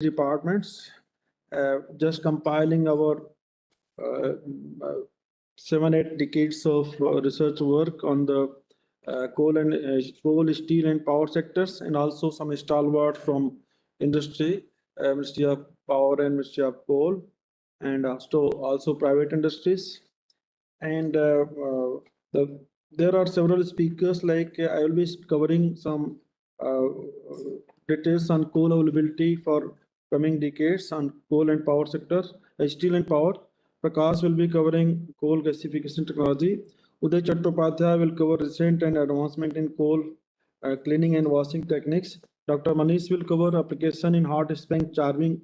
departments, just compiling our 7-8 decades of research work on the coal, steel, and power sectors, and also some stalwart from industry, Ministry of Power and Ministry of Coal, and also private industries. And there are several speakers. Like I will be covering some details on coal availability for coming decades on coal and power sector, steel and power. Prakash will be covering coal gasification technology. Uday Chattopadhyay will cover recent and advancement in coal cleaning and washing techniques. Dr. Manish will cover application in hot tank charging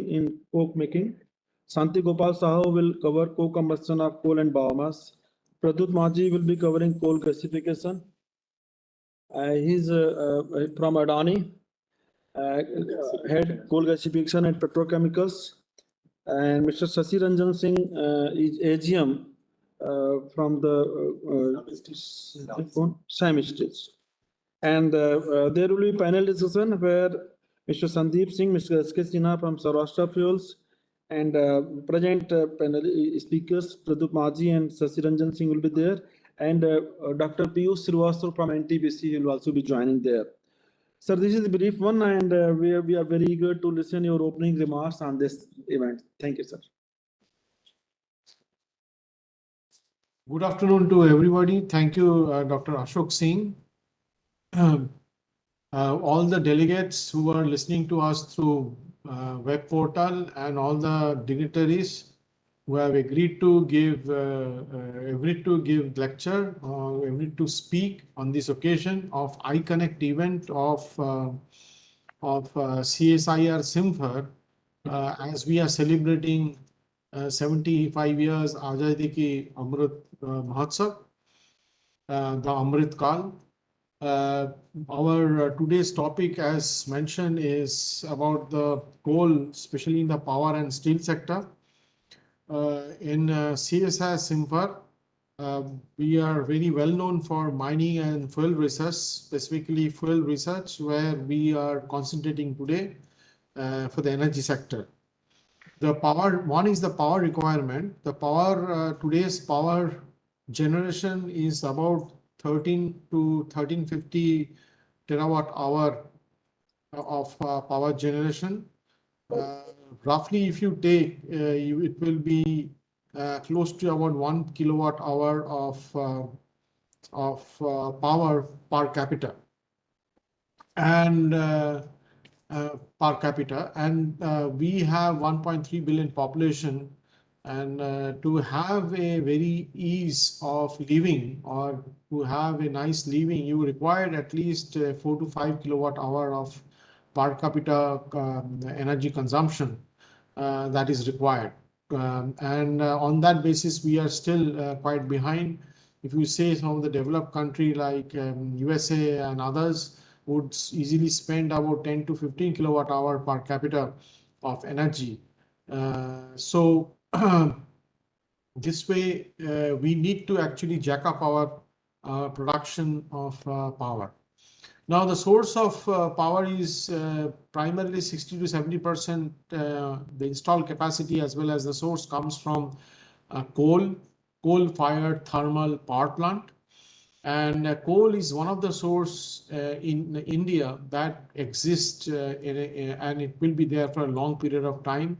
in coke making. Santi Gopal Sahu will cover co-combustion of coal and biomass. Pradut Maji will be covering coal gasification. He's from Adani, head coal gasification and petrochemicals. And Mr. Sasi Ranjan Singh is AGM from the SAM stage. And there will be panel discussion where Mr. Sandeep Singh, Mr. S.K. Sinha from Saurashtra Fuels, and present panel speakers Pradut Maji and Sasi Ranjan Singh will be there, and Dr. Piyush Srivastava from NTPC will also be joining there. Sir, this is a brief one, and we are very eager to listen your opening remarks on this event. Thank you, sir. Good afternoon to everybody. Thank you, Dr. Ashok Singh. All the delegates who are listening to us through web portal, and all the dignitaries who have agreed to give lecture or agreed to speak on this occasion of iConnect event of CSIR Simfer, as we are celebrating 75 years Azadi Ki Amrit Mahotsav, the Amrit Kal. Our today's topic, as mentioned, is about the coal, especially in the power and steel sector. In CSIR Simfer, we are very well known for mining and fuel research, specifically fuel research, where we are concentrating today for the energy sector. The power, one is the power requirement. The power, today's power generation is about 13 to 1350 terawatt hour of power generation. Roughly, if you take, it will be close to about 1 kilowatt hour of power per capita, and per capita, and we have 1.3 billion population, and to have a very ease of living, or to have a nice living, you require at least 4 to 5 kilowatt hour of per capita energy consumption that is required. And on that basis, we are still quite behind. If you say some of the developed country like USA and others would easily spend about 10 to 15 kilowatt hour per capita of energy. So this way, we need to actually jack up our production of power. Now, the source of power is primarily 60 to 70%. The installed capacity as well as the source comes from coal-fired thermal power plant. And coal is one of the source in India that exists and it will be there for a long period of time.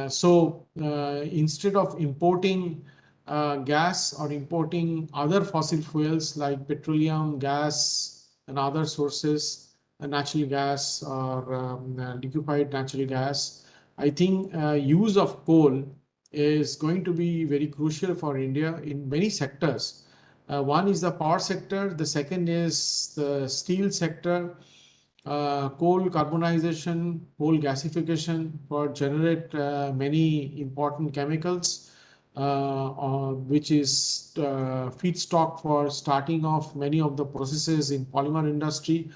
So instead of importing gas or importing other fossil fuels like petroleum, gas, and other sources, natural gas or liquefied natural gas, I think use of coal is going to be very crucial for India in many sectors. One is the power sector, the second is the steel sector, coal carbonization, coal gasification for generate many important chemicals, which is feedstock for starting off many of the processes in polymer industry.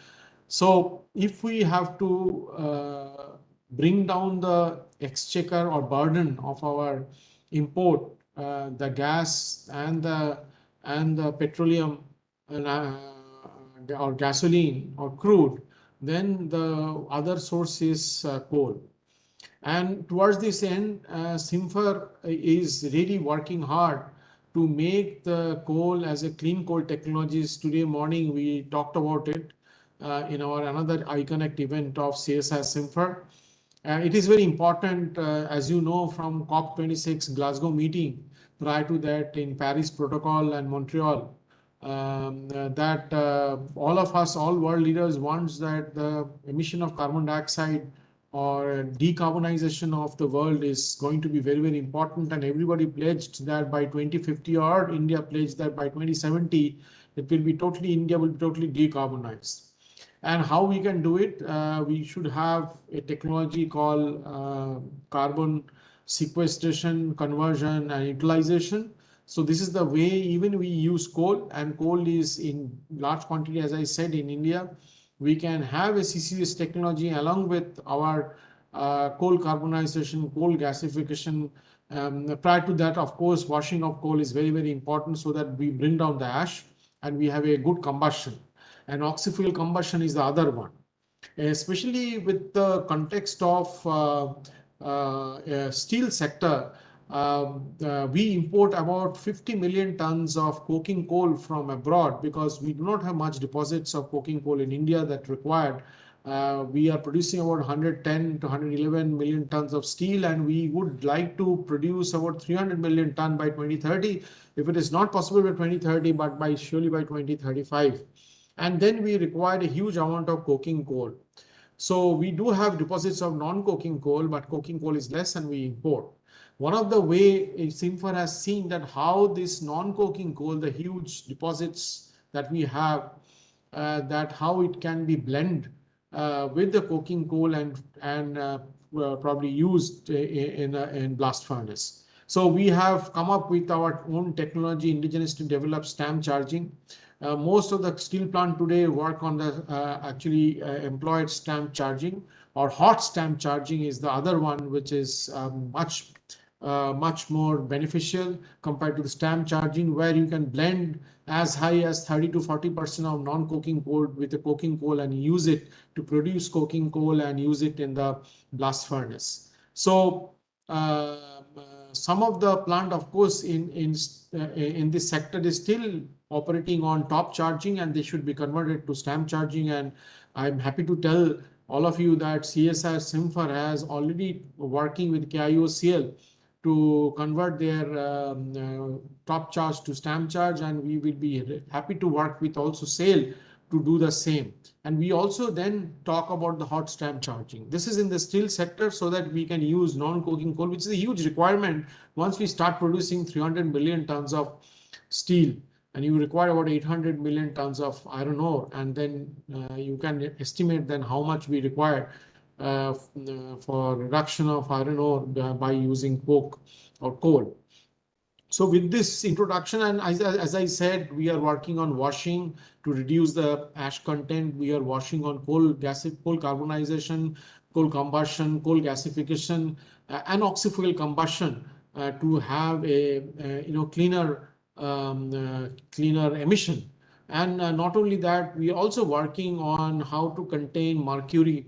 So if we have to bring down the exchequer or burden of our import, the gas and the petroleum or gasoline or crude, then the other source is coal. And towards this end, Simfer is really working hard to make the coal as a clean coal technologies. Today morning, we talked about it in our another iConnect event of CSI Simfer. It is very important, as you know, from COP26 Glasgow meeting, prior to that in Paris Protocol and Montreal, that all of us, all world leaders wants that the emission of carbon dioxide or decarbonization of the world is going to be very, very important. And everybody pledged that by 2050, or India pledged that by 2070, it will be totally, India will be totally decarbonized. And how we can do it? We should have a technology called carbon sequestration, conversion, and utilization. So this is the way even we use coal, and coal is in large quantity, as I said, in India. We can have a CCS technology along with our coal carbonization, coal gasification. Prior to that, of course, washing of coal is very, very important so that we bring down the ash and we have a good combustion. And Oxy Fuel Combustion is the other one, especially with the context of steel sector. We import about 50 million tons of coking coal from abroad because we do not have much deposits of coking coal in India that required. We are producing about 110 to 111 million tons of steel, and we would like to produce about 300 million ton by 2030. If it is not possible by 2030, but surely by 2035. And then we require a huge amount of coking coal. So we do have deposits of non-coking coal, but coking coal is less and we import. One of the way Simfer has seen that how this non-coking coal, the huge deposits that we have, that how it can be blended with the coking coal and probably used in blast furnace. So we have come up with our own technology, Indigenous, to develop stamp charging. Most of the steel plant today work on the employed stamp charging, or hot stamp charging is the other one, which is much more beneficial compared to the stamp charging, where you can blend as high as 30 to 40% of non-coking coal with the coking coal and use it to produce coking coal and use it in the blast furnace. So some of the plant, of course, in this sector is still operating on top charging, and they should be converted to stamp charging. And I'm happy to tell all of you that CSI Simfer has already working with KIOCL to convert their top charge to stamp charge, and we will be happy to work with also SAIL to do the same. And we also then talk about the hot stamp charging. This is in the steel sector so that we can use non-coking coal, which is a huge requirement once we start producing 300 million tons of steel. And you require about 800 million tons of iron ore, and then you can estimate then how much we require for reduction of iron ore by using coke or coal. So with this introduction, and as I said, we are working on washing to reduce the ash content. We are washing on coal carbonization, coal combustion, coal gasification, and Oxy Fuel Combustion to have a cleaner emission. And not only that, we are also working on how to contain mercury,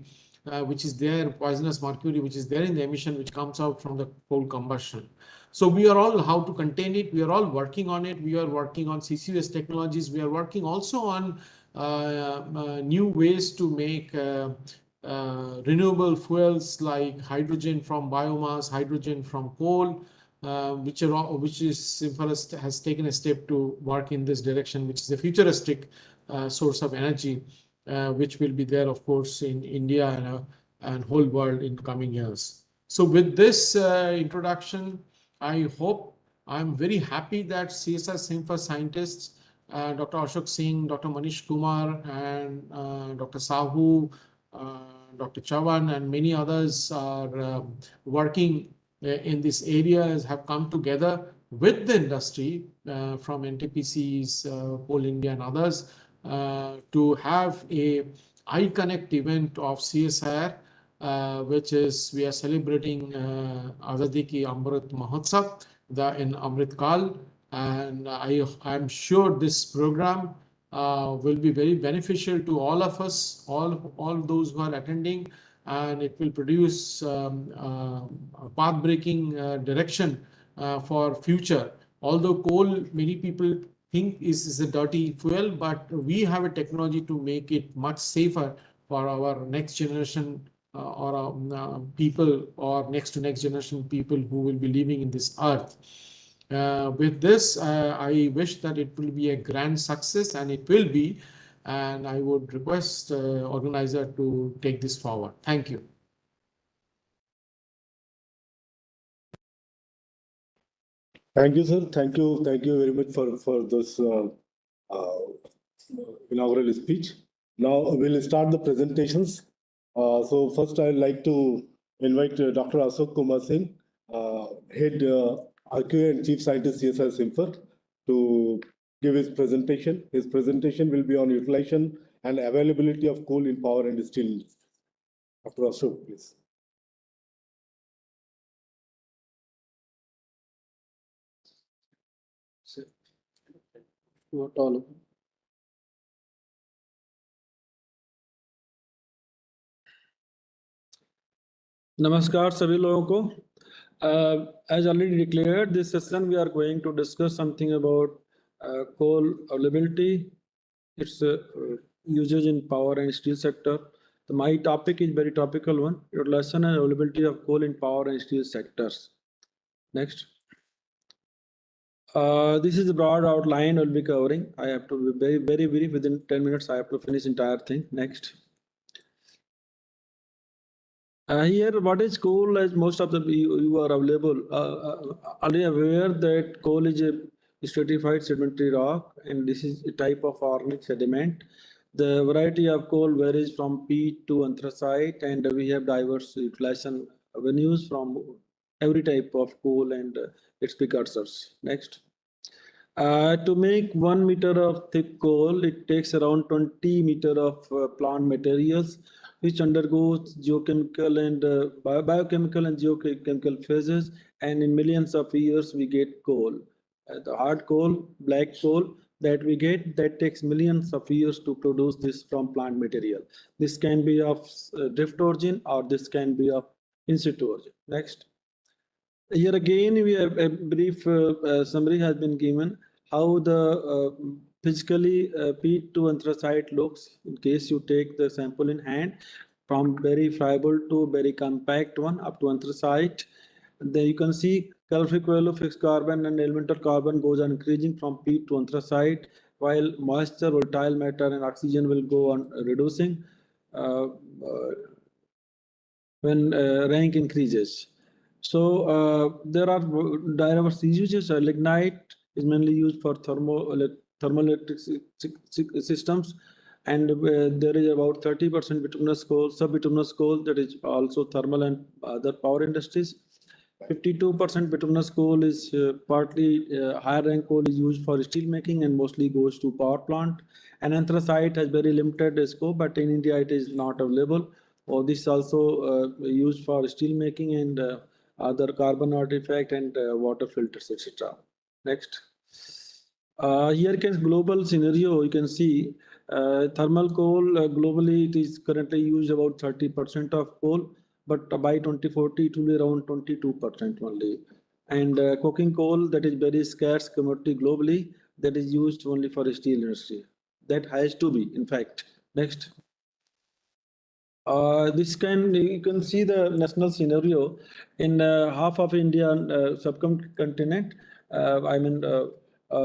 which is there, poisonous mercury, which is there in the emission, which comes out from the coal combustion. So we are all how to contain it. We are all working on it. We are working on CCUS technologies. We are working also on new ways to make renewable fuels like hydrogen from biomass, hydrogen from coal, which Simfer has taken a step to work in this direction, which is a futuristic source of energy, which will be there, of course, in India and whole world in coming years. So with this introduction, I hope I'm very happy that CSI Simfer scientists, Dr. Ashok Singh, Dr. Manish Kumar, and Dr. Sahu, Dr. Chavan, and many others are working in this area, have come together with the industry from NTPC's, Coal India, and others to have a iConnect event of CSIR, which is we are celebrating Azadi Ki Amrit Mahotsav in Amrit Kal, and I'm sure this program will be very beneficial to all of us, all those who are attending, and it will produce a path-breaking direction for future. Although coal, many people think is a dirty fuel, but we have a technology to make it much safer for our next generation or people, or next to next generation people who will be living in this earth. With this, I wish that it will be a grand success, and it will be. And I would request organizer to take this forward. Thank you. Thank you, sir. Thank you very much for this inaugural speech. Now we'll start the presentations. So first, I'd like to invite Dr. Ashok Kumar Singh, Head RQA and Chief Scientist CSIR Simfer, to give his presentation. His presentation will be on utilization and availability of coal in power and steel industries. Dr. Ashok, please. Not all of them. Namaskar सभी लोगों को. As already declared, this session we are going to discuss something about coal availability, its usage in power and steel sector. So my topic is very topical one: utilization and availability of coal in power and steel sectors. Next. This is a broad outline I'll be covering. I have to be very brief. Within 10 minutes, I have to finish entire thing. Next. Here, what is coal? As most of the you are available, are you aware that coal is a stratified sedimentary rock, and this is a type of organic sediment. The variety of coal varies from peat to anthracite, and we have diverse utilization avenues from every type of coal and its precursors. Next. To make 1 meter of thick coal, it takes around 20 meter of plant materials, which undergoes geochemical and biochemical and geochemical phases, and in millions of years we get coal. The hard coal, black coal that we get, that takes millions of years to produce this from plant material. This can be of drift origin, or this can be of in situ origin. Next. Here again, we have a brief summary has been given how the physically peat to anthracite looks in case you take the sample in hand, from very friable to very compact one up to anthracite. Then you can see calorific value of fixed carbon and elemental carbon goes on increasing from peat to anthracite, while moisture, volatile matter, and oxygen will go on reducing when rank increases. So there are diverse usages. Lignite is mainly used for thermoelectric systems, and there is about 30% bituminous coal, sub-bituminous coal, that is also thermal and other power industries. 52% bituminous coal is partly higher rank coal is used for steel making and mostly goes to power plant. And anthracite has very limited scope, but in India it is not available. Or this is also used for steel making and other carbon artifact and water filters, etc. Next. Here can global scenario, you can see thermal coal globally it is currently used about 30% of coal, but by 2040 it will be around 22% only. And coking coal, that is very scarce commodity globally, that is used only for steel industry. That has to be, in fact. Next. This you can see the national scenario in half of Indian subcontinent. I mean,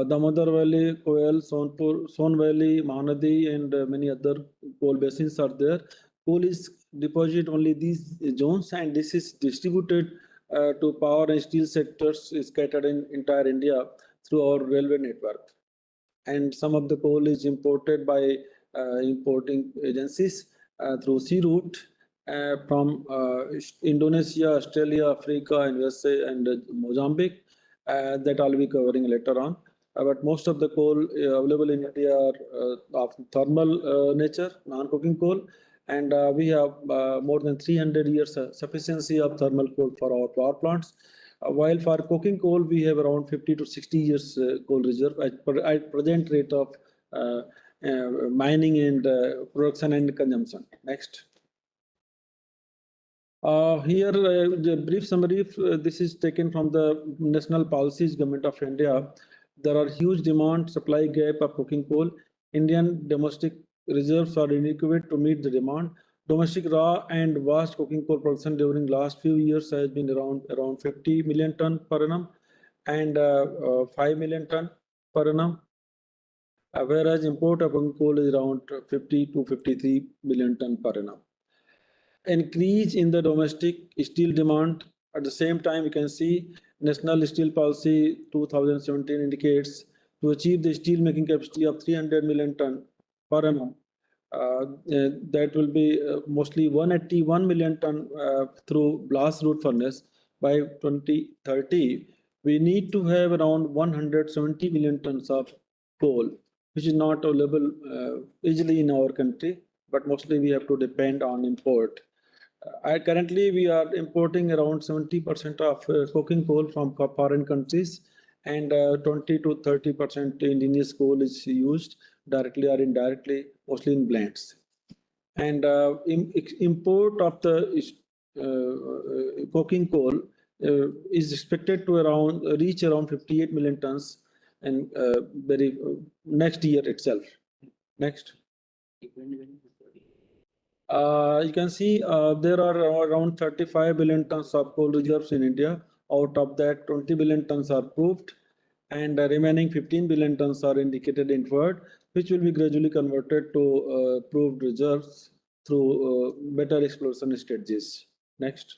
Damodar Valley, Koel, Sonpur, Son Valley, Mahanadi, and many other coal basins are there. Coal is deposited only these zones, and this is distributed to power and steel sectors scattered in entire India through our railway network. And some of the coal is imported by importing agencies through sea route from Indonesia, Australia, Africa, and USA, and Mozambique. That I'll be covering later on. But most of the coal available in India are of thermal nature, non-coking coal, and we have more than 300 years sufficiency of thermal coal for our power plants. While for coking coal, we have around 50 to 60 years coal reserve at present rate of mining and production and consumption. Next. Here, the brief summary, this is taken from the national policies, Government of India. There are huge demand supply gap of coking coal. Indian domestic reserves are inadequate to meet the demand. Domestic raw and vast coking coal production during last few years has been around 50 million ton per annum and 5 million ton per annum. Whereas import of coking coal is around 50 to 53 million ton per annum. Increase in the domestic steel demand. At the same time, we can see National Steel Policy 2017 indicates to achieve the steel making capacity of 300 million ton per annum. That will be mostly 181 million ton through blast root furnace by 2030. We need to have around 170 million tons of coal, which is not available easily in our country, but mostly we have to depend on import. Currently, we are importing around 70% of coking coal from foreign countries, and 20 to 30% indigenous coal is used directly or indirectly, mostly in blends. And import of the coking coal is expected to reach around 58 million tons and next year itself. Next. You can see there are around 35 billion tons of coal reserves in India. Out of that, 20 billion tons are proved, and the remaining 15 billion tons are indicated inferred, which will be gradually converted to proved reserves through better exploration strategies. Next.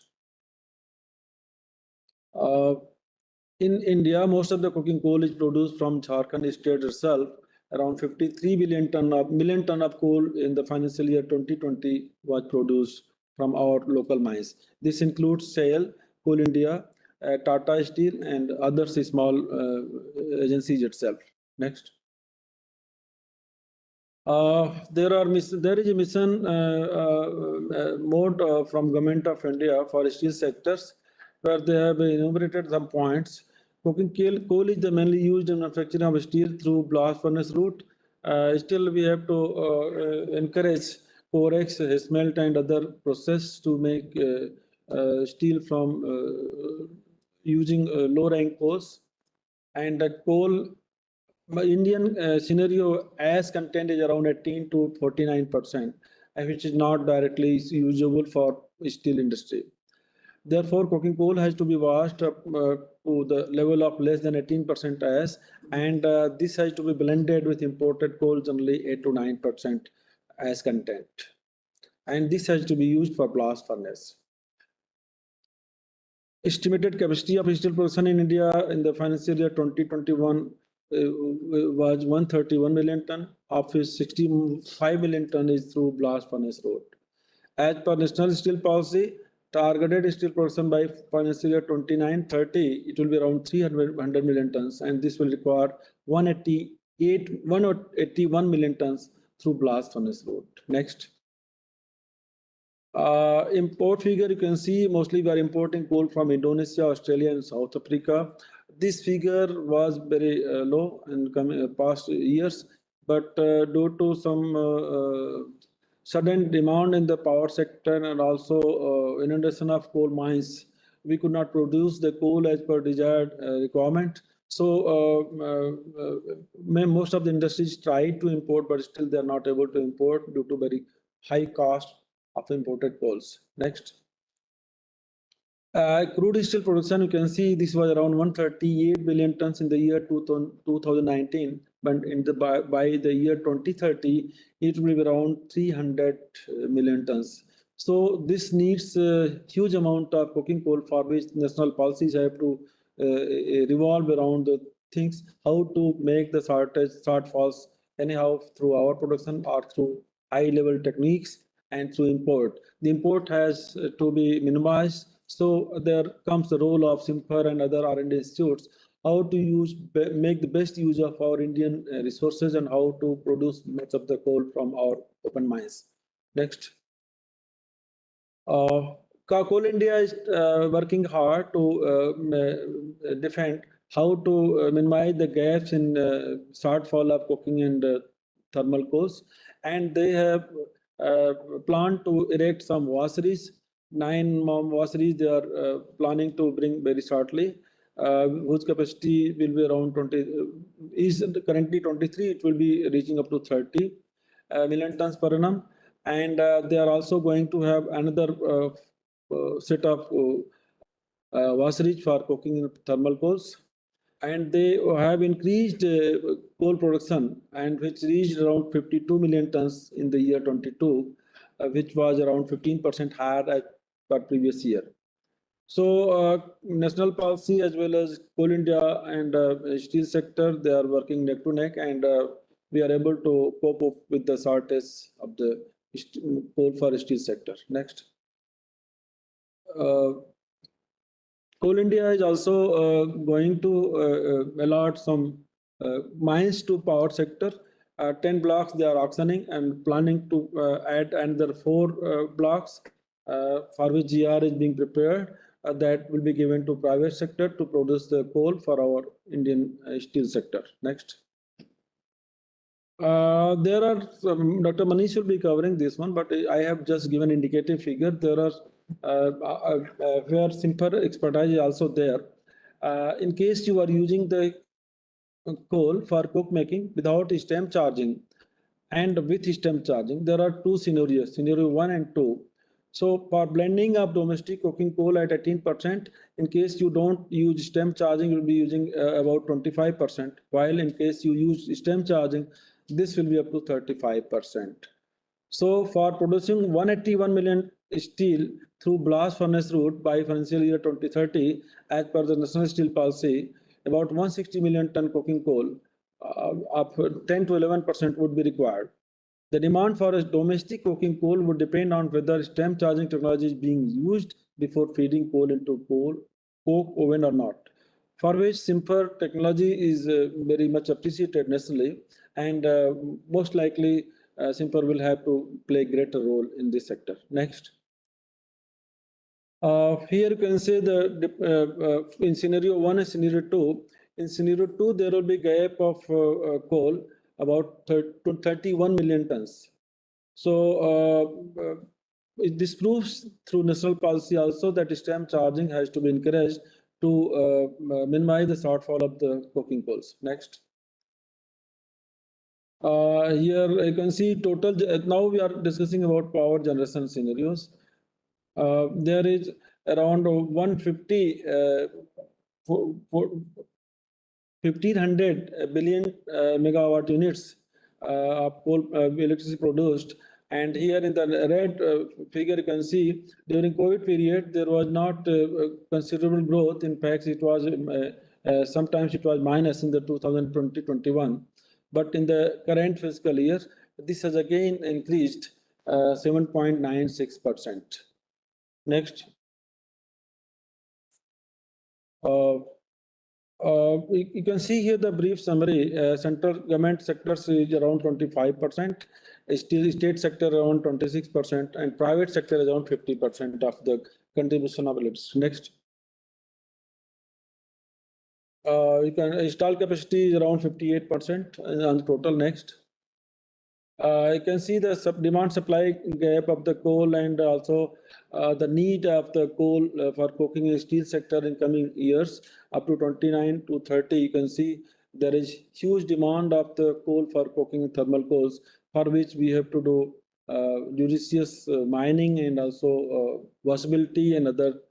In India, most of the coking coal is produced from Jharkhand state itself. Around 53 million ton of coal in the financial year 2020 was produced from our local mines. This includes SAIL, Coal India, Tata Steel, and other small agencies itself. Next. There is a mission mode from Government of India for steel sectors, where they have enumerated some points. Coking coal is the mainly used in manufacturing of steel through blast furnace route. Still, we have to encourage Corex, smelt, and other process to make steel from using low-rank coals. And the coal, Indian scenario as content is around 18 to 49%, which is not directly usable for steel industry. Therefore, coking coal has to be washed up to the level of less than 18% as, and this has to be blended with imported coal, generally 8 to 9% as content. And this has to be used for blast furnace. Estimated capacity of steel production in India in the financial year 2021 was 131 million ton, of which 65 million ton is through blast furnace route. As per National Steel Policy, targeted steel production by financial year 29-30, it will be around 300 million tons, and this will require 181 million tons through blast furnace route. Next. Import figure, you can see mostly we are importing coal from Indonesia, Australia, and South Africa. This figure was very low in past years, but due to some sudden demand in the power sector and also inundation of coal mines, we could not produce the coal as per desired requirement. So most of the industries tried to import, but still they are not able to import due to very high cost of imported coals. Next. Crude steel production, you can see this was around 138 billion tons in the year 2019, but by the year 2030, it will be around 300 million tons. So this needs a huge amount of coking coal, for which national policies have to revolve around the things, how to make the shortfalls anyhow through our production or through high-level techniques and through import. The import has to be minimized. So there comes the role of SIMPER and other R&D institutes, how to make the best use of our Indian resources and how to produce much of the coal from our open mines. Next. Coal India is working hard to defend how to minimize the gaps in shortfall of coking and thermal coals, and they have planned to erect some washeries. 9 washeries they are planning to bring very shortly, whose capacity will be around 20, is currently 23, it will be reaching up to 30 million tons per annum. And they are also going to have another set of washeries for cooking thermal coals. And they have increased coal production, and which reached around 52 million tons in the year 22, which was around 15% higher as per previous year. So national policy as well as Coal India and steel sector, they are working neck to neck, and we are able to cope up with the shortage of the coal for steel sector. Next. Coal India is also going to allot some mines to power sector. 10 blocks they are auctioning and planning to add another 4 blocks for which GR is being prepared. That will be given to private sector to produce the coal for our Indian steel sector. Next. There are Dr. Manish will be covering this one, but I have just given indicative figure. There are where simple expertise is also there. In case you are using the coal for coke making without stem charging and with stem charging, there are 2 scenarios, scenario 1 and 2. So for blending of domestic coking coal at 18%, in case you don't use stem charging, you'll be using about 25%, while in case you use stem charging, this will be up to 35%. So for producing 181 million steel through blast furnace route by financial year 2030, as per the National Steel Policy, about 160 million ton coking coal of 10 to 11% would be required. The demand for a domestic coking coal would depend on whether stem charging technology is being used before feeding coal into coke oven or not, for which simple technology is very much appreciated nationally, and most likely Simper will have to play a greater role in this sector. Next. Here you can say the in scenario 1 and scenario 2. In scenario 2, there will be gap of coal about 31 million tons. So this proves through national policy also that stem charging has to be encouraged to minimize the shortfall of the coking coals. Next. Here you can see total. Now we are discussing about power generation scenarios. There is around 150 1,500 billion megawatt units of coal electricity produced. And here in the red figure, you can see during COVID period, there was not considerable growth. In fact, it was sometimes it was minus in the 2020-21. But in the current fiscal year, this has again increased 7.96%. Next. You can see here the brief summary. Central government sectors is around 25%, state sector around 26%, and private sector is around 50% of the contribution of electricity. Next. You can install capacity is around 58% on the total. Next. You can see the demand supply gap of the coal, and also the need of the coal for coking in steel sector in coming years up to 29 to 30. You can see there is huge demand of the coal for coking thermal coals, for which we have to do judicious mining and also washability and other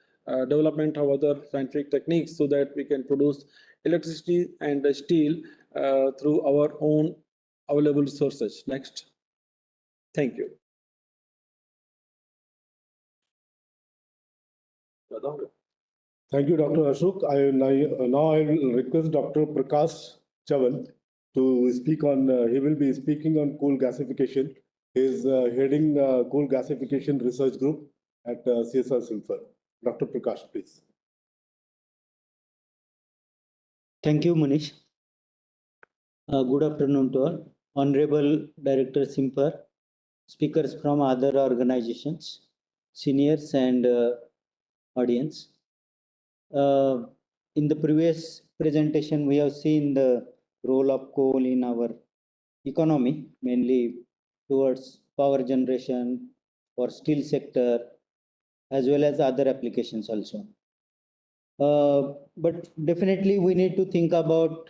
development of other scientific techniques, so that we can produce electricity and steel through our own available resources. Next. Thank you. Thank you, Dr. Ashok. Now I will request Dr. Prakash Chavan to speak on, he will be speaking on coal gasification. He is heading coal gasification research group at CSR Simper. Dr. Prakash, please. Thank you, Manish. Good afternoon to all. Honorable Director Simper, speakers from other organizations, seniors and audience. In the previous presentation, we have seen the role of coal in our economy, mainly towards power generation for steel sector, as well as other applications also. But definitely we need to think about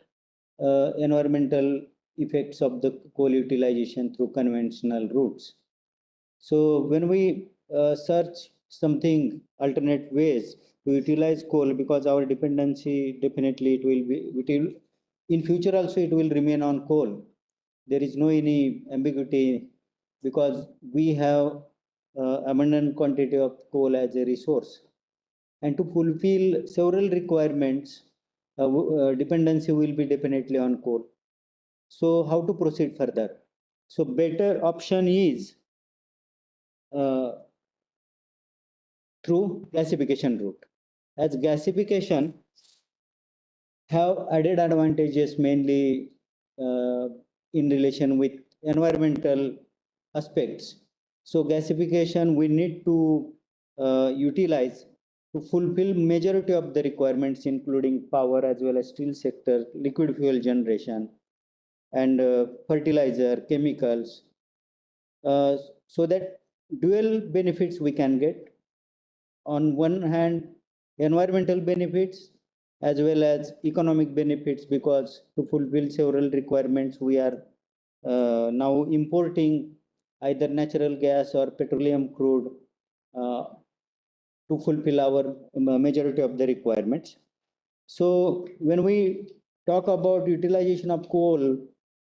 environmental effects of the coal utilization through conventional routes. So when we search something alternate ways to utilize coal, because our dependency definitely it will in future also it will remain on coal. There is no any ambiguity because we have abundant quantity of coal as a resource, and to fulfill several requirements, dependency will be definitely on coal. So how to proceed further? So better option is uh, through gasification route, as gasification have added advantages mainly in relation with environmental aspects. So gasification we need to utilize to fulfill majority of the requirements, including power as well as steel sector, liquid fuel generation, and fertilizer, chemicals, so that dual benefits we can get. On one hand, environmental benefits as well as economic benefits, because to fulfill several requirements, we are now importing either natural gas or petroleum crude uh, to fulfill our majority of the requirements. So when we talk about utilization of coal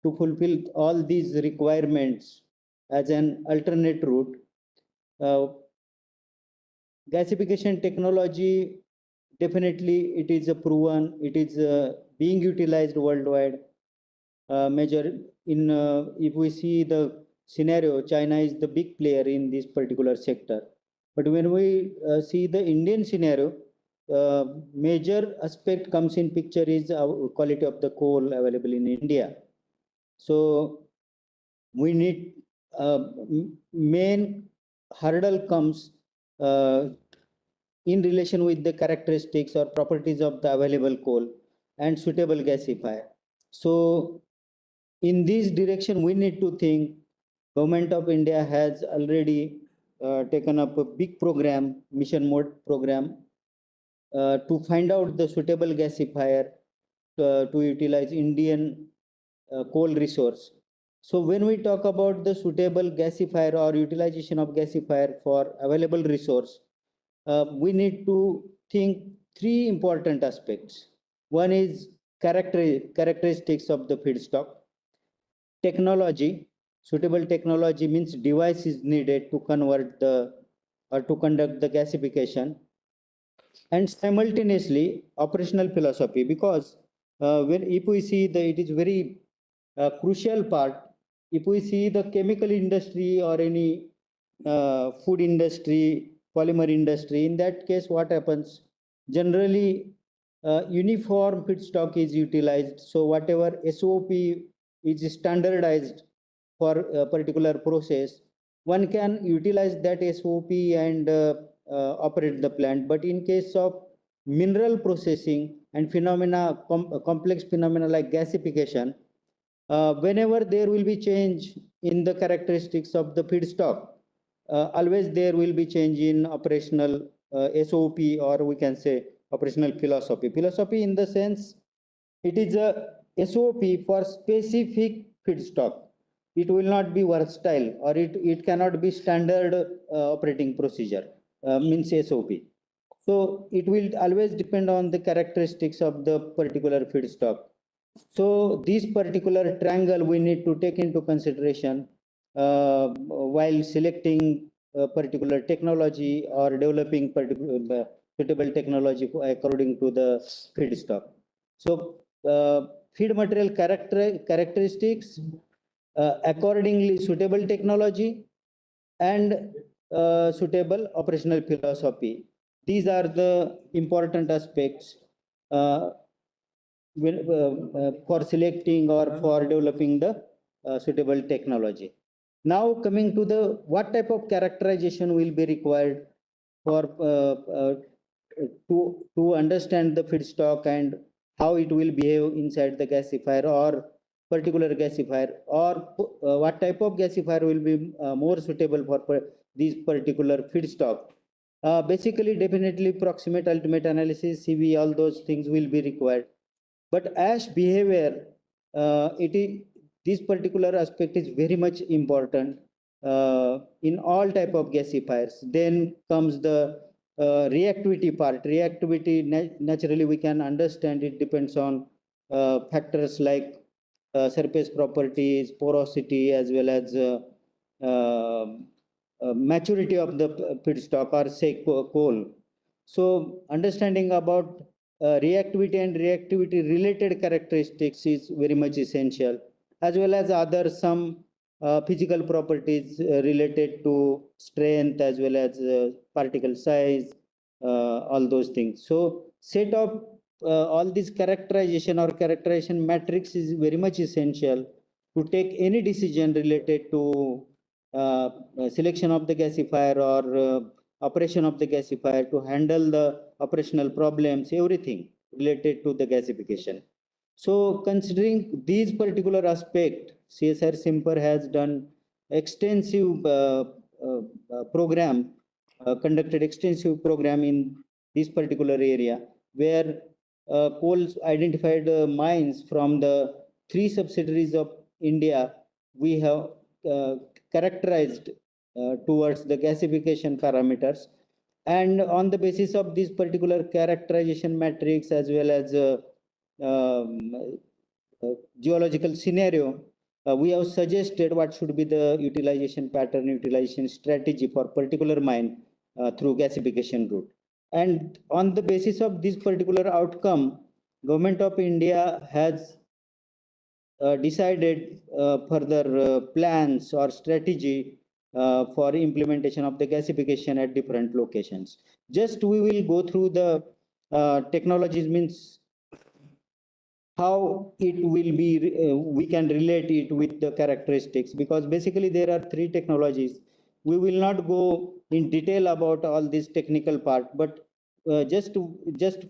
to fulfill all these requirements as an alternate route, uh, gasification technology definitely it is a proven, it is being utilized worldwide. Major in if we see the scenario, China is the big player in this particular sector. But when we see the Indian scenario, major aspect comes in picture is quality of the coal available in India. So we need main hurdle comes in relation with the characteristics or properties of the available coal and suitable gasifier. So in this direction, we need to think. Government of India has already taken up a big program, mission mode program, to find out the suitable gasifier to utilize Indian coal resource. So when we talk about the suitable gasifier or utilization of gasifier for available resource, we need to think three important aspects. One is characteristics of the feedstock. Technology, suitable technology means device is needed to convert the or to conduct the gasification, and simultaneously operational philosophy, because when if we see the it is very crucial part. If we see the chemical industry or any food industry, polymer industry, in that case what happens generally, uniform feedstock is utilized. So whatever SOP is standardized for a particular process, one can utilize that SOP and operate the plant. But in case of mineral processing and complex phenomena like gasification, whenever there will be change in the characteristics of the feedstock, always there will be change in operational SOP, or we can say operational philosophy. Philosophy in the sense it is a SOP for specific feedstock. It will not be versatile, or it cannot be standard operating procedure, means SOP. So it will always depend on the characteristics of the particular feedstock. So this particular triangle we need to take into consideration while selecting a particular technology or developing particular suitable technology according to the feedstock. So feed material characteristics, accordingly suitable technology, and suitable operational philosophy. These are the important aspects for selecting or for developing the suitable technology. Now coming to the what type of characterization will be required for to understand the feedstock and how it will behave inside the gasifier, or particular gasifier, or what type of gasifier will be more suitable for these particular feedstock. Basically, definitely proximate ultimate analysis, CV, all those things will be required. But ash behavior, this particular aspect is very much important in all type of gasifiers. Then comes the reactivity part. Reactivity, naturally we can understand it depends on factors like surface properties, porosity, as well as maturity of the feedstock, or say coal. So understanding about reactivity and reactivity related characteristics is very much essential, as well as other some physical properties related to strength, as well as particle size, all those things. So set of all this characterization or characterization matrix is very much essential to take any decision related to selection of the gasifier, or operation of the gasifier, to handle the operational problems, everything related to the gasification. So considering these particular aspect, CSR Simper has done extensive program, conducted extensive program in this particular area, where coals identified mines from the 3 subsidiaries of India. We have characterized towards the gasification parameters, and on the basis of this particular characterization matrix, as well as geological scenario, we have suggested what should be the utilization pattern, utilization strategy for particular mine through gasification route. And on the basis of this particular outcome, Government of India has decided further plans or strategy for implementation of the gasification at different locations. Just we will go through the technologies, means how it will be, we can relate it with the characteristics, because basically there are 3 technologies. We will not go in detail about all this technical part, but just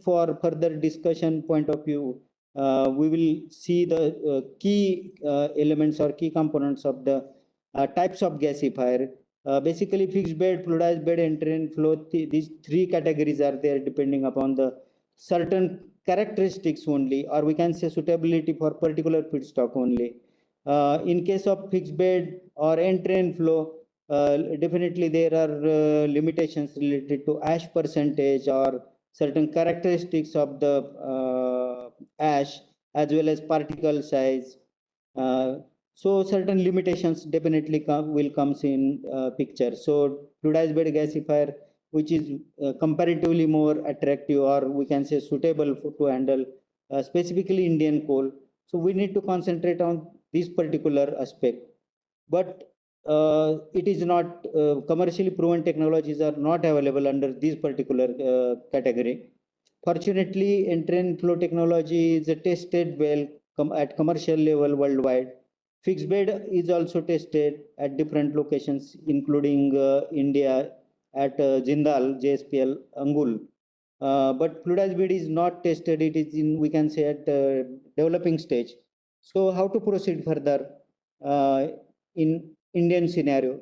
for further discussion point of view, we will see the key elements or key components of the types of gasifier. Basically, fixed bed, fluidized bed, entry and flow, these 3 categories are there depending upon the certain characteristics only, or we can say suitability for particular feedstock only. In case of fixed bed or entry and flow, definitely there are limitations related to ash percentage or certain characteristics of the ash, as well as particle size. So certain limitations definitely will comes in picture. So fluidized bed gasifier, which is comparatively more attractive, or we can say suitable to handle specifically Indian coal. So we need to concentrate on this particular aspect. But it is not commercially proven technologies are not available under this particular category. Fortunately, entry and flow technology is tested well at commercial level worldwide. Fixed bed is also tested at different locations, including India at Jindal, JSPL, Angul. But fluidized bed is not tested. It is in, we can say, at developing stage. So how to proceed further in Indian scenario?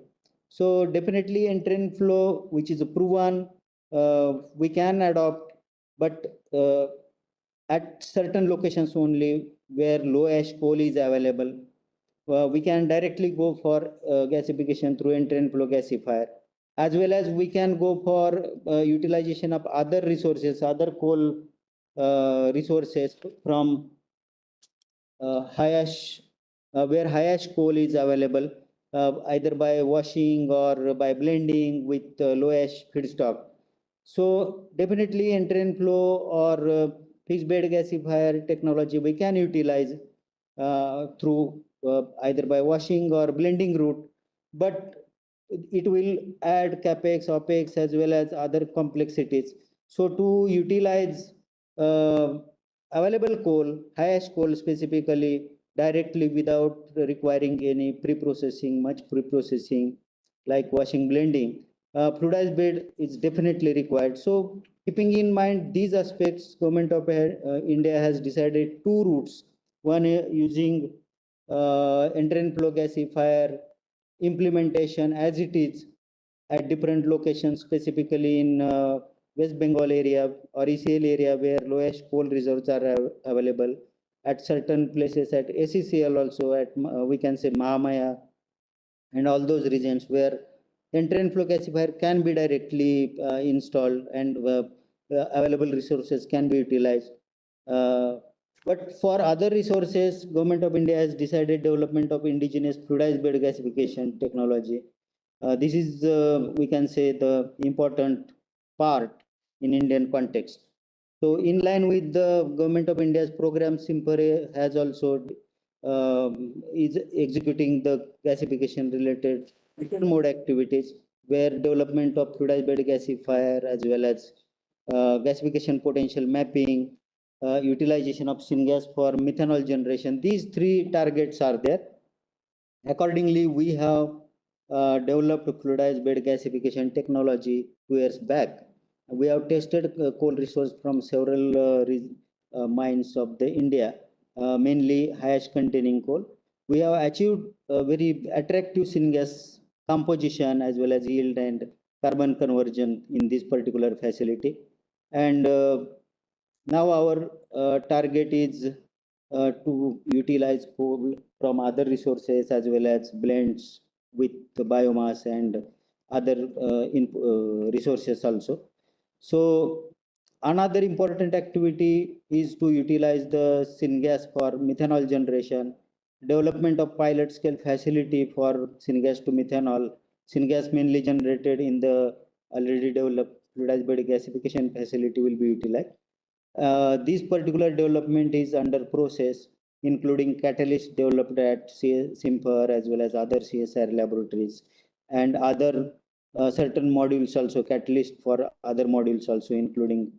So definitely entry and flow, which is proven, we can adopt, but at certain locations only where low ash coal is available. We can directly go for gasification through entry and flow gasifier, as well as we can go for utilization of other resources, other coal resources from high ash, where high ash coal is available, either by washing or by blending with low ash feedstock. So definitely entry and flow or fixed bed gasifier technology we can utilize through either by washing or blending route, but it will add capex, opex, as well as other complexities. So to utilize available coal, high ash coal specifically, directly without requiring any pre-processing, much pre-processing like washing, blending, fluidized bed is definitely required. So keeping in mind these aspects, Government of India has decided 2 routes. One using entrant flow gasifier implementation as it is at different locations, specifically in West Bengal area or ECL area where lowest coal reserves are available. At certain places at ACCL also, at we can say Mahamaya and all those regions where entrant flow gasifier can be directly installed and available resources can be utilized. But for other resources, Government of India has decided development of indigenous fluidized bed gasification technology. This is, we can say, the important part in Indian context. So in line with the Government of India's program, Simpare has also is executing the gasification related mode activities where development of fluidized bed gasifier as well as gasification potential mapping, utilization of syngas for methanol generation. These three targets are there. Accordingly, we have developed fluidized bed gasification technology 2 years back. We have tested coal resource from several mines of the India, mainly high ash containing coal. We have achieved a very attractive syngas composition as well as yield and carbon conversion in this particular facility. And now our target is to utilize coal from other resources as well as blends with the biomass and other resources also. So another important activity is to utilize the syngas for methanol generation, development of pilot scale facility for syngas to methanol, syngas mainly generated in the already developed fluidized bed gasification facility will be utilized. This particular development is under process, including catalyst developed at Simper as well as other CSIR laboratories and other certain modules also, catalyst for other modules also, including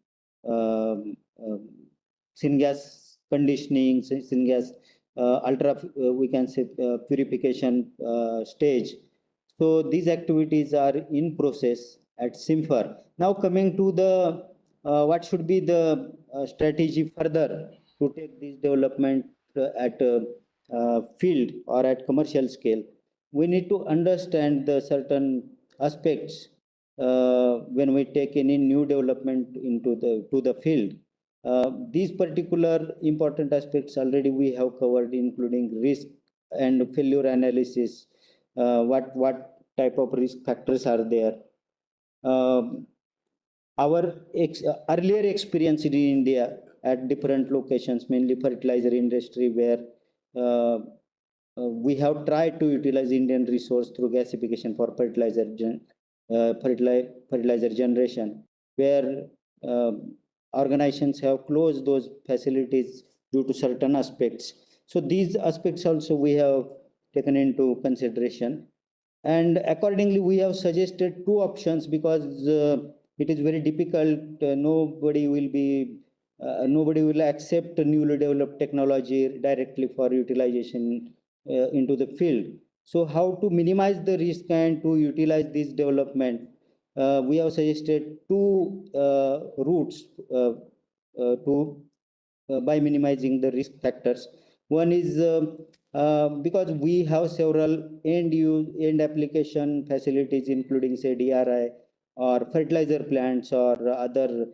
syngas conditioning, syngas ultra, we can say purification stage. So these activities are in process at Simfer. Now coming to the what should be the strategy further to take this development at field or at commercial scale. We need to understand the certain aspects when we take any new development into the field. These particular important aspects already we have covered, including risk and failure analysis. What type of risk factors are there? Our earlier experience in India at different locations, mainly fertilizer industry, where we have tried to utilize Indian resource through gasification for fertilizer generation, where organizations have closed those facilities due to certain aspects. So these aspects also we have taken into consideration. And accordingly, we have suggested two options because it is very difficult. Nobody will accept newly developed technology directly for utilization into the field. So how to minimize the risk and to utilize this development? We have suggested two routes by minimizing the risk factors. One is because we have several end application facilities, including say DRI or fertilizer plants or other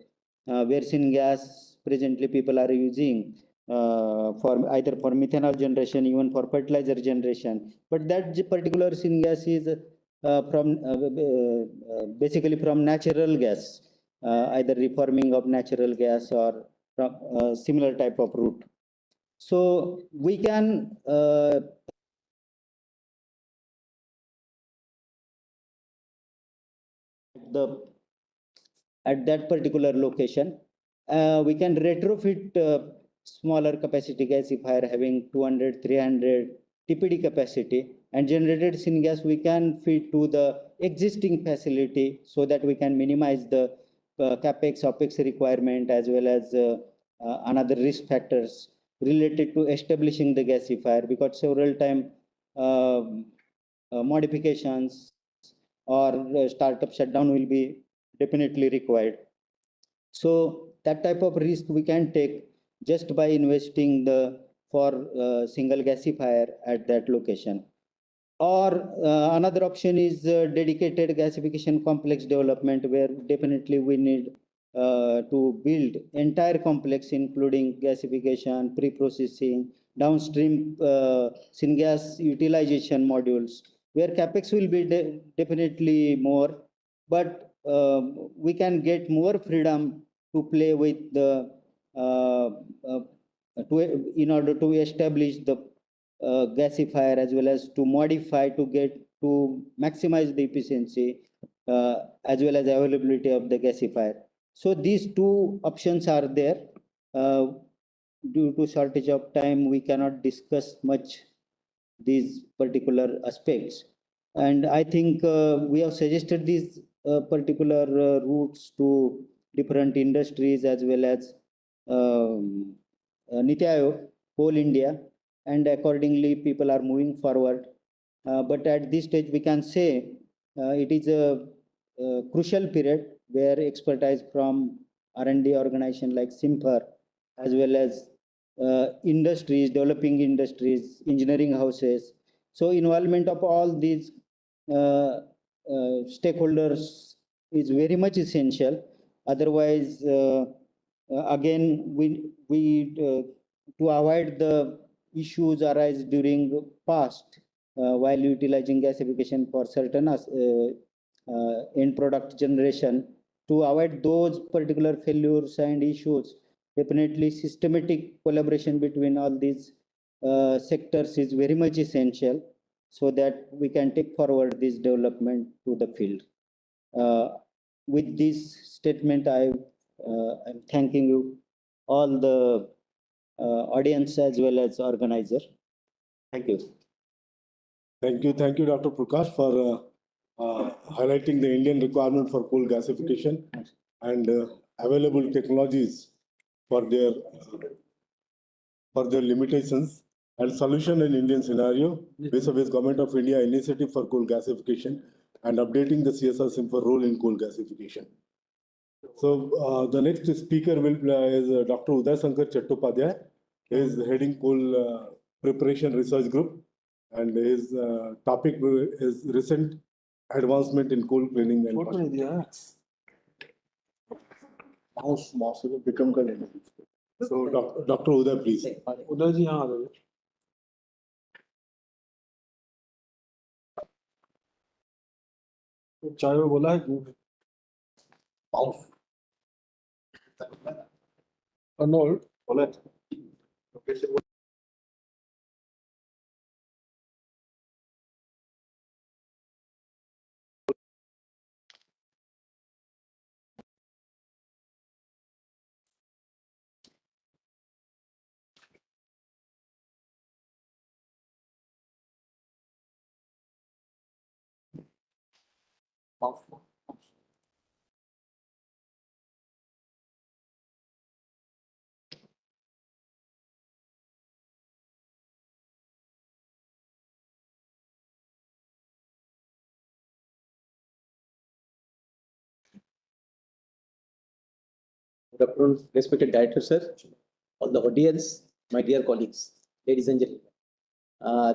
where syngas presently people are using for either for methanol generation, even for fertilizer generation. But that particular syngas is basically from natural gas, either reforming of natural gas or from similar type of route. So we can at that particular location, we can retrofit smaller capacity gasifier having 200, 300 TPD capacity, and generated syngas we can feed to the existing facility so that we can minimize the capex opex requirement as well as another risk factors related to establishing the gasifier, because several time modifications or startup shutdown will be definitely required. So that type of risk we can take just by investing the for single gasifier at that location. Or another option is dedicated gasification complex development, where definitely we need to build entire complex, including gasification, pre-processing, downstream syngas utilization modules, where capex will be definitely more, but we can get more freedom to play with the in order to establish the gasifier, as well as to modify to get to maximize the efficiency as well as availability of the gasifier. So these two options are there. Due to shortage of time, we cannot discuss much these particular aspects. And I think we have suggested these particular routes to different industries, as well as Niti Aayog, Coal India, and accordingly people are moving forward. But at this stage, we can say it is a crucial period where expertise from R&D organization like SIMPAR, as well as industries, developing industries, engineering houses. So involvement of all these stakeholders is very much essential. Otherwise, again, we to avoid the issues arise during past while utilizing gasification for certain end product generation. To avoid those particular failures and issues, definitely systematic collaboration between all these sectors is very much essential, so that we can take forward this development to the field. With this statement, I'm thanking you, all the audience as well as organizer. Thank you. Thank you, Dr. Prakash, for highlighting the Indian requirement for coal gasification and available technologies for their limitations and solution in Indian scenario, vis-a-vis Government of India initiative for coal gasification and updating the CSR SIMPAR role in coal gasification. So the next speaker is Dr. Uday Shankar Chattopadhyay. He is heading coal preparation research group, and his topic is recent advancement in coal cleaning and washing. So Dr. Uday, please. उदय जी यहाँ आ जाइए. चाय में बोला है Arnold, बोला है. Good afternoon, respected director, sir, all the audience, my dear colleagues, ladies and gentlemen.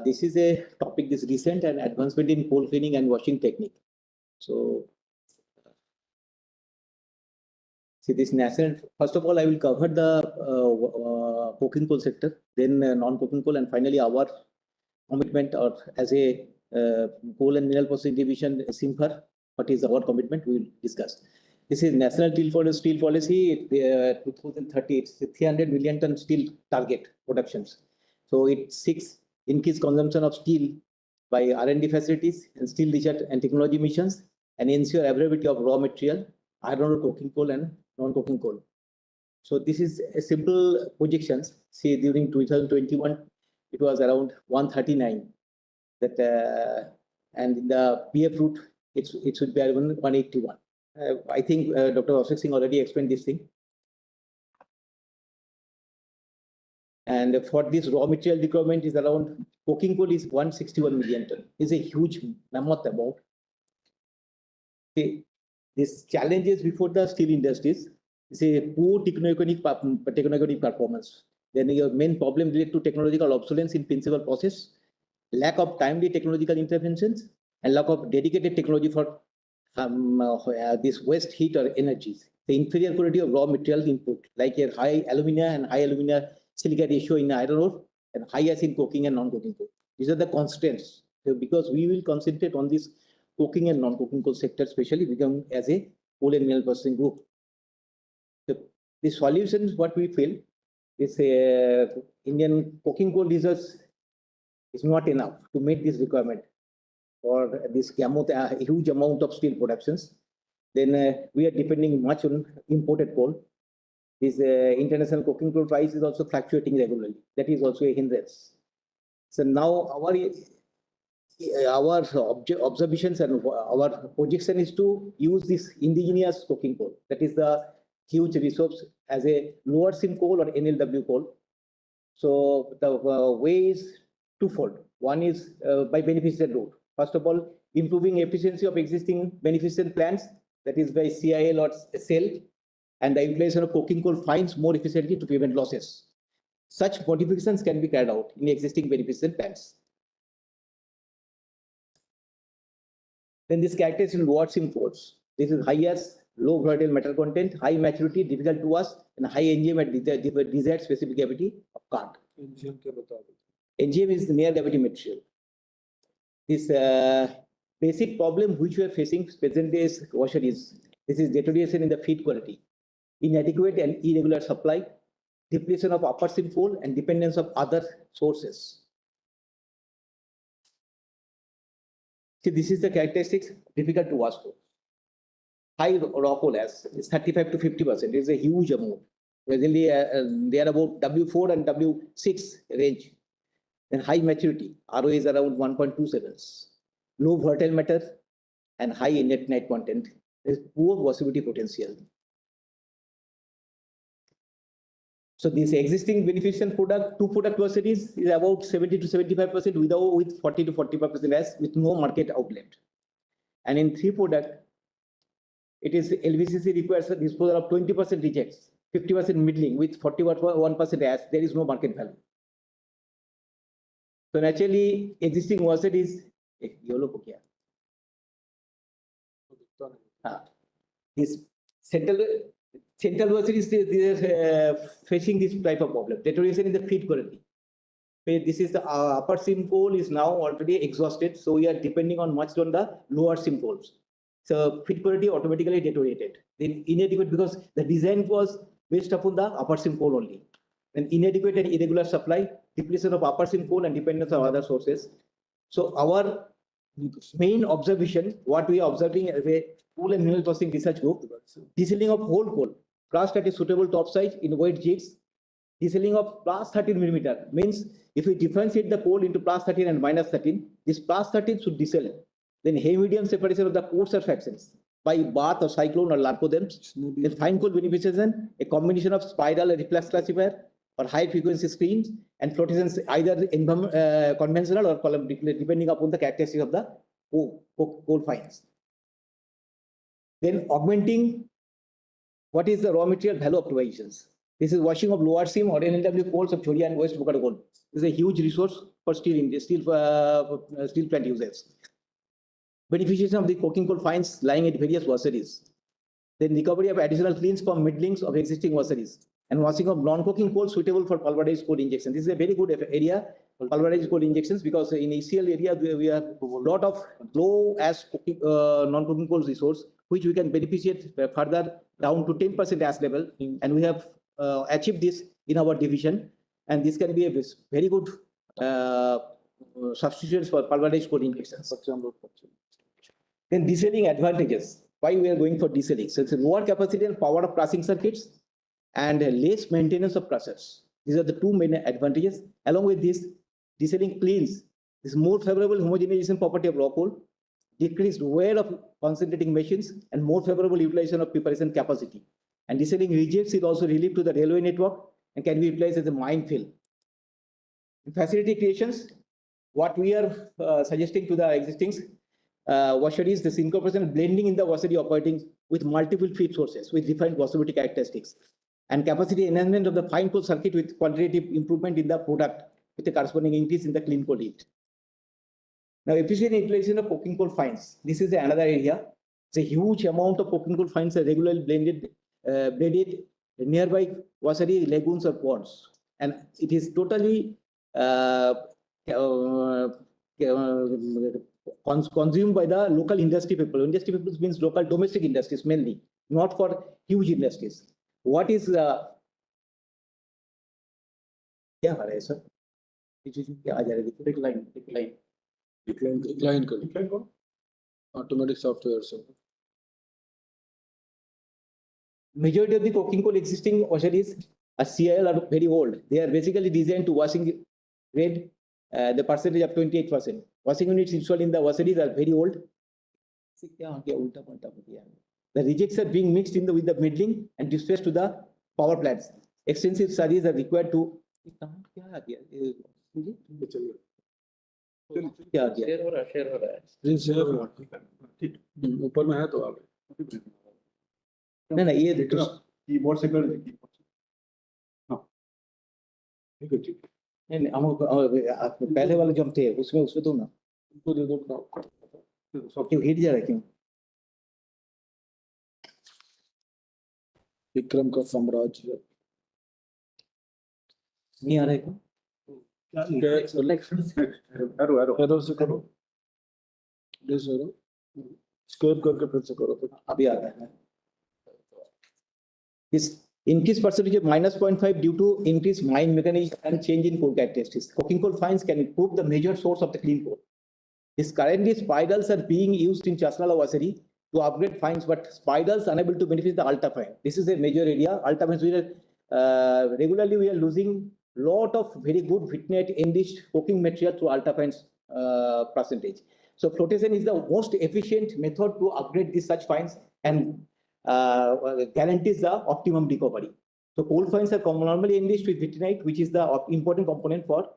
This is a topic, this recent and advancement in coal cleaning and washing technique. So, see this national, first of all, I will cover the coking coal sector, then non-coking coal, and finally our commitment, or as a coal and mineral processing division, SIMPAR, what is our commitment, we will discuss. This is National Steel Policy 2030. It's a 300 million ton steel target productions. So it seeks increased consumption of steel by R&D facilities and steel research and technology missions, and ensure availability of raw material, iron ore, coking coal, and non-coking coal. So this is a simple projections. See, during 2021, it was around 139. That and in the PF route, it should be around 181. I think Dr. Ashok Singh already explained this thing. And for this raw material requirement is around, coking coal is 161 million ton. It's a huge mammoth amount. Okay. This challenges before the steel industries is a poor techno-economic performance. Then your main problem related to technological obsolescence in principal process, lack of timely technological interventions, and lack of dedicated technology for this waste heat or energies. The inferior quality of raw material input, like a high alumina and high alumina silica ratio in iron ore, and high acid coking and non-coking coal. These are the constraints. So because we will concentrate on this coking and non-coking coal sector, especially become as a coal and mineral processing group. The solutions, what we feel, is Indian coking coal reserves is not enough to meet this requirement for this huge amount of steel productions. Then we are depending much on imported coal. This international coking coal price is also fluctuating regularly. That is also a hindrance. So now our observations and our projection is to use this indigenous coking coal. That is the huge resource as a lower seam coal or NLW coal. So the way is twofold. One is by beneficial route. First of all, improving efficiency of existing beneficent plants, that is by CIL or SEL, and the utilization of coking coal fines more efficiently to prevent losses. Such modifications can be carried out in existing beneficent plants. Then this characterization lower seam coals. This is high as low volatile metal content, high maturity, difficult to wash, and high NGM at desired specific gravity of card. NGM is the near gravity material. This basic problem which we are facing present day washer is this is deterioration in the feed quality, inadequate and irregular supply, depletion of upper seam coal, and dependence of other sources. See, this is the characteristics difficult to wash coal. High raw coal as is 35 to 50%. It is a huge amount. Presently, they are about W4 and W6 range. Then high maturity, RO is around 1.27. Low volatile matter and high net night content. There is poor washability potential. So this existing beneficent product, two product versatility is about 70 to 75% with 40 to 45% as with no market outlet. And in three product, it is LVCC requires a disposal of 20% rejects, 50% middling with 41% as there is no market value. So naturally, existing washer is yellow. This central washer is facing this type of problem, deterioration in the feed quality. This is the upper seam coal is now already exhausted, so we are depending on much on the lower seam coals. So feed quality automatically deteriorated. Then inadequate because the design was based upon the upper seam coal only. Then inadequate and irregular supply, depletion of upper seam coal, and dependence on other sources. So our main observation, what we are observing as a coal and mineral processing research group, desealing of whole coal, cast at a suitable top size in wet jigs, desealing of plus 13 millimeter means if we differentiate the coal into plus 13 and minus 13, this plus 13 should descend. Then heavy medium separation of the coarser fractions by bath or cyclone or larpodems. Then fine coal beneficiation, a combination of spiral reflex classifier or high frequency screens and flotations either conventional or column depending upon the characteristics of the coal fines. Then augmenting what is the raw material value optimizations. This is washing of lower seam or NLW coals of Choria and West Bokaro coal. This is a huge resource for steel plant users. Beneficiation of the coking coal fines lying at various washeries. Then recovery of additional cleans from middlings of existing washeries. And washing of non-coking coal suitable for pulverized coal injection. This is a very good area for pulverized coal injections because in ACL area we have a lot of low as non-coking coal resource which we can beneficiate further down to 10% as level. And we have achieved this in our division. And this can be a very good substitutes for pulverized coal injections. Then desealing advantages. Why we are going for desealing? So it's a lower capacity and power of crushing circuits and less maintenance of crushers. These are the two main advantages. Along with this, desealing cleans is more favorable homogenization property of raw coal, decreased wear of concentrating machines, and more favorable utilization of preparation capacity. And desealing rejects is also relief to the railway network and can be utilized as a minefield. In facility creations, what we are suggesting to the existing washeries, this incorporation blending in the washery operating with multiple feed sources with different washability characteristics. and capacity enhancement of the fine coal circuit with quantitative improvement in the product with a corresponding increase in the clean coal yield. Now, efficient utilization of coking coal fines. This is another area. It's a huge amount of coking coal fines are regularly blended nearby washery, lagoons, or ponds, and it is totally consumed by the local industry people. Industry people means local domestic industries mainly, not for huge industries. What is क्या हो रहा है sir? क्या आ जा रहा है? Decline करो. Automatic software sir. Majority of the coking coal existing washeries are CIL are very old. They are basically designed to washing grade. The percentage of 28%. Washing units installed in the washeries are very old. The rejects are being mixed in with the middling and dispatched to the power plants. Extensive studies are required to. ऊपर में है तो आप नहीं ये keyboard से कर ठीक है ठीक नहीं हम पहले वाले जो हम थे उसमें तो ना उनको दे दो सब क्यों हिट जा रहा है क्यों? विक्रम का साम्राज्य नहीं आ रहा है क्यों? एरो से करो स्केप करके फिर से करो तो अभी आता है. This increased percentage of -0.5 due to increased mine mechanism and change in coal characteristics. Coking coal fines can improve the major source of the clean coal. This currently spirals are being used in Chasnala washery to upgrade fines, but spirals unable to benefit the ultra fine. This is a major area. Ultra fines regularly we are losing lot of very good vitnate enriched coking material through ultra fines percentage. So flotation is the most efficient method to upgrade these such fines and guarantees the optimum recovery. So coal fines are normally enriched with vitrinite, which is the important component for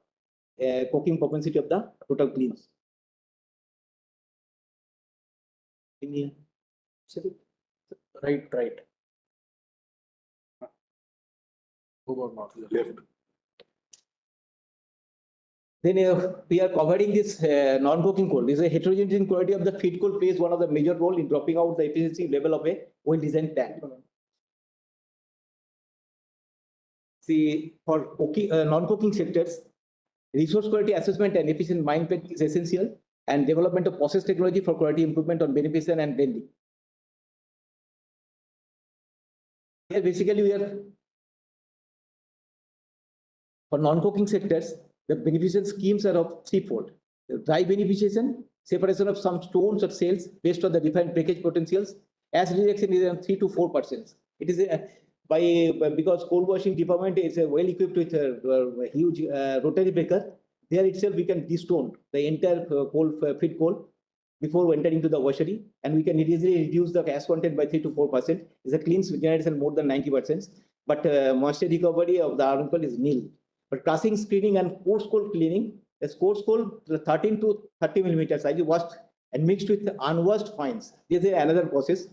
coking propensity of the total cleans. Right. left. Then we are covering this non-coking coal. This is a heterogeneity in quality of the feed coal plays one of the major role in dropping out the efficiency level of a well-designed plant. See, for non-coking sectors, resource quality assessment and efficient mine plan is essential, and development of process technology for quality improvement on beneficiation and blending. Here, basically, we are for non-coking sectors. The beneficiation schemes are of threefold. The dry beneficiation, separation of some stones or cells based on the defined breakage potentials. Ash reduction is around 3 to 4%. It is because coal washing department is well equipped with a huge rotary breaker. There itself we can destone the entire feed coal before entering to the washery, and we can easily reduce the ash content by 3 to 4%. It's a clean generation more than 90%, but moisture recovery of the iron coal is nil. But crushing, screening, and coarse coal cleaning, the coarse coal 13 to 30 millimeters size washed and mixed with unwashed fines. This is another process.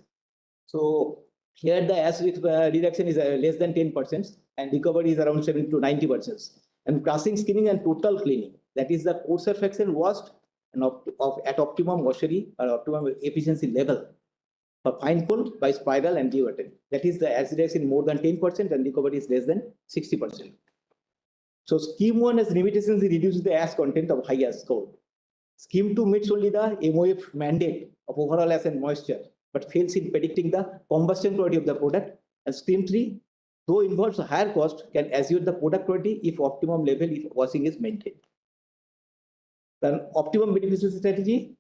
So here the ash reduction is less than 10%, and recovery is around 70 to 90%. And crushing, screening, and total cleaning, that is the coarser fraction washed and at optimum washery or optimum efficiency level for fine coal by spiral and dewatering. That is the ash reduction more than 10% and recovery is less than 60%. So scheme 1 has limitations in reducing the ash content of high ash coal. Scheme 2 meets only the MOF mandate of overall ash and moisture, but fails in predicting the combustion quality of the product. And scheme 3, though involves a higher cost, can assure the product quality if optimum level if washing is maintained. The optimum beneficiation strategy,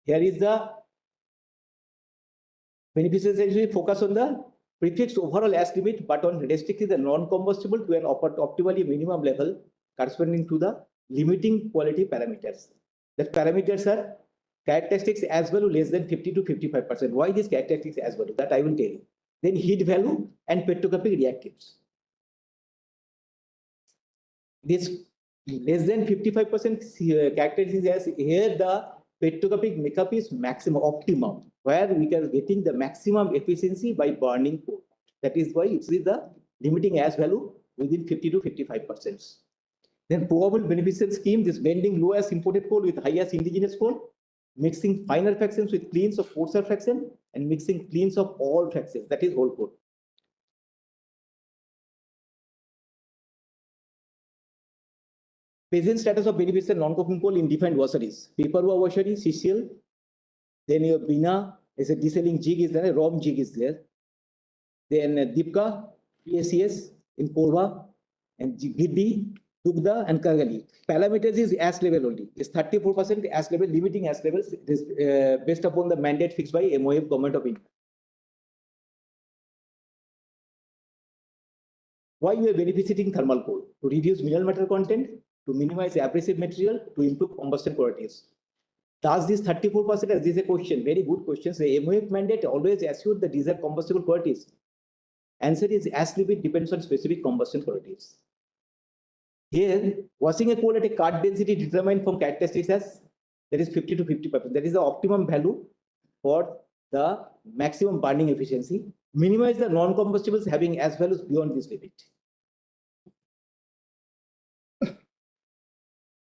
here is the beneficiation strategy focus on the prefixed overall ash limit, but on restricting the non-combustible to an optimally minimum level corresponding to the limiting quality parameters. The parameters are characteristics as value less than 50 to 55%. Why these characteristics as value? That I will tell you. Then heat value and petrochemical reactives. This less than 55% characteristics as here the petrochemical makeup is maximum optimum, where we are getting the maximum efficiency by burning coal. That is why it is the limiting ash value within 50 to 55%. Then probable beneficial scheme, this blending low ash imported coal with high ash indigenous coal, mixing finer fractions with cleans of coarser fraction, and mixing cleans of all fractions, that is whole coal. Present status of beneficial non-coking coal in defined washeries. Piparua washery, CCL. Then your Bina is a desaling jig is there, a ROM jig is there. Then Dipka, PACS in Korba, and Giddi, Dugda, and Kargali. Parameters is ash level only. It's 34% ash level, limiting ash levels. It is based upon the mandate fixed by MOF, Government of India. Why we are benefiting thermal coal? To reduce mineral matter content, to minimize abrasive material, to improve combustion qualities. Does this 34%, as this is a question, very good question. The MOF mandate always assured the desired combustible qualities. Answer is ash limit depends on specific combustion qualities. Here, washing a coal at a cut density determined from characteristics as that is 50 to 55%. That is the optimum value for the maximum burning efficiency. Minimize the non-combustibles having ash values beyond this limit.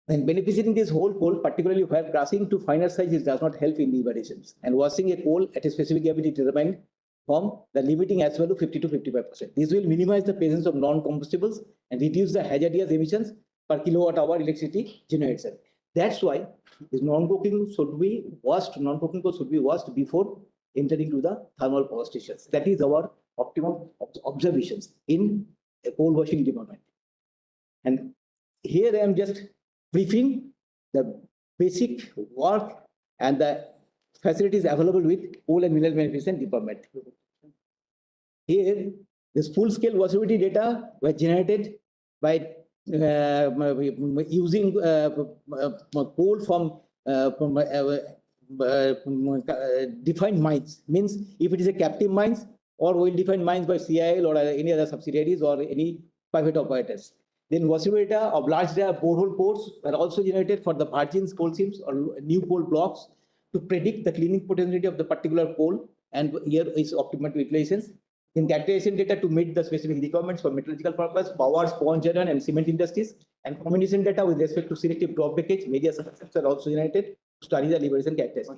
And benefiting this whole coal, particularly where crushing to finer sizes does not help in liberations, and washing a coal at a specific gravity determined from the limiting ash value 50 to 55%. This will minimize the presence of non-combustibles and reduce the hazardous emissions per kilowatt hour electricity generation. That's why this non-coking should be washed, non-coking coal should be washed before entering to the thermal power stations. That is our optimum observations in a coal washing department. And here I am just briefing the basic work and the facilities available with coal and mineral beneficent department. Here, this full-scale washability data were generated by using coal from defined mines. Means if it is a captive mines or well-defined mines by CIL or any other subsidiaries or any private operators. Then washability data of large borehole pores were also generated for the virgin coal seams or new coal blocks to predict the cleaning potentiality of the particular coal, and here is optimal utilizations. In characterization data to meet the specific requirements for metallurgical purpose, power, sponge iron, and cement industries, and combination data with respect to selective drop breakage, media subsystems are also generated to study the liberation characteristics.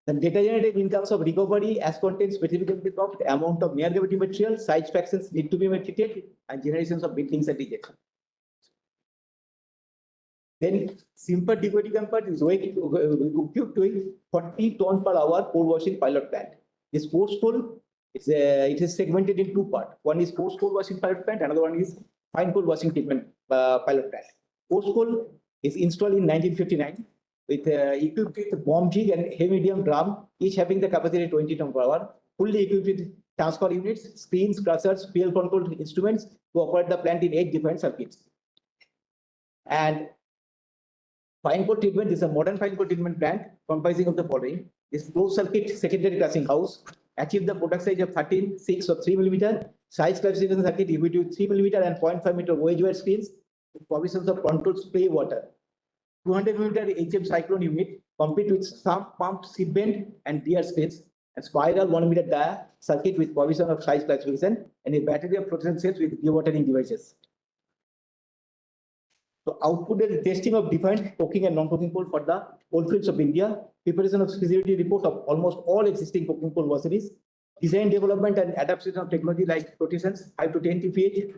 The data generated in terms of recovery, as contains specifically of the amount of near gravity material, size fractions need to be treated, and generations of buildings and rejection. Then simple degree comfort is equipped with 40 ton per hour coal washing pilot plant. This post coal it is segmented in two parts. One is post coal washing pilot plant, another one is fine coal washing treatment pilot plant. Post coal is installed in 1959 with equipped with bomb jig and heavy medium drum, each having the capacity 20 ton per hour, fully equipped with transfer units, screens, crushers, PL controlled instruments to operate the plant in 8 different circuits. And fine coal treatment is a modern fine coal treatment plant comprising of the following. This closed circuit secondary crushing house achieve the product size of 13, 6 or 3 millimeter, size classification circuit equipped with 3 millimeter and 0.5 meter wedge wire screens with provisions of controlled spray water. 200 millimeter HM cyclone unit complete with sump pump seat bend and gear screens, and spiral 1 meter dia circuit with provision of size classification, and a battery of flotation cells with dewatering devices. So output is testing of defined coking and non-coking coal for the coalfields of India, preparation of feasibility report of almost all existing coking coal washeries, design, development and adaptation of technology like flotations 5 to 10 TPH,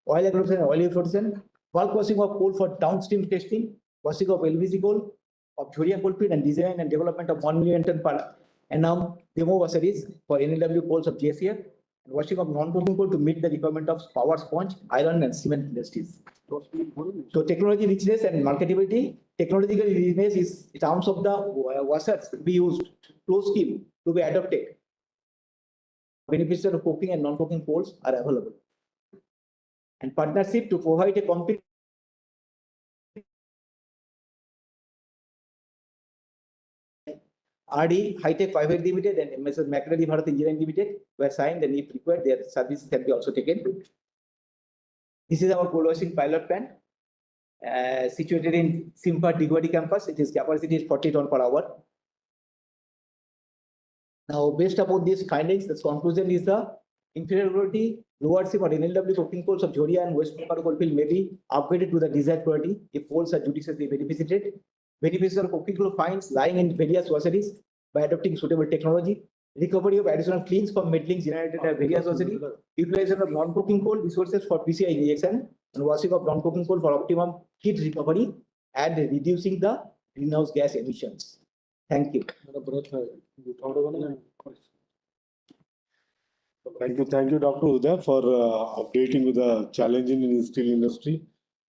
oil agglomeration and oil flotation, bulk washing of coal for downstream testing, washing of LVG coal, of Jhoria coalfield, and design and development of 1 million ton per annum demo washeries for NLW coals of GSF, and washing of non-coking coal to meet the requirement of power, sponge, iron and cement industries. So technology richness and marketability. Technological richness is in terms of the washers to be used, flow scheme to be adopted. Benefits of coking and non-coking coals are available. And partnership to provide a complete RD High-Tech Private Limited and Mrs. McCready Bharat Engineering Limited were signed, and if required, their services can be also taken. This is our coal washing pilot plant situated in Simpa Digwadi campus. Its capacity is 40 ton per hour. Now, based upon these findings, the conclusion is the Inferior quality, lower CIF or NLW coking coals of Joria and West Bokaro coalfield may be upgraded to the desired quality if coals are judiciously beneficiated. Beneficial coking coal finds lying in various washeries by adopting suitable technology. Recovery of additional cleans from meddling generated at various washeries. Utilization of non-coking coal resources for PCI injection and washing of non-coking coal for optimum heat recovery and reducing the greenhouse gas emissions. Thank you. Thank you, Dr. Uday, for updating with the challenging in the steel industry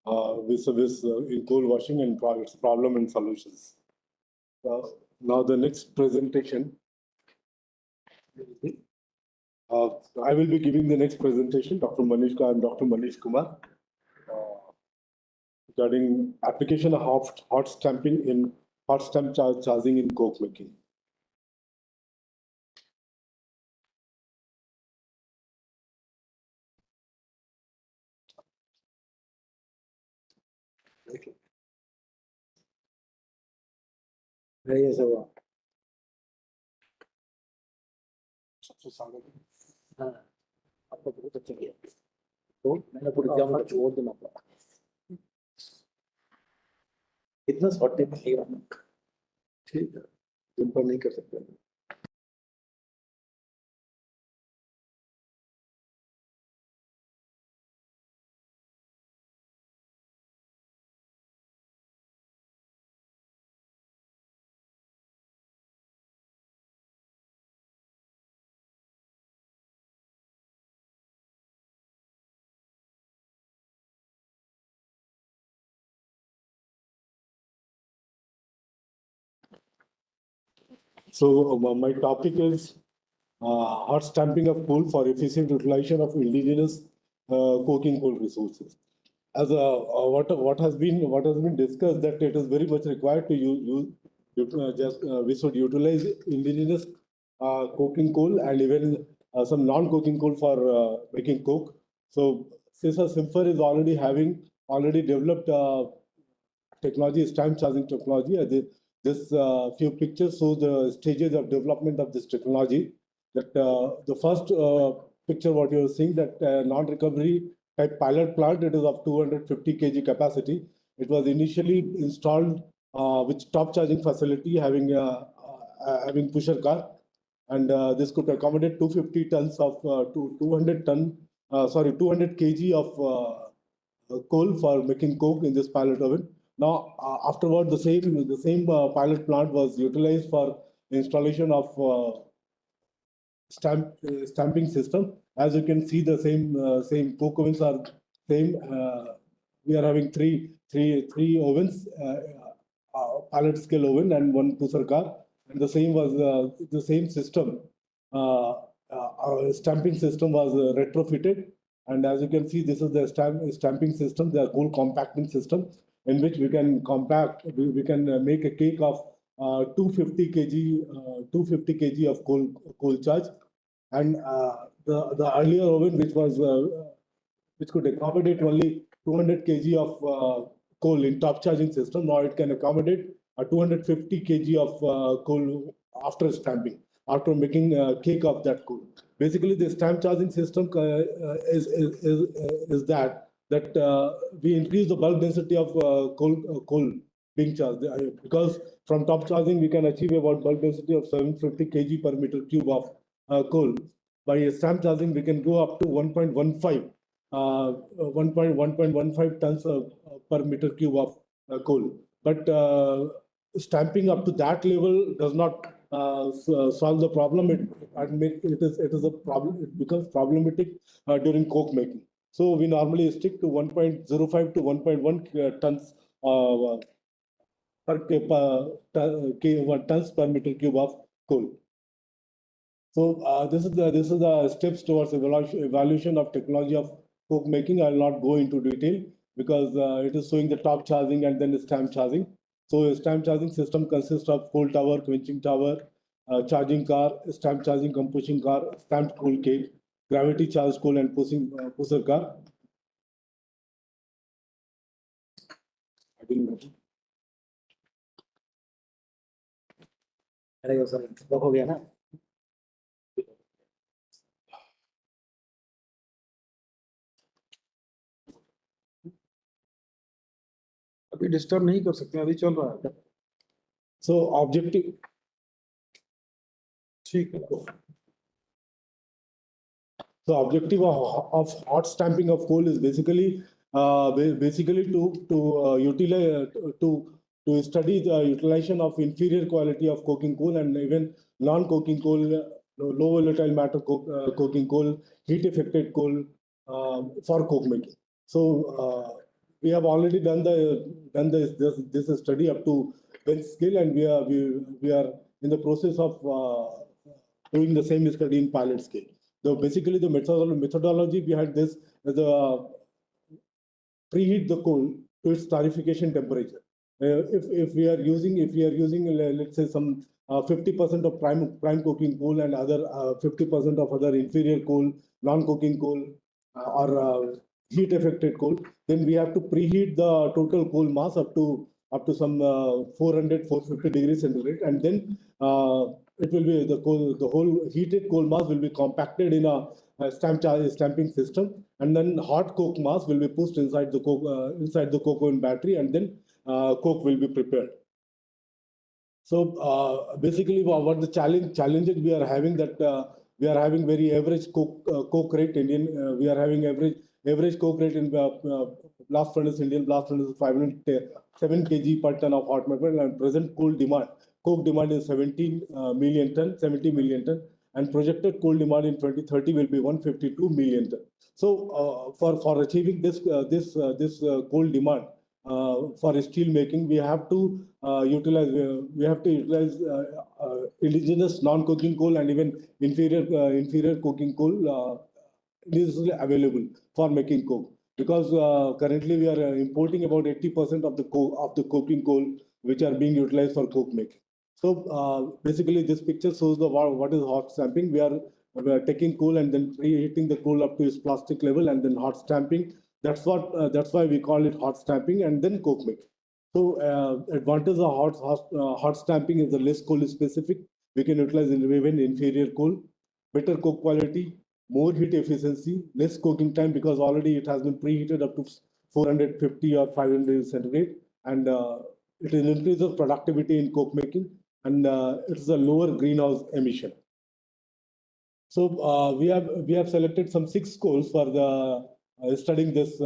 with in coal washing and its problem and solutions. Now the next presentation. I will be giving the next presentation, Dr. Manish Kumar, regarding application of hot stamp charging in coke making. आपका बहुत अच्छा किया तो मैंने पूरे exam को छोड़ देना पड़ा इतना शॉर्ट टाइम में ठीक है, दिन पर नहीं कर सकते। So my topic is hot stamping of coal for efficient utilization of indigenous coking coal resources. As what has been discussed, that it is very much required to we should utilize indigenous coking coal and even some non-coking coal for making coke. So CISA Simfer is already developed technology, stamp charging technology. This few pictures show the stages of development of this technology. That the first picture, what you are seeing, that non-recovery type pilot plant, it is of 250 kg capacity. It was initially installed with top charging facility having pusher car, and this could accommodate 250 tons of 200 kg of coal for making coke in this pilot oven. Now, afterward, the same pilot plant was utilized for installation of stamping system. As you can see, the same coke ovens are same. We are having three ovens, pilot scale oven and one pusher car, and the same system. Our stamping system was retrofitted, and as you can see, this is the stamping system, the coal compacting system, in which we can make a cake of 250 kg of coal charge, and the earlier oven, which could accommodate only 200 kg of coal in top charging system, now it can accommodate 250 kg of coal after stamping, after making a cake of that coal. Basically, the stamp charging system is that we increase the bulk density of coal being charged, because from top charging we can achieve about bulk density of 750 kg per meter cube of coal. By stamp charging, we can go up to 1.15 tons per meter cube of coal. But stamping up to that level does not solve the problem. It is a problem. It becomes problematic during coke making. So we normally stick to 1.05 to 1.1 tons tons per meter cube of coal. So this is the steps towards evaluation of technology of coke making. I will not go into detail because it is showing the top charging and then the stamp charging. So a stamp charging system consists of coal tower, quenching tower, charging car, stamp charging composting car, stamped coal cake, gravity charged coal and pusher car. हो गया ना अभी disturb नहीं कर सकते, अभी चल रहा है। So objective, ठीक है। so objective of hot stamping of coal is basically to utilize to study the utilization of inferior quality of coking coal and even non-coking coal, low volatile matter coking coal, heat affected coal for coke making. So we have already done this study up to bench scale, and we are in the process of doing the same study in pilot scale. So basically, the methodology behind this is preheat the coal to its tarification temperature. If we are using let's say some 50% of prime coking coal and other 50% of other inferior coal, non-coking coal, or heat affected coal, then we have to preheat the total coal mass up to some 450 degrees centigrade, and then it will be the whole heated coal mass will be compacted in a stamping system, and then hot coke mass will be pushed inside the coke oven battery, and then coke will be prepared. So basically, what the challenges we are having, that we are having very average coke rate we are having average coke rate in blast furnace, Indian blast furnace is 507 kg per ton of hot metal, and present coke demand is 70 million ton, and projected coal demand in 2030 will be 152 million ton. So for achieving this coal demand for steel making, we have to utilize indigenous non-coking coal and even inferior coking coal is available for making coke, because currently we are importing about 80% of the coking coal which are being utilized for coke making. So basically, this picture shows what is hot stamping. We are taking coal and then preheating the coal up to its plastic level, and then hot stamping. That's why we call it hot stamping, and then coke making. So advantage of hot stamping is the less coal specific. We can utilize even inferior coal, better coke quality, more heat efficiency, less coking time, because already it has been preheated up to 450 or 500 centigrade, and it increases productivity in coke making, and it is a lower greenhouse emission. So we have selected some 6 coals for the studying this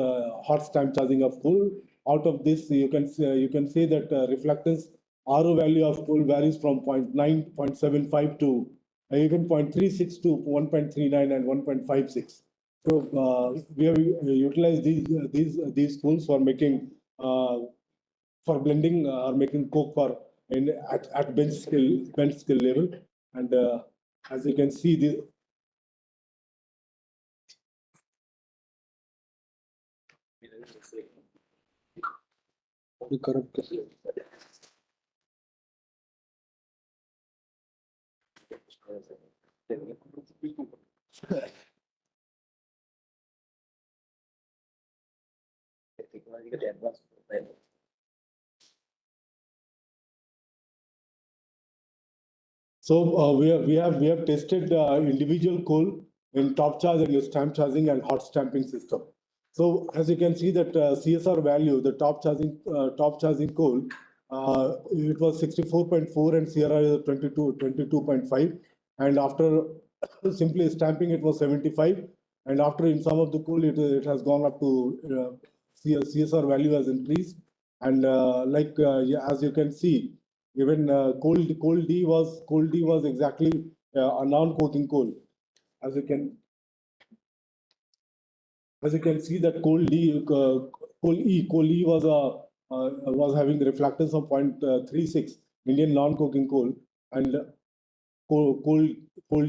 hot stamp charging of coal. Out of this, you can say that reflectance RO value of coal varies from 0.9, 0.75 to even 0.36 to 1.39 and 1.56. So we have utilized these coals for making for blending or making coke at bench scale level, and as you can see, the correct. So we have tested individual coal in top charging, stamp charging, and hot stamping system. So as you can see that CSR value, the top charging coal, it was 64.4 and CRR is 22.5, and after simply stamping it was 75, and after in some of the coal it has gone up to CSR value has increased, and yeah, as you can see, even coal D was exactly a non-coking coal. As you can see that coal E was having reflectance of 0.36 Indian non-coking coal, and coal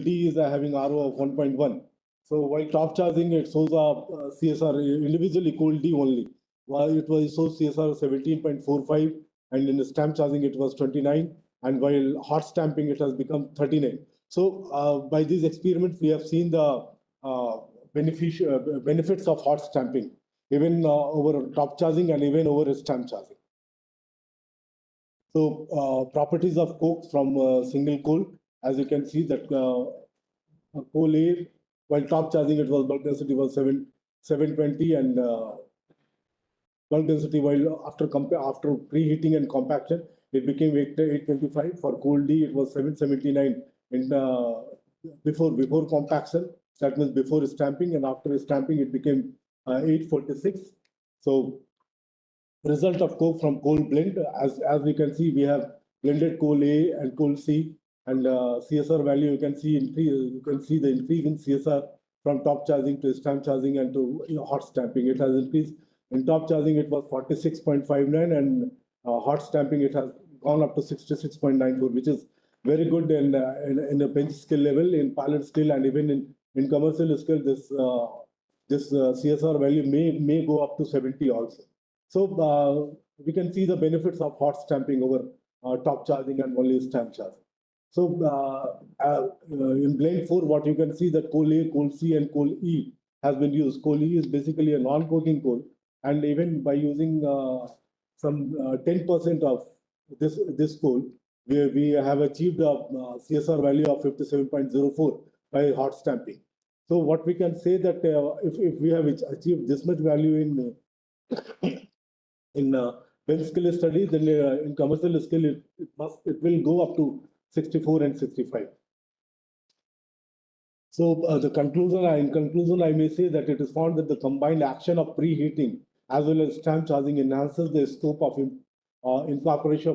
D is having RO of 1.1. So while top charging it shows a CSR individually coal D only, while it shows CSR 17.45, and in the stamp charging it was 29, and while hot stamping it has become 39. So by these experiments we have seen the benefits of hot stamping, even over top charging and even over stamp charging. So properties of coke from single coal, as you can see that coal A, while top charging it was bulk density was 720, and bulk density, while after preheating and compaction, it became 825. For coal D, it was 779 in before compaction. That means before stamping, and after stamping, it became 846. So, result of coke from coal blend, as we can see, we have blended coal A and coal C, and CSR value you can see increase. You can see the increase in CSR from top charging to stamp charging and to hot stamping. It has increased. In top charging, it was 46.59, and hot stamping it has gone up to 66.94, which is very good in a bench scale level, in pilot scale, and even in commercial scale. This CSR value may go up to 70 also. So we can see the benefits of hot stamping over top charging and only stamp charging. So in blend 4, what you can see that coal A, coal C, and coal E has been used. Coal E is basically a non-coking coal, and even by using some 10% of this coal, we have achieved a CSR value of 57.04 by hot stamping. So what we can say that if we have achieved this much value in bench scale study, then in commercial scale it will go up to 64 and 65. So in conclusion, I may say that it is found that the combined action of preheating as well as stamp charging enhances the scope of incorporation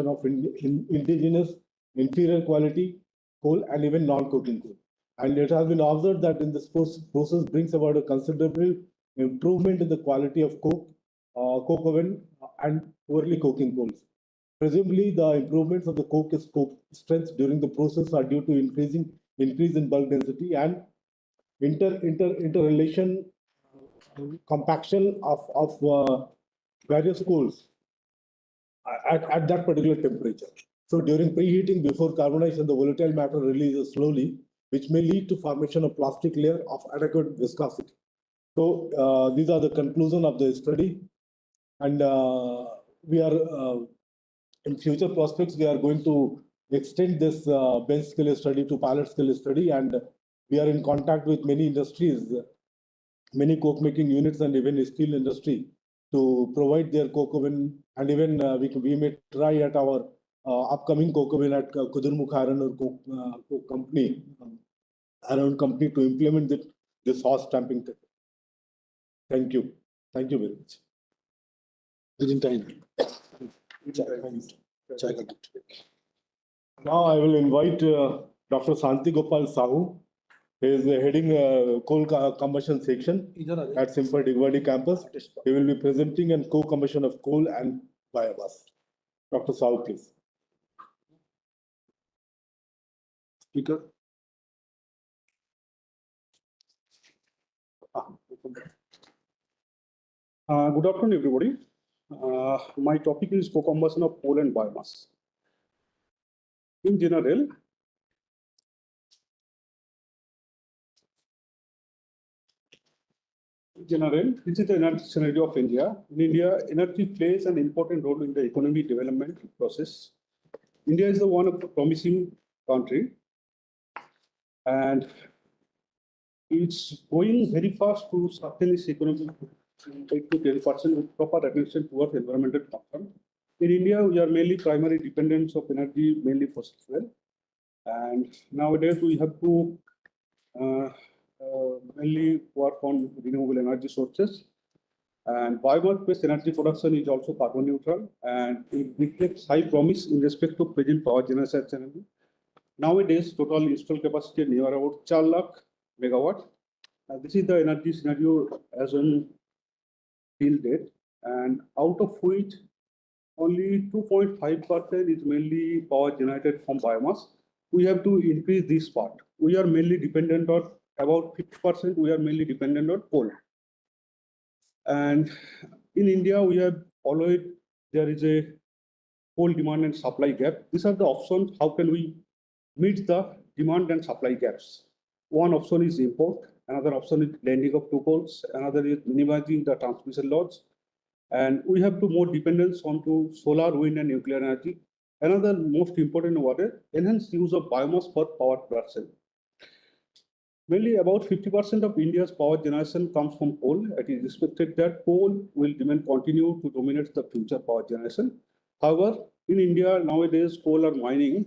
of indigenous, inferior quality coal, and even non-coking coal. And it has been observed that in this process brings about a considerable improvement in the quality of coke oven, and poorly coking coals. Presumably, the improvements of the coke strength during the process are due to increase in bulk density and interrelation compaction of various coals at that particular temperature. So during preheating, before carbonization, the volatile matter releases slowly, which may lead to formation of plastic layer of adequate viscosity. So these are the conclusion of the study, and we are in future prospects, we are going to extend this bench scale study to pilot scale study, and we are in contact with many industries, many coke making units, and even steel industry to provide their coke oven, and even we may try at our upcoming coke oven at Kudurmukh Iron Ore Coke Company, Iron Company, to implement this hot stamping technique. Thank you. Thank you very much. Within time. Now I will invite Dr. Santi Gopal Sahu. He is heading coal combustion section at Simper Digwadi campus. He will be presenting on co-combustion of coal and biomass. Dr. Sahu, please. Speaker. Good afternoon, everybody. My topic is co-combustion of coal and biomass. In general, this is the energy scenario of India. In India, energy plays an important role in the economic development process. India is one of the promising country, and it's going very fast to sustain its economy 8 to 10% with proper attention towards environmental concern. In India, we are mainly primary dependents of energy, mainly fossil fuel, and nowadays we have to mainly work on renewable energy sources. And biomass-based energy production is also carbon neutral, and it reflects high promise in respect to present power generation. Nowadays, total installed capacity near about 4 lakh megawatt. This is the energy scenario as on till date, and out of which only 2.5% is mainly power generated from biomass. We have to increase this part. We are mainly dependent on about 50%. We are mainly dependent on coal. And in India, we have always there is a coal demand and supply gap. These are the options. How can we meet the demand and supply gaps? One option is import. Another option is blending of two coals. Another is minimizing the transmission loads. And we have to more dependence on to solar, wind, and nuclear energy. Another most important one is enhanced use of biomass for power production. Mainly about 50% of India's power generation comes from coal. It is expected that coal will continue to dominate the future power generation. However, in India nowadays, coal are mining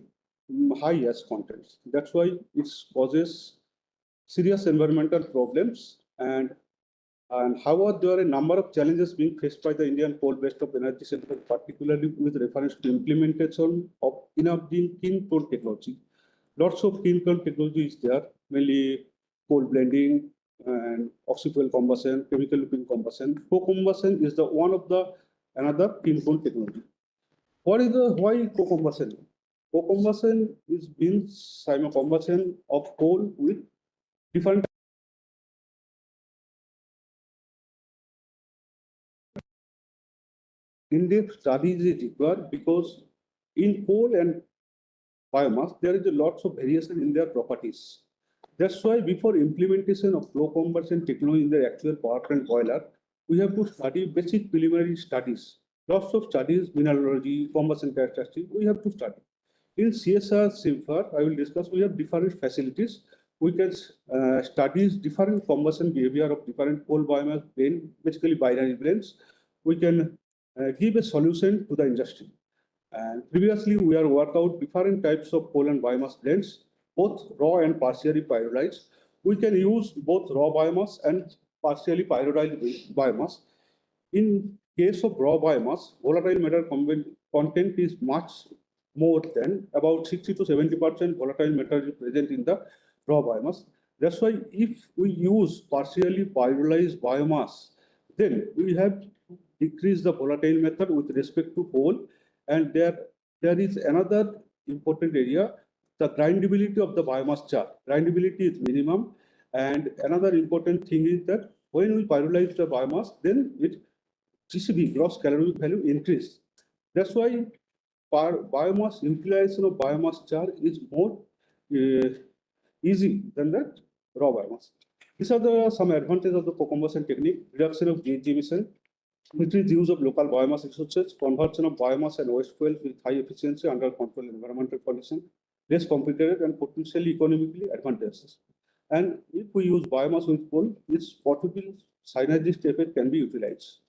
high ash contents. That's why it causes serious environmental problems. And however, there are a number of challenges being faced by the Indian coal-based energy sector, particularly with reference to implementation of enough clean coal technology. Lots of clean coal technology is there, mainly coal blending and Oxy Fuel Combustion, chemical looping combustion. Co-combustion is the one of the another clean coal technology. Why co-combustion? Co-combustion is means combustion of coal with different in-depth studies is required because in coal and biomass, there is a lots of variation in their properties. That's why before implementation of flow conversion technology in the actual power plant boiler, we have to study basic preliminary studies. Lots of studies, mineralogy, combustion characteristics, we have to study. In CSR, CIMFAR, I will discuss, we have different facilities. We can study different combustion behavior of different coal biomass blend, basically binary blends. We can give a solution to the industry. And previously, we are worked out different types of coal and biomass blends, both raw and partially pyrolyzed. We can use both raw biomass and partially pyrolyzed biomass. In case of raw biomass, volatile matter content is much more than about 60 to 70% volatile matter is present in the raw biomass. That's why if we use partially pyrolyzed biomass, then we have to decrease the volatile matter with respect to coal. And there is another important area, the grindability of the biomass char. Grindability is minimum. And another important thing is that when we pyrolyze the biomass, then it GCV, gross calorific value, increase. That's why biomass utilization of biomass char is more easy than the raw biomass. These are some advantages of the co-combustion technique: reduction of GHG emission, increased use of local biomass resources, conversion of biomass and waste fuel with high efficiency under controlled environmental conditions, less complicated and potentially economically advantageous. And if we use biomass with coal, its possible synergistic effect can be utilized.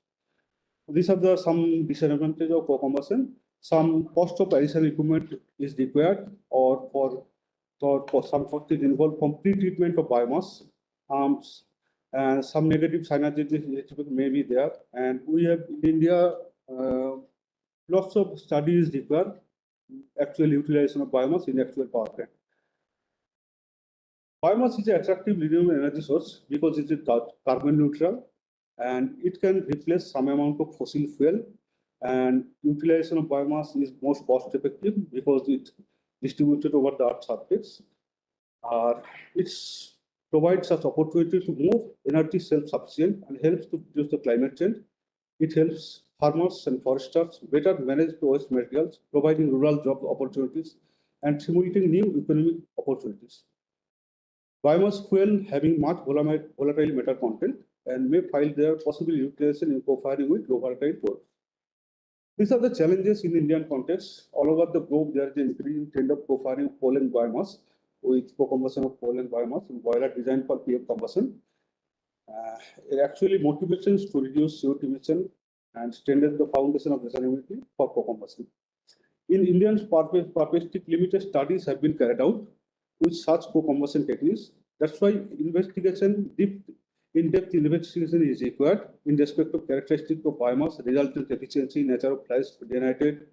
These are some disadvantages of co-combustion. Some cost of additional equipment is required, or for some cost is involved from pre-treatment of biomass. And some negative synergistic may be there. And we have in India lots of studies required actual utilization of biomass in actual power plant. Biomass is an attractive renewable energy source because it is carbon neutral and it can replace some amount of fossil fuel. And utilization of biomass is most cost effective because it distributed over the Earth's surface. It provides us opportunity to move energy self-sufficient and helps to reduce the climate change. It helps farmers and foresters better manage the waste materials, providing rural job opportunities and stimulating new economic opportunities. Biomass fuel having much volatile matter content and may find their possible utilization in co-firing with low volatile coal. These are the challenges in Indian context. All over the globe, there is an increasing trend of co-firing coal and biomass with co-combustion of coal and biomass in boiler designed for PF combustion. It actually motivations to reduce CO2 emission and strengthen the foundation of sustainability for co-combustion. In Indian purposely limited studies have been carried out with such co-combustion techniques. That's why in-depth investigation is required in respect of characteristics of biomass, resultant efficiency, nature of flash generated,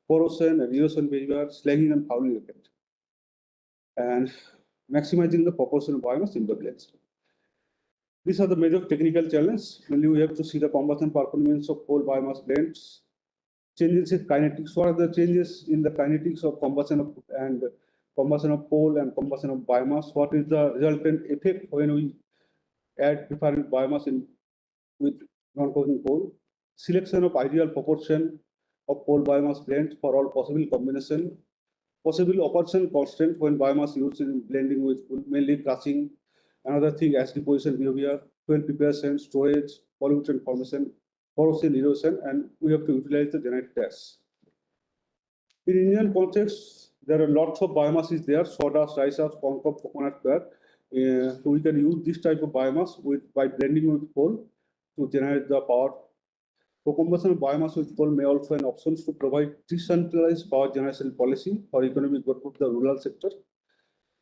corrosion and erosion behavior, slagging and fouling effect, and maximizing the proportion of biomass in the blends. These are the major technical challenges. Mainly, we have to see the combustion performance of coal biomass blends, changes in kinetics. What are the changes in the kinetics of combustion of coal and combustion of biomass? What is the resultant effect when we add different biomass with non-coking coal? Selection of ideal proportion of coal biomass blends for all possible combination. Possible operation constant when biomass used in blending with coal, mainly crushing. Another thing, ash deposition behavior, fuel preparation, storage, pollutant formation, corrosion, erosion, and we have to utilize the generated gas. In Indian context, there are lots of biomass is there: sawdust, rice husk, corn cob, coconut coir. we can use this type of biomass by blending with coal to generate the power. Co-combustion of biomass with coal may also an option to provide decentralized power generation policy for economic growth of the rural sector.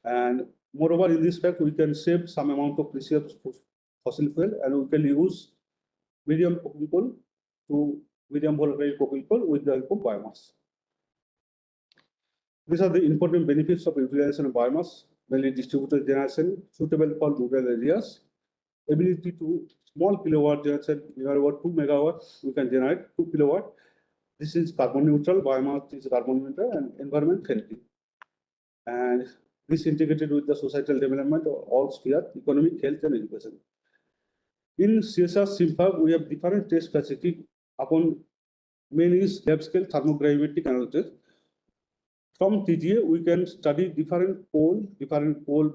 And moreover, in this fact, we can save some amount of precious fossil fuel, and we can use medium coking coal to medium volatile coking coal with the help of biomass. These are the important benefits of utilization of biomass: mainly distributed generation, suitable for rural areas, ability to small kilowatt generation, near about 2 megawatts, we can generate 2 kilowatt. This is carbon neutral, biomass is carbon neutral and environment friendly. And this integrated with the societal development of all sphere, economic, health, and education. In CSR SIMFAB, we have different test facilities upon main is lab scale thermogravimetric analysis. From TGA, we can study different coal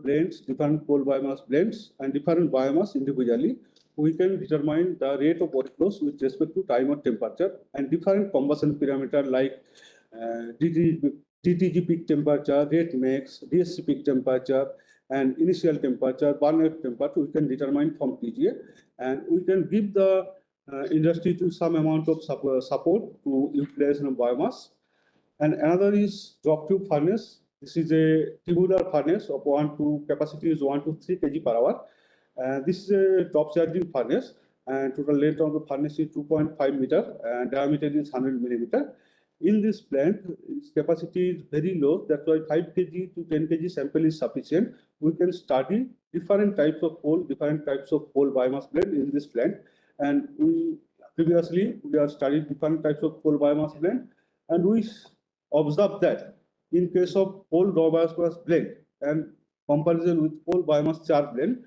blends, different coal biomass blends, and different biomass individually. We can determine the rate of workflows with respect to time or temperature, and different combustion parameter like DTG peak temperature, rate max, DSC peak temperature, and initial temperature, burnout temperature, we can determine from TGA, and we can give the industry to some amount of support to utilization of biomass. And another is drop tube furnace. This is a tubular furnace of capacity is 1 to 3 kg per hour. This is a top charging furnace, and total length of the furnace is 2.5 meter and diameter is 100 millimeter. In this plant, its capacity is very low. That's why 5 kg to 10 kg sample is sufficient. We can study different types of coal biomass blend in this plant. And previously we have studied different types of coal biomass blend, and we observe that in case of coal raw biomass blend and comparison with coal biomass char blend,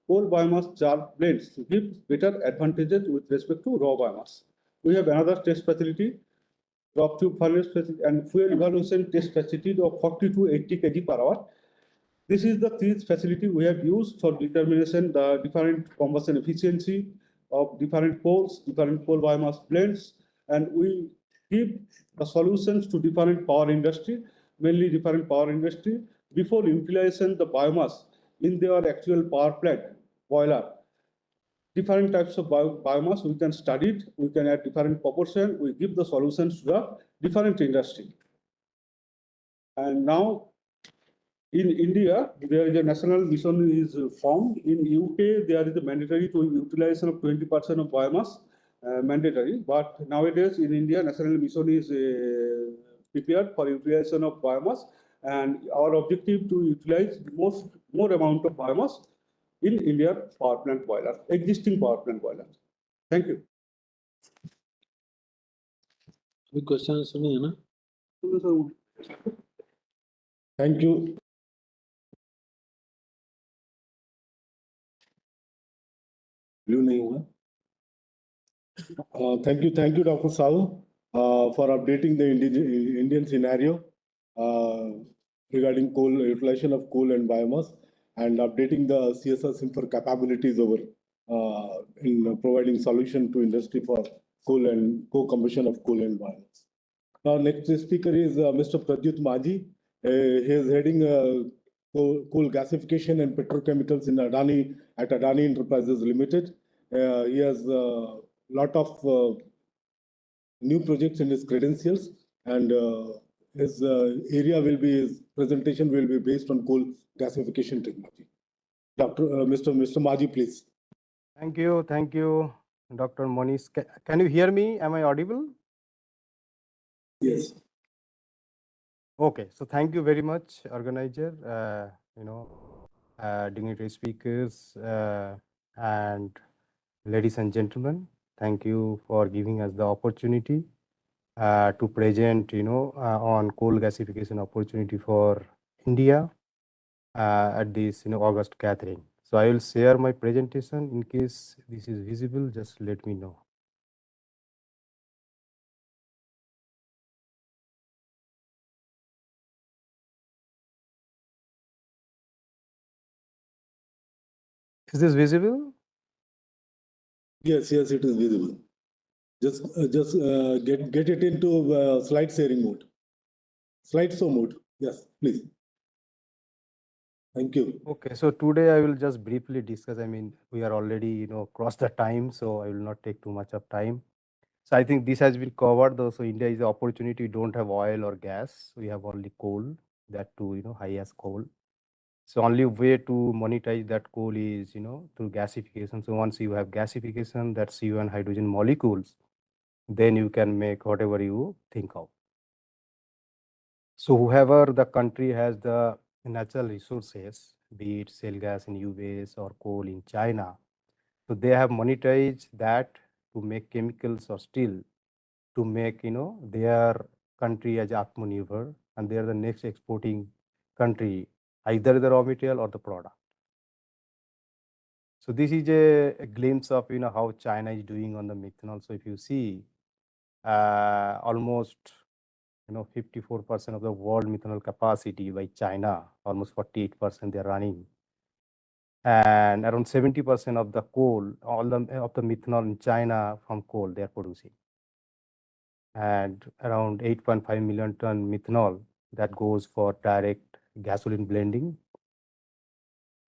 coal biomass char blends give better advantages with respect to raw biomass. We have another test facility, drop tube furnace facility and fuel evaluation test facility of 40 to 80 kg per hour. This is the three facility we have used for determination the different combustion efficiency of different coal biomass blends, and we give the solutions to different power industry, mainly different power industry, before utilization the biomass in their actual power plant boiler. Different types of biomass we can study it, we can add different proportion, we give the solutions to the different industry. And now in India, there is a national mission is formed. In UK, there is a mandatory to utilization of 20% of biomass, mandatory. But nowadays in India, national mission is prepared for utilization of biomass, and our objective to utilize more amount of biomass in India power plant boiler, existing power plant boiler. Thank you. कोई question सुनिए ना? Thank you. Thank you, Dr. Sahu, for updating the Indian scenario regarding coal utilization of coal and biomass, and updating the CSR SIMFAB capabilities over in providing solution to industry for coal and co-combustion of coal and biomass. Now, next speaker is Mr. Pradyut Maji. He is heading coal gasification and petrochemicals in Adani Enterprises Limited. He has a lot of new projects in his credentials, and his his presentation will be based on coal gasification technology. Mr. Maji, please. Thank you, Dr. Monish. Can you hear me? Am I audible? Yes. Okay, so thank you very much, organizer, dignitary speakers, and ladies and gentlemen. Thank you for giving us the opportunity to present, on coal gasification opportunity for India at this, August gathering. So I will share my presentation. In case this is visible, just let me know. Is this visible? Yes, it is visible. Just get it into slide sharing mode. Slideshow mode. Yes, please. Thank you. Okay, so today I will just briefly discuss. I mean, we are already, crossed the time, so I will not take too much of time. So I think this has been covered though. So India is the opportunity. We don't have oil or gas. We have only coal, that too, high as coal. So only way to monetize that coal is, through gasification. So once you have gasification, that's CO and hydrogen molecules, then you can make whatever you think of. So whoever the country has the natural resources, be it shale gas in US or coal in China, so they have monetized that to make chemicals or steel to make, their country as Atmanirbhar, and they are the next exporting country, either the raw material or the product. So this is a glimpse of, how China is doing on the methanol. So if you see, almost 54% of the world methanol capacity by China, almost 48% they are running. And around 70% of the coal, all of the methanol in China from coal they are producing. And around 8.5 million ton methanol that goes for direct gasoline blending.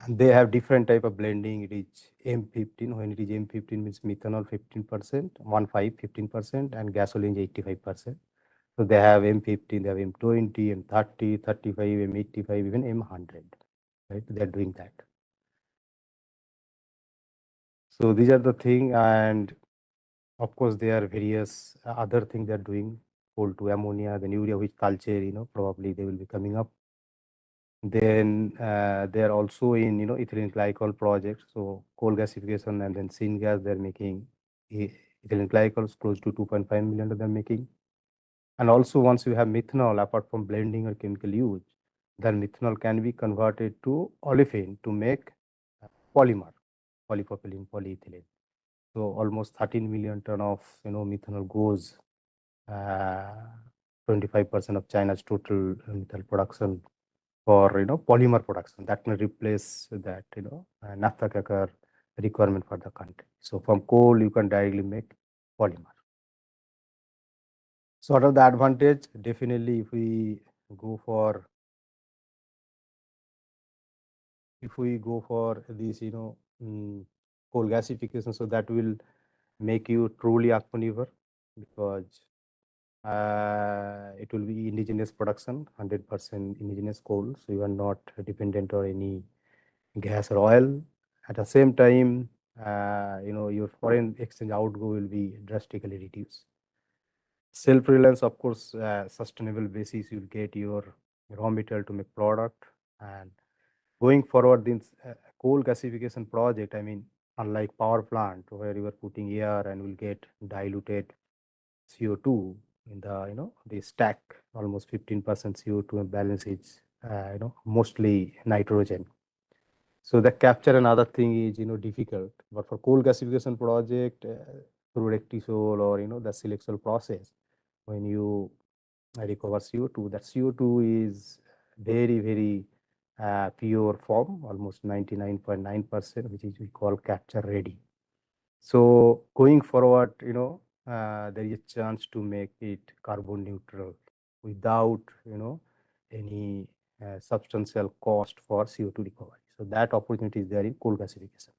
And they have different type of blending. It is M15. When it is M15 means methanol 15%, 15%, and gasoline 85%. So they have M15, they have M20, M30, 35, M85, even M100, right? They're doing that. So these are the thing, and of course there are various other things they're doing, coal to ammonia, then urea, which culture, probably they will be coming up. Then they are also in, ethylene glycol projects. So coal gasification and then syngas, they're making ethylene glycols close to 2.5 million they're making. And also once you have methanol, apart from blending or chemical use, then methanol can be converted to olefin to make polymer, polypropylene, polyethylene. So almost 13 million ton of, methanol goes, 25% of China's total methanol production for, polymer production that may replace that, naphtha cracker requirement for the country. So from coal, you can directly make polymer. So what are the advantage? Definitely, if we go for this, coal gasification, so that will make you truly Atmanirbhar, because it will be indigenous production, 100% indigenous coal. So you are not dependent on any gas or oil. At the same time, your foreign exchange outgo will be drastically reduced. Self-reliance, of course, sustainable basis, you'll get your raw material to make product. And going forward, this coal gasification project, I mean, unlike power plant where you are putting air and will get diluted CO2 in the, they stack almost 15% CO2 and balance is, mostly nitrogen. So the capture and other thing is, difficult. But for coal gasification project, through rectisol or, the Selexol process, when you recover CO2, that CO2 is very, very pure form, almost 99.9%, which is we call capture ready. So going forward, there is a chance to make it carbon neutral without, any substantial cost for CO2 recovery. So that opportunity is there in coal gasification.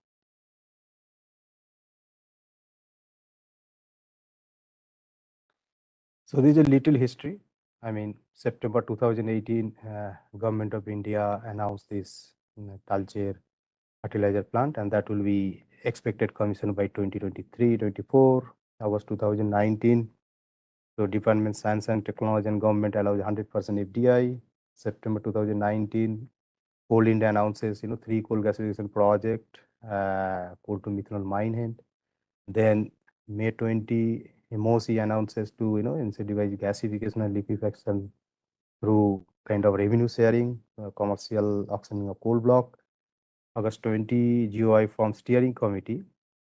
So this is a little history. I mean, September 2018, Government of India announced this Talcher fertilizer plant, and that will be expected commission by 2023-24, August 2019. So Department of Science and Technology and Government allows 100% FDI. September 2019, Coal India announces, 3 coal gasification project, coal to methanol mine end. Then May 20, MOC announces to, incentivize gasification and liquefaction through kind of revenue sharing, commercial auctioning of coal block. August 20, GOI forms steering committee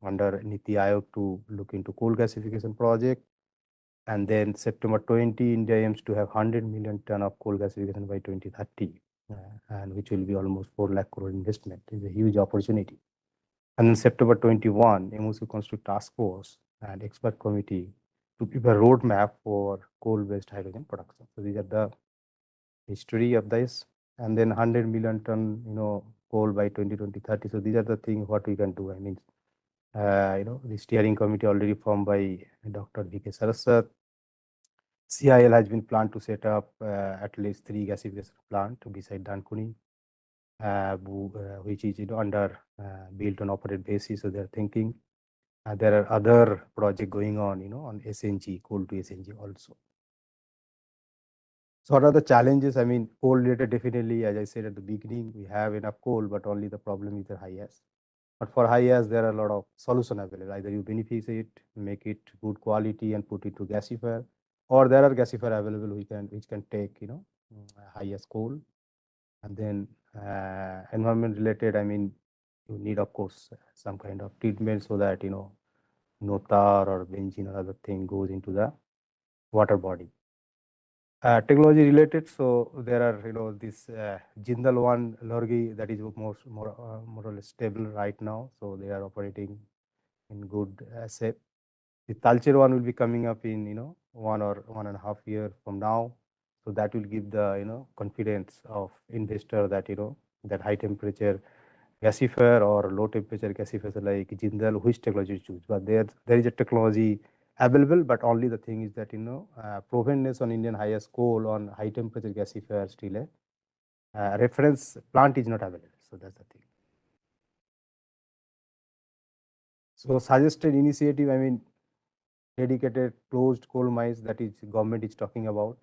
under Niti Aayog to look into coal gasification project. And then September 20, India aims to have 100 million ton of coal gasification by 2030, and which will be almost 4 lakh crore investment. It's a huge opportunity. And then September 21, MOC constitute task force and expert committee to prepare roadmap for coal-based hydrogen production. So these are the history of this. and then 100 million ton, coal by 2030. So these are the things what we can do. I mean, the steering committee already formed by Dr. V.K. Saraswat. CIL has been planned to set up at least 3 gasification plant beside Dankuni, which is under built on operated basis. So they're thinking there are other projects going on, on SNG, coal to SNG also. So what are the challenges? I mean, coal related, definitely, as I said at the beginning, we have enough coal, but only the problem is the high ash. But for high ash, there are a lot of solution available. Either you benefice it, make it good quality and put it to gasifier, or there are gasifier available which can take, high ash coal. And then environment related, I mean, you need, of course, some kind of treatment so that, no tar or benzene or other thing goes into the water body. Technology related, so there are this Jindal one Lorgi that is more or less stable right now, so they are operating in good shape. The Talcher one will be coming up in 1 or 1.5 years from now, so that will give the confidence of investor that that high temperature gasifier or low temperature gasifier like Jindal, which technology to choose. But there is a technology available, but only the thing is that provenness on Indian highest coal on high temperature gasifier still a reference plant is not available. So that's the thing. So suggested initiative, I mean, dedicated closed coal mines that is government is talking about,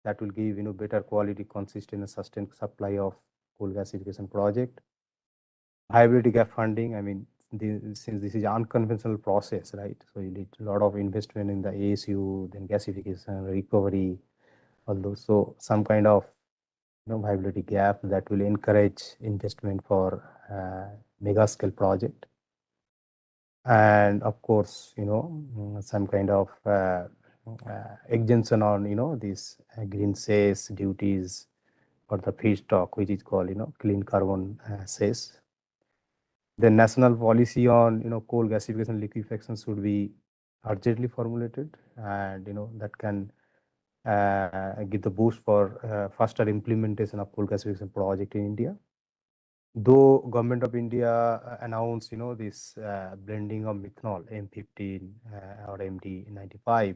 that will give better quality, consistent and sustained supply of coal gasification project. Viability gap funding, I mean, since this is unconventional process, right? So you need a lot of investment in the ASU, then gasification, recovery, all those. So some kind of viability gap that will encourage investment for mega scale project. And of course, some kind of exemption on these green cess duties for the feedstock, which is called clean carbon cess. The national policy on coal gasification liquefaction should be urgently formulated, and that can give the boost for faster implementation of coal gasification project in India. Though Government of India announced this blending of methanol M15 or MD95,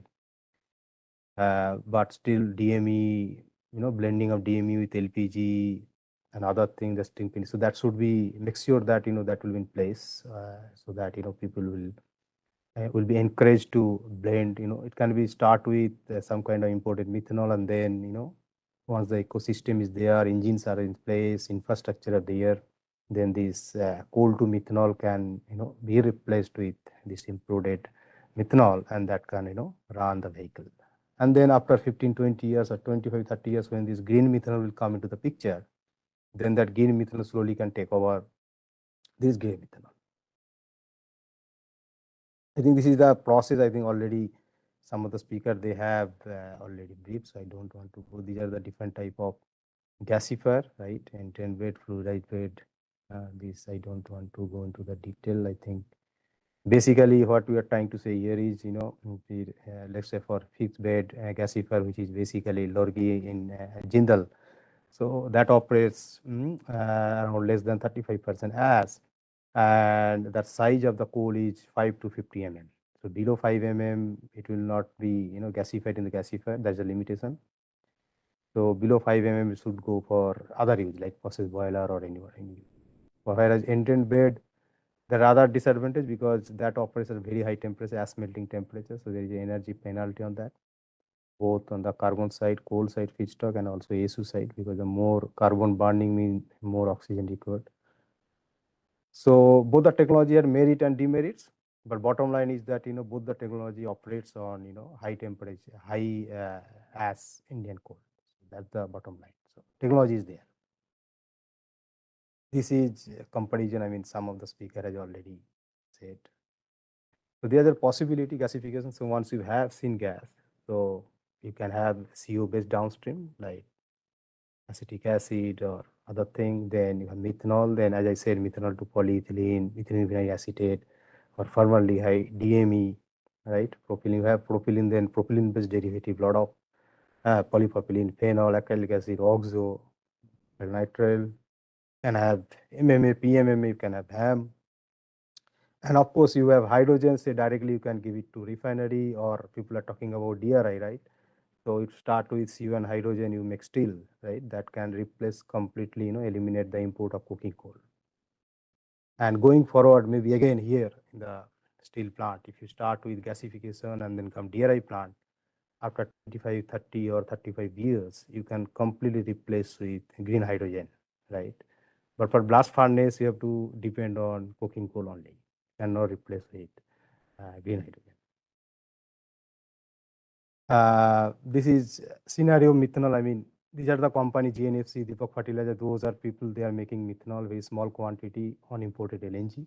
but still DME, blending of DME with LPG and other things, the string pin. So that should be make sure that that will be in place, so that people will be encouraged to blend. It can be start with some kind of imported methanol, and then once the ecosystem is there, engines are in place, infrastructure are there, then this coal to methanol can be replaced with this imported methanol, and that can run the vehicle. And then after 15-20 years or 25-30 years, when this green methanol will come into the picture, then that green methanol slowly can take over this green methanol. I think this is the process. I think already some of the speakers, they have already briefed, so I don't want to go. These are the different type of gasifier, right? And 10 bed, fluoride bed. This I don't want to go into the detail. I think basically what we are trying to say here is, let's say for fixed bed gasifier, which is basically Lorgi in Jindal. So that operates around less than 35% as, and the size of the coal is 5 to 50 mm. So below 5 mm, it will not be gasified in the gasifier. That's a limitation. So below 5 mm, it should go for other use like process boiler or anywhere. Whereas intent bed, there are other disadvantages because that operates at very high temperature, as melting temperature. So there is an energy penalty on that, both on the carbon side, coal side, feedstock, and also ASU side, because the more carbon burning means more oxygen required. So both the technology are merit and demerits, but bottom line is that both the technology operates on high temperature, high as Indian coal. So that's the bottom line. So technology is there. This is a comparison. I mean, some of the speaker has already said. So there's a possibility gasification. So once you have syngas, so you can have CO based downstream like acetic acid or other thing. Then you have methanol. Then, as I said, methanol to polyethylene, methylene vinyl acetate, or formaldehyde, DME, right? Propylene. You have propylene, then propylene based derivative, lot of polypropylene, phenol, acrylic acid, oxo, nitrile, you can have MMA, PMMA, you can have HAM. And of course, you have hydrogen, say directly you can give it to refinery, or people are talking about DRI, right? So you start with CO and hydrogen, you make steel, right? That can replace completely, eliminate the import of coking coal. And going forward, maybe again here in the steel plant, if you start with gasification and then come DRI plant, after 25, 30 or 35 years, you can completely replace with green hydrogen, right? But for blast furnace, you have to depend on coking coal only, cannot replace with green hydrogen. This is scenario methanol. I mean, these are the company GNFC, Deepak Fertilizer. Those are people, they are making methanol, very small quantity on imported LNG.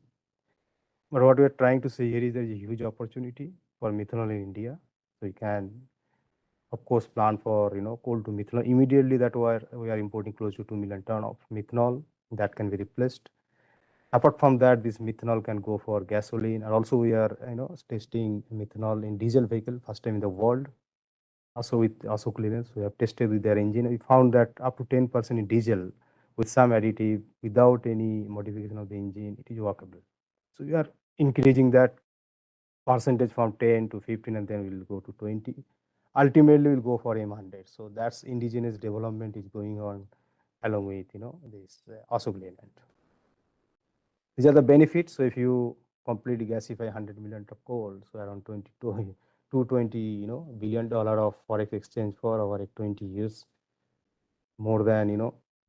But what we are trying to say here is there is a huge opportunity for methanol in India. So you can, of course, plan for coal to methanol. Immediately that we are importing close to 2 million ton of methanol that can be replaced. Apart from that, this methanol can go for gasoline, and also we are testing methanol in diesel vehicle, first time in the world. Also with clearance, we have tested with their engine. We found that up to 10% in diesel with some additive, without any modification of the engine, it is workable. So we are increasing that percentage from 10 to 15, and then we'll go to 20. Ultimately, we'll go for M100. So that's indigenous development is going on along with this clearance. These are the benefits. So if you completely gasify 100 million of coal, so around 220 billion dollar of forex exchange for over 20 years, more than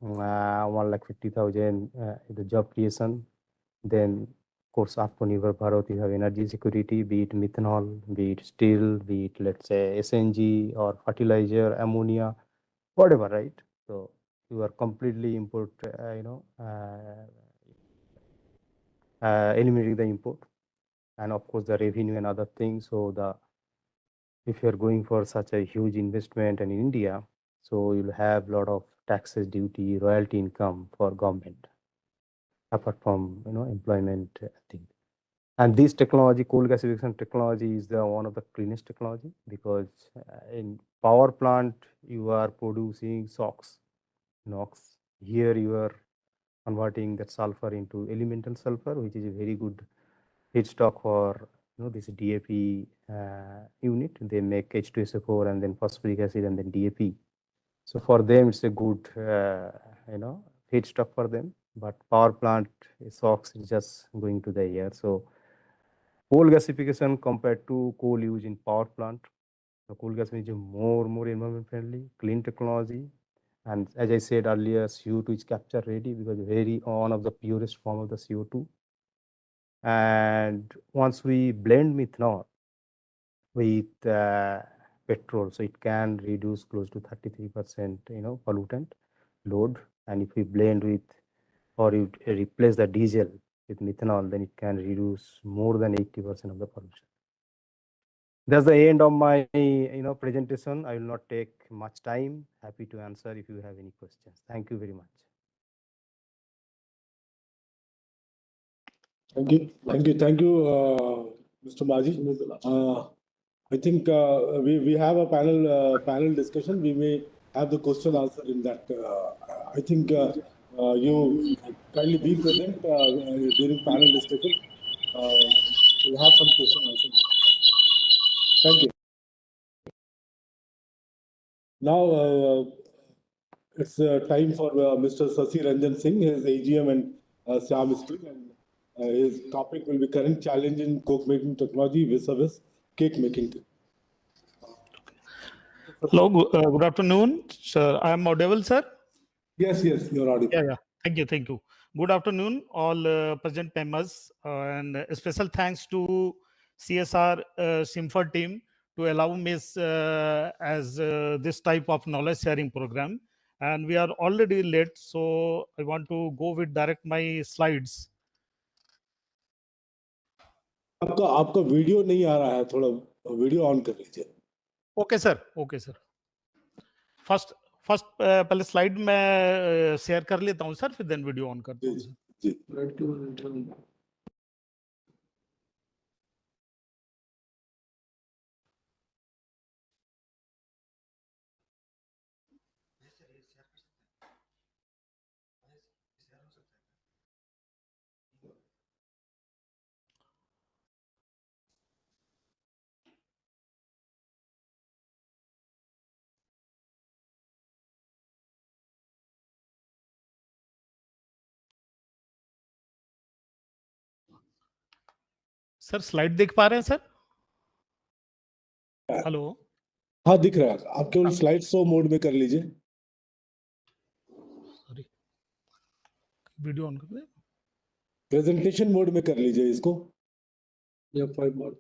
1,50,000 the job creation. Then of course Atmanirbhar Bharat, you have energy security, be it methanol, be it steel, be it let's say SNG or fertilizer, ammonia, whatever, right? So you are completely import eliminating the import, and of course the revenue and other things. So if you are going for such a huge investment in India, so you'll have a lot of taxes, duty, royalty income for government, apart from employment thing. And this technology, coal gasification technology, is the one of the cleanest technology, because in power plant you are producing SOx, NOx. Here you are converting that sulfur into elemental sulfur, which is a very good feedstock for this DAP unit. They make H2SO4 and then phosphoric acid and then DAP. So for them, it's a good feedstock for them. But power plant SOx is just going to the air. So coal gasification compared to coal use in power plant, the coal gas is more environment friendly, clean technology. And as I said earlier, CO2 is capture ready, because one of the purest form of the CO2. And once we blend methanol with petrol, so it can reduce close to 33% pollutant load. And if we blend with, or you replace the diesel with methanol, then it can reduce more than 80% of the pollution. That's the end of my presentation. I will not take much time. Happy to answer if you have any questions. Thank you very much. Thank you, Mr. Maji. I think we have a panel discussion. We may have the question answer in that. I think you kindly be present during panel discussion. We'll have some question answer. Thank you. Now it's time for Mr. Sasi Ranjan Singh, his AGM and Siam Steel, and his topic will be current challenge in coke making technology vis-a-vis cake making. Hello, good afternoon, sir. I am audible, sir. Yes, you're audible. Yeah. Thank you. Good afternoon, all present members, and a special thanks to CSR Simfer team to allow me as this type of knowledge sharing program. And we are already late, so I want to go with direct my slides. आपका video नहीं आ रहा है, थोड़ा video on कर लीजिए. Okay sir. First पहले slide में share कर लेता हूँ सर, फिर देन वीडियो ऑन करता हूँ सर. सर स्लाइड देख पा रहे हैं सर? हेलो, हाँ दिख रहा है, आप केवल स्लाइड शो मोड में कर लीजिए। सॉरी, वीडियो ऑन कर दे। प्रेजेंटेशन मोड में कर लीजिए इसको। F5 mode.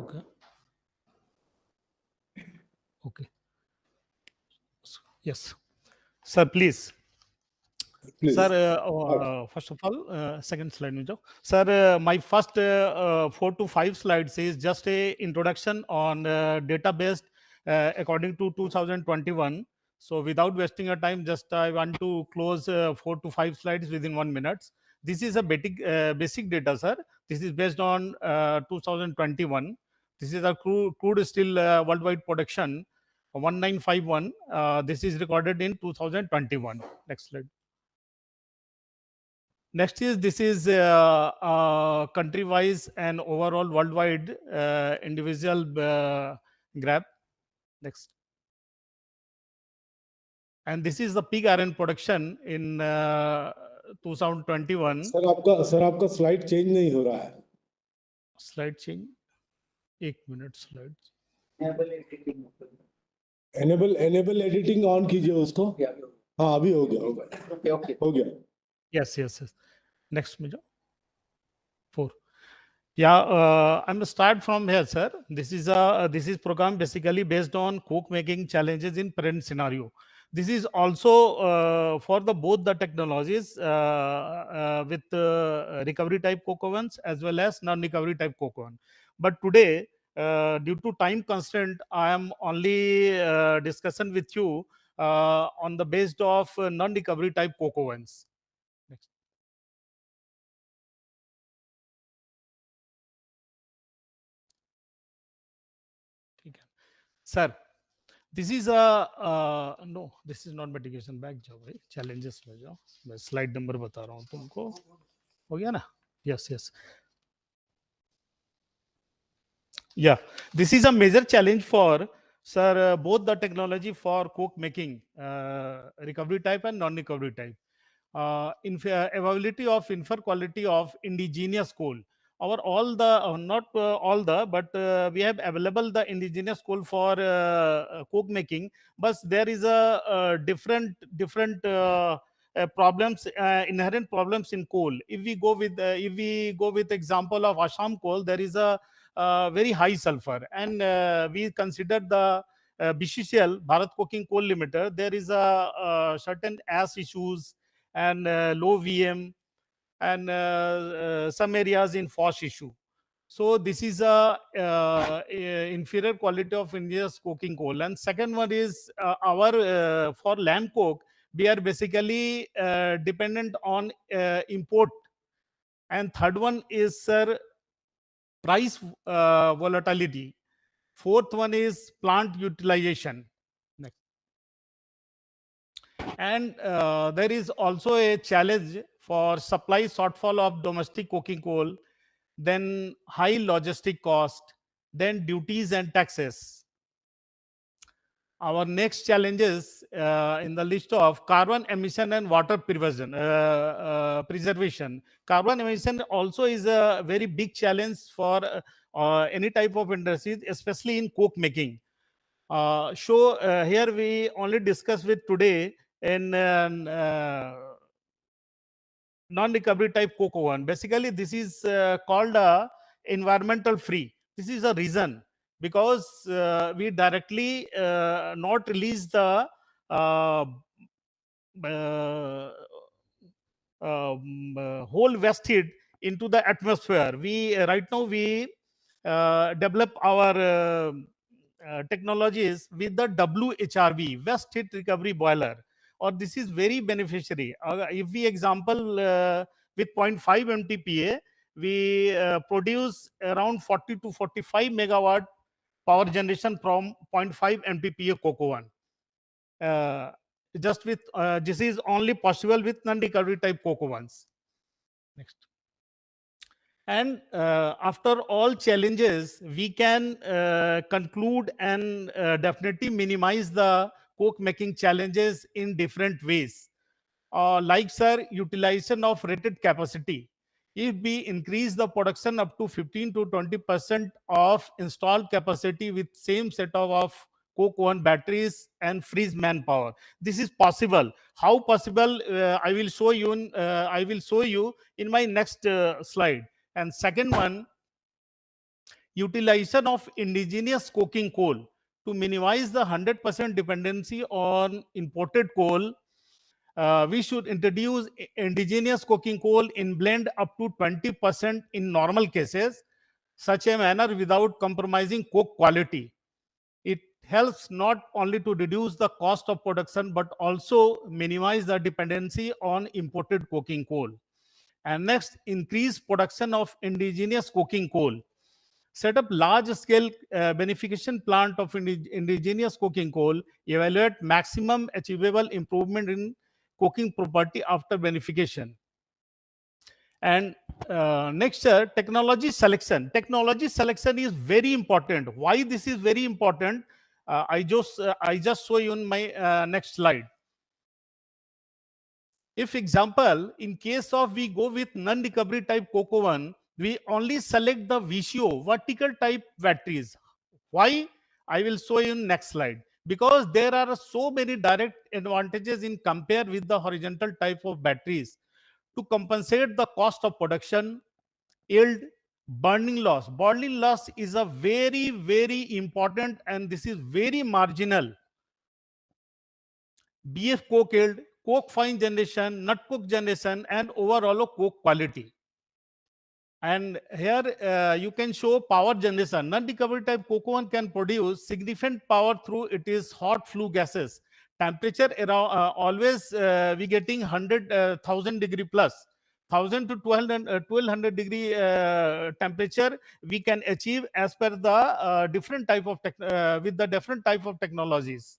Okay. Okay. Yes. Sir, please. Please. Sir, first of all, second slide में जाओ. Sir, my first 4 to 5 slides is just a introduction on database according to 2021. So without wasting your time, just I want to close 4 to 5 slides within 1 minute. This is a basic data, sir. This is based on 2021. This is a crude steel worldwide production 1951. This is recorded in 2021. Next slide. Next is this is country-wise and overall worldwide individual graph. Next. And this is the pig iron production in 2021. Sir आपका slide change नहीं हो रहा है। Slide change. 1 minute slide. Enable editing on कीजिए उसको। हाँ अभी हो गया, हो गया। Yes. Next, Mijo. 4. Yeah, I'm gonna start from here, sir. This is program basically based on coke making challenges in present scenario. This is also for the both the technologies with recovery type coke ovens as well as non-recovery type coke oven. But today, due to time constraint, I am only discussing with you on the based of non-recovery type coke ovens. Next. Sir, this is a no, this is not mitigation. Back जाओ भाई, challenges में जाओ. मैं slide number बता रहा हूँ तुमको. हो गया ना? Yes. Yeah, this is a major challenge for sir both the technology for coke making, recovery type and non-recovery type. Availability of infer quality of indigenous coal. Our all the not all the but we have available the indigenous coal for coke making, but there is a different problems, inherent problems in coal. If we go with example of Assam coal, there is a very high sulfur, and we consider the BCCL Bharat Coking Coal Limited. There is a certain ash issues and low VM and some areas in FOSS issue. So this is a inferior quality of India's coking coal. And second one is our for lamp coke, we are basically dependent on import. And third one is sir price volatility. Fourth one is plant utilization. Next. And there is also a challenge for supply shortfall of domestic coking coal, then high logistic cost, then duties and taxes. Our next challenges in the list of carbon emission and water preservation. Carbon emission also is a very big challenge for any type of industries, especially in coke making. Here we only discuss with today in non-recovery type coke oven. Basically, this is called environmental free. This is a reason because we directly not release the whole waste heat into the atmosphere. We right now we develop our technologies with the WHRV, waste heat recovery boiler, or this is very beneficiary. If we example with 0.5 MTPA, we produce around 40 to 45 megawatt power generation from 0.5 MTPA coke oven. just with this is only possible with non-recovery type coke ovens. Next. And after all challenges, we can conclude and definitely minimize the coke making challenges in different ways. Like, sir, utilization of rated capacity. If we increase the production up to 15 to 20% of installed capacity with same setup of coke oven batteries and freeze manpower, this is possible. How possible? I will show you. I will show you in my next slide. And second one, utilization of indigenous coking coal to minimize the 100% dependency on imported coal. We should introduce indigenous coking coal in blend up to 20% in normal cases, such a manner without compromising coke quality. It helps not only to reduce the cost of production, but also minimize the dependency on imported coking coal. And next, increase production of indigenous coking coal. Set up large-scale beneficiation plant of indigenous coking coal. Evaluate maximum achievable improvement in coking property after beneficiation. And next, technology selection. Technology selection is very important. Why this is very important? I just show you in my next slide. If example, in case of we go with non-recovery type coke oven, we only select the VCO, vertical type batteries. Why? I will show you in next slide. Because there are so many direct advantages in compare with the horizontal type of batteries to compensate the cost of production, yield, burning loss. Burning loss is a very, very important, and this is very marginal. BF coke yield, coke fine generation, nut coke generation, and overall coke quality. And here you can show power generation. Non-recovery type coke oven can produce significant power through it is hot flue gases. Temperature around always we getting 100,000 degree plus. 1000 to 1200 degree temperature we can achieve as per the different type of with the different type of technologies.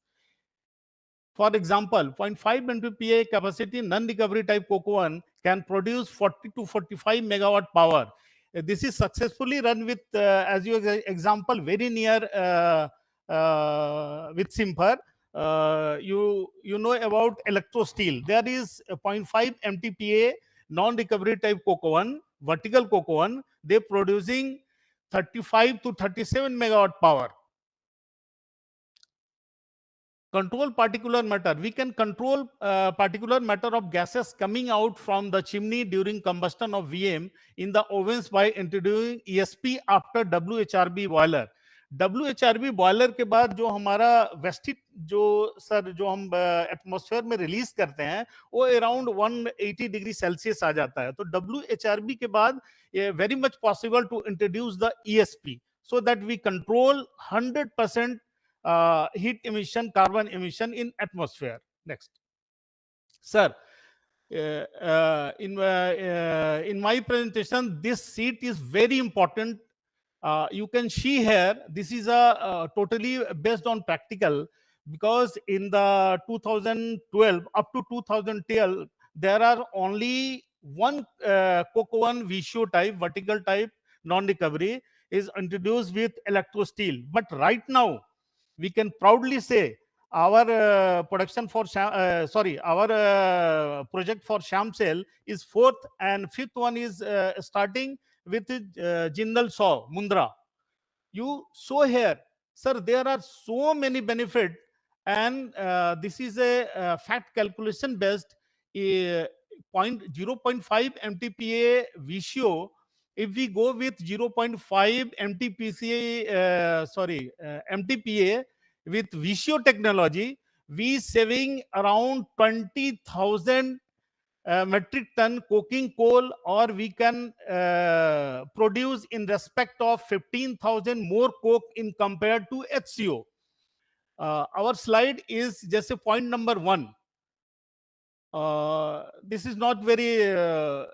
For example, 0.5 MPa capacity non-recovery type coke oven can produce 40 to 45 megawatt power. This is successfully run with, as you example, very near with Simper. You know about electro steel. There is a 0.5 MTPA non-recovery type coke oven, vertical coke oven. They producing 35 to 37 megawatt power. Control particulate matter. We can control particulate matter of gases coming out from the chimney during combustion of VM in the ovens by introducing ESP after WHRB boiler. WHRB boiler के बाद जो हमारा वेस्टिट जो sir जो हम atmosphere में release करते हैं वो अराउंड 180 डिग्री सेल्सियस आ जाता है. तो WHRB के बाद very much possible to introduce the ESP so that we control 100% heat emission, carbon emission in atmosphere. Next, sir. In my presentation, this sheet is very important. You can see here, this is a totally based on practical, because in the 2012 up to 2012, there are only one coke oven VCO type, vertical type, non-recovery is introduced with electro steel. But right now, we can proudly say our production for our project for Shamsel is fourth, and fifth one is starting with Jindal Saw Mundra. You show here, sir, there are so many benefits, and this is a fact calculation based 0.5 MTPA VCO. If we go with 0.5 MTPA with VCO technology, we saving around 20,000 metric ton coking coal, or we can produce in respect of 15,000 more coke in compared to HCO. Our slide is just a point number 1. This is not very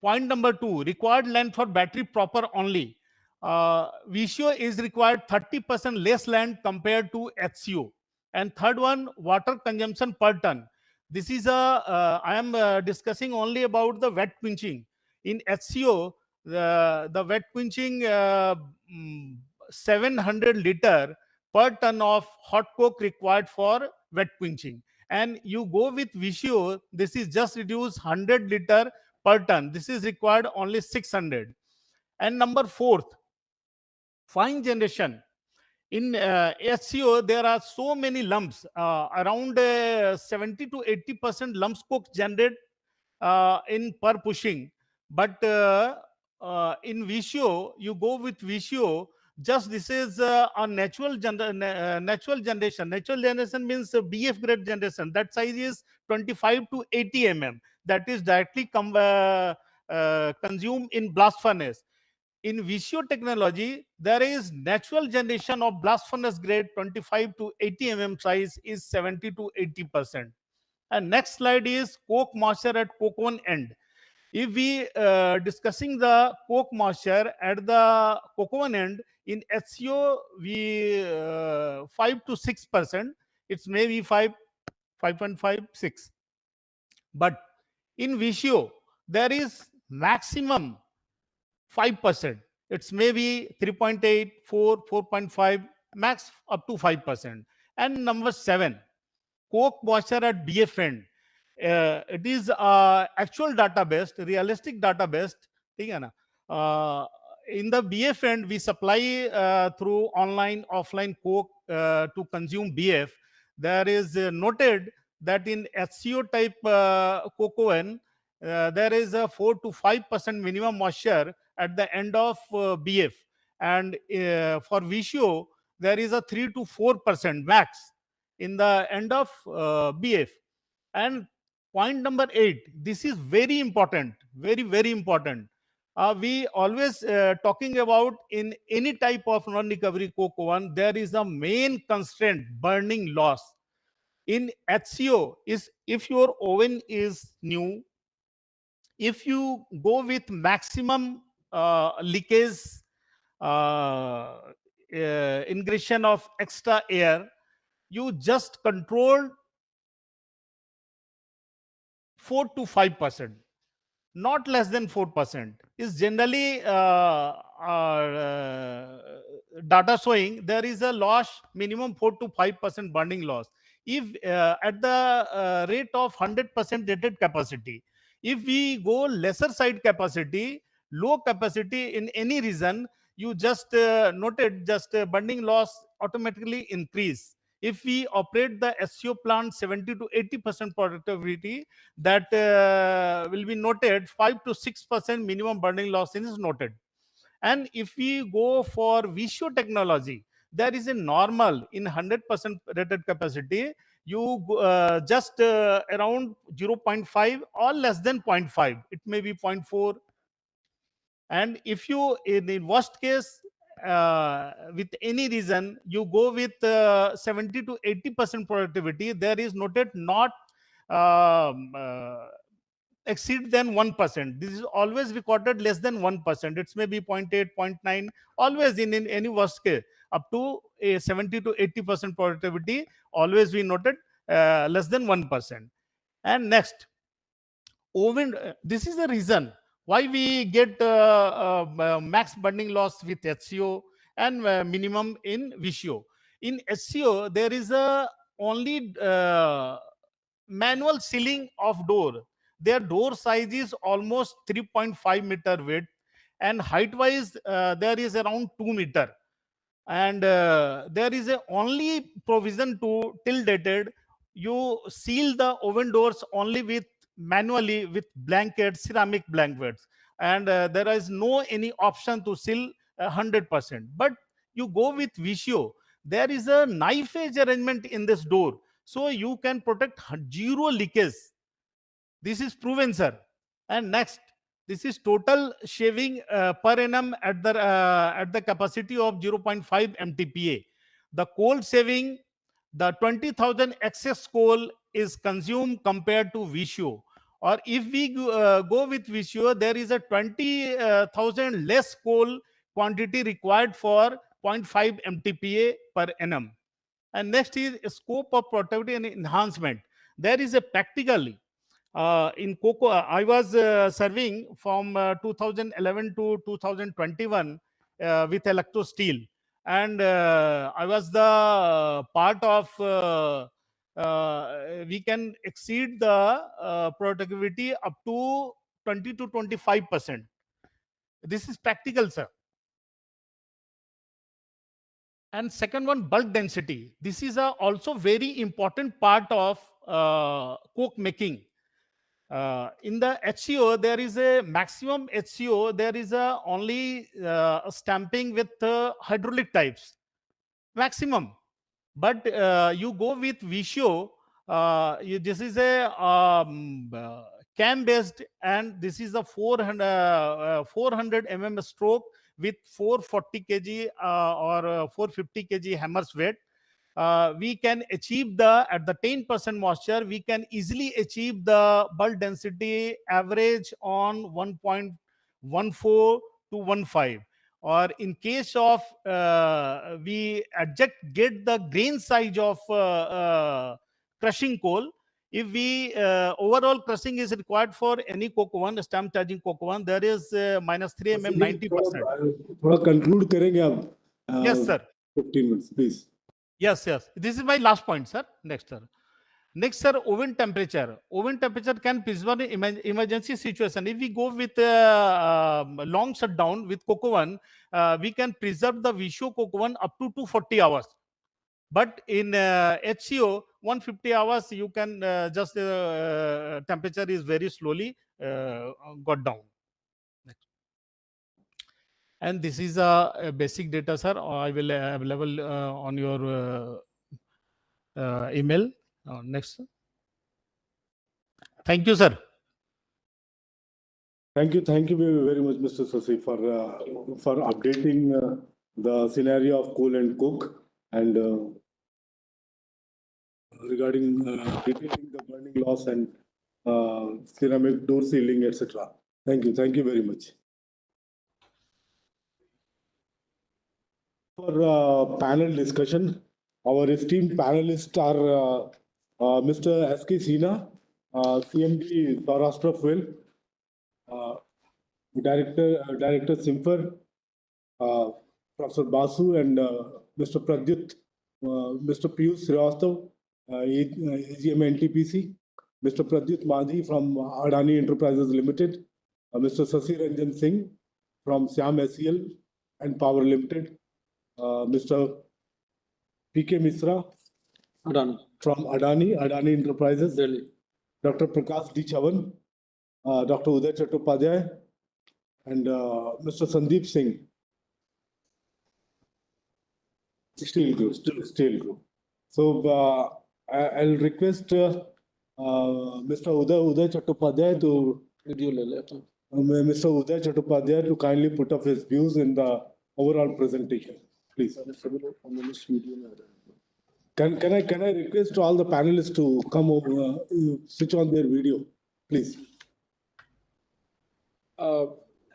point number 2, required land for battery proper only. VCO is required 30% less land compared to HCO. And third one, water consumption per ton. This is I am discussing only about the wet quenching. In HCO, the wet quenching 700 liter per ton of hot coke required for wet quenching. And you go with VCO, this is just reduced 100 liter per ton. This is required only 600. And number fourth, fine generation. In HCO, there are so many lumps, around 70 to 80% lumps coke generated in per pushing. But in VCO, you go with VCO, just this is a natural natural generation. Natural generation means BF grade generation. That size is 25 to 80 mm. That is directly consumed in blast furnace. In VCO technology, there is natural generation of blast furnace grade 25 to 80 mm size is 70 to 80%. And next slide is coke moisture at coke one end. If we discussing the coke moisture at the coke one end, in HCO we 5 to 6%. It's maybe 5.5, 6. But in VCO, there is maximum 5%. It's maybe 3.8, 4, 4.5, max up to 5%. And number 7, coke moisture at BF end. It is actual data based, realistic data based. In the BF end, we supply through online, offline coke to consume BF. There is noted that in HCO type coke oven, there is a 4 to 5% minimum moisture at the end of BF. And for VCO, there is a 3 to 4% max in the end of BF. And point number 8, this is very important, very, very important. We always talking about in any type of non-recovery coke oven, there is a main constraint, burning loss. In HCO, is if your oven is new, if you go with maximum leakage, ingression of extra air, you just control 4 to 5%, not less than 4%. Is generally data showing there is a loss minimum 4 to 5% burning loss. If at the rate of 100% rated capacity, if we go lesser side capacity, low capacity in any region, you just noted just burning loss automatically increase. If we operate the SCO plant 70 to 80% productivity, that will be noted 5 to 6% minimum burning loss is noted. And if we go for VCO technology, there is a normal in 100% rated capacity, you just around 0.5 or less than 0.5. It may be 0.4. And if you, in the worst case, with any reason, you go with 70 to 80% productivity, there is noted not exceed than 1%. This is always recorded less than 1%. It's maybe 0.8, 0.9, always in any worst case. Up to a 70 to 80% productivity, always we noted less than 1%. And next, oven, this is the reason why we get max burning loss with HCO and minimum in VCO. In HCO, there is a only manual sealing of door. Their door size is almost 3.5 meter width, and height wise there is around 2 meter. And there is a only provision to till dated, you seal the oven doors only with manually with blankets, ceramic blankets, and there is no any option to seal 100%. But you go with VCO, there is a knife edge arrangement in this door, so you can protect zero leakage. This is proven, sir. And next, this is total shaving per annum at the capacity of 0.5 MTPA. The coal saving, the 20,000 excess coal is consumed compared to VCO. Or if we go with VCO, there is a 20,000 less coal quantity required for 0.5 MTPA per annum. And next is scope of productivity and enhancement. There is a practically in cocoa. I was serving from 2011 to 2021 with electro steel, and I was the part of. We can exceed the productivity up to 20 to 25%. This is practical, sir. And second one, bulk density. This is also very important part of coke making. In the HCO, there is a maximum HCO. There is only stamping with hydraulic types, maximum. But you go with Visio, this is a cam based, and this is a 400 mm stroke with 440 kg or 450 kg hammers weight. We can achieve at the 10% moisture, we can easily achieve the bulk density average on 1.14 to 1.5. Or in case of we get the grain size of crushing coal, if we overall crushing is required for any coke one, stamp charging coke one, there is -3 mm 90%. थोड़ा conclude करेंगे आप? Yes, sir. 15 minutes, please. Yes, yes. This is my last point, sir. Next, sir. Next, sir, oven temperature. Oven temperature can preserve emergency situation. If we go with long shutdown with coke oven, we can preserve the Visio coke oven up to 240 hours. But in HCO, 150 hours, you can just temperature is very slowly got down. Next. And this is a basic data, sir. I will available on your email. Next. Thank you, sir. Thank you very much, Mr. Sasi, for updating the scenario of coal and coke, and regarding detailing the burning loss and ceramic door sealing, etc. Thank you very much. For panel discussion, our esteemed panelists are Mr. S.K. Sinha, CMD Saurashtra Fuel, Director Simfer, Professor Basu, and Mr. Pradyut, Mr. Piyush Srivastav, AGM NTPC, Mr. Pradyut Madhi from Adani Enterprises Limited, Mr. Sasi Ranjan Singh from Siam SEL and Power Limited, Mr. P.K. Misra Adani. from Adani Enterprises, Delhi. Dr. Prakash D. Chavan, Dr. Uday Chattopadhyay, and Mr. Sandeep Singh, Steel Group. So I'll request Mr. Uday Chattopadhyay to Mr. Uday Chattopadhyay to kindly put up his views in the overall presentation, please. Can I request all the panelists to come over, switch on their video, please?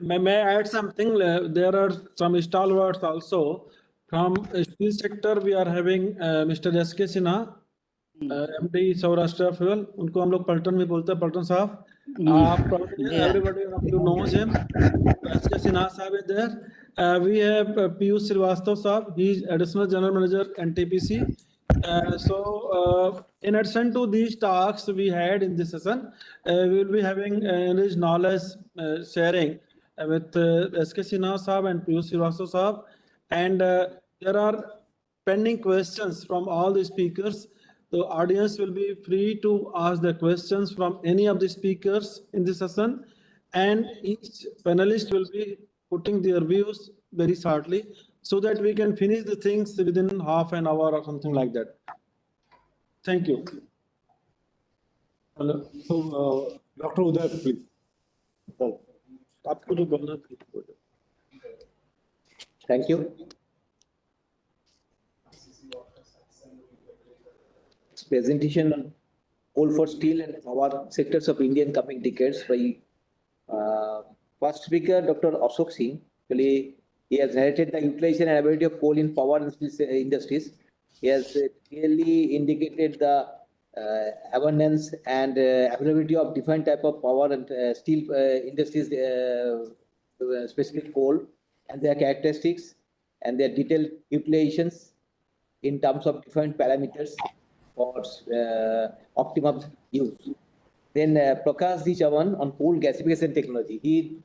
May I add something? There are some stalwarts also. From steel sector, we are having Mr. S.K. Sinha, MD Saurashtra Fuel. उनको हम लोग पलटन में बोलते हैं, पलटन साहब. Everybody knows him. S.K. Sinha साहब is there. We have Piyush Srivastav साहब. He is Additional General Manager NTPC. In addition to these talks we had in this session, we will be having enriched knowledge sharing with S.K. Sinha Sahab and Piyush Srivastav Sahab. And there are pending questions from all the speakers. The audience will be free to ask the questions from any of the speakers in this session. And each panelist will be putting their views very shortly, so that we can finish the things within half an hour or something like that. Thank you. So, Dr. Uday, please. Thank you. This presentation on coal for steel and power sectors of India in coming decades by first speaker, Dr. Ashok Singh. Actually, he has narrated the utilization and ability of coal in power and steel industries. He has clearly indicated the abundance and availability of different type of power and steel industries, specific coal, and their characteristics and their detailed utilizations in terms of different parameters for optimum use. Then Prakash Di Chavan on coal gasification technology. He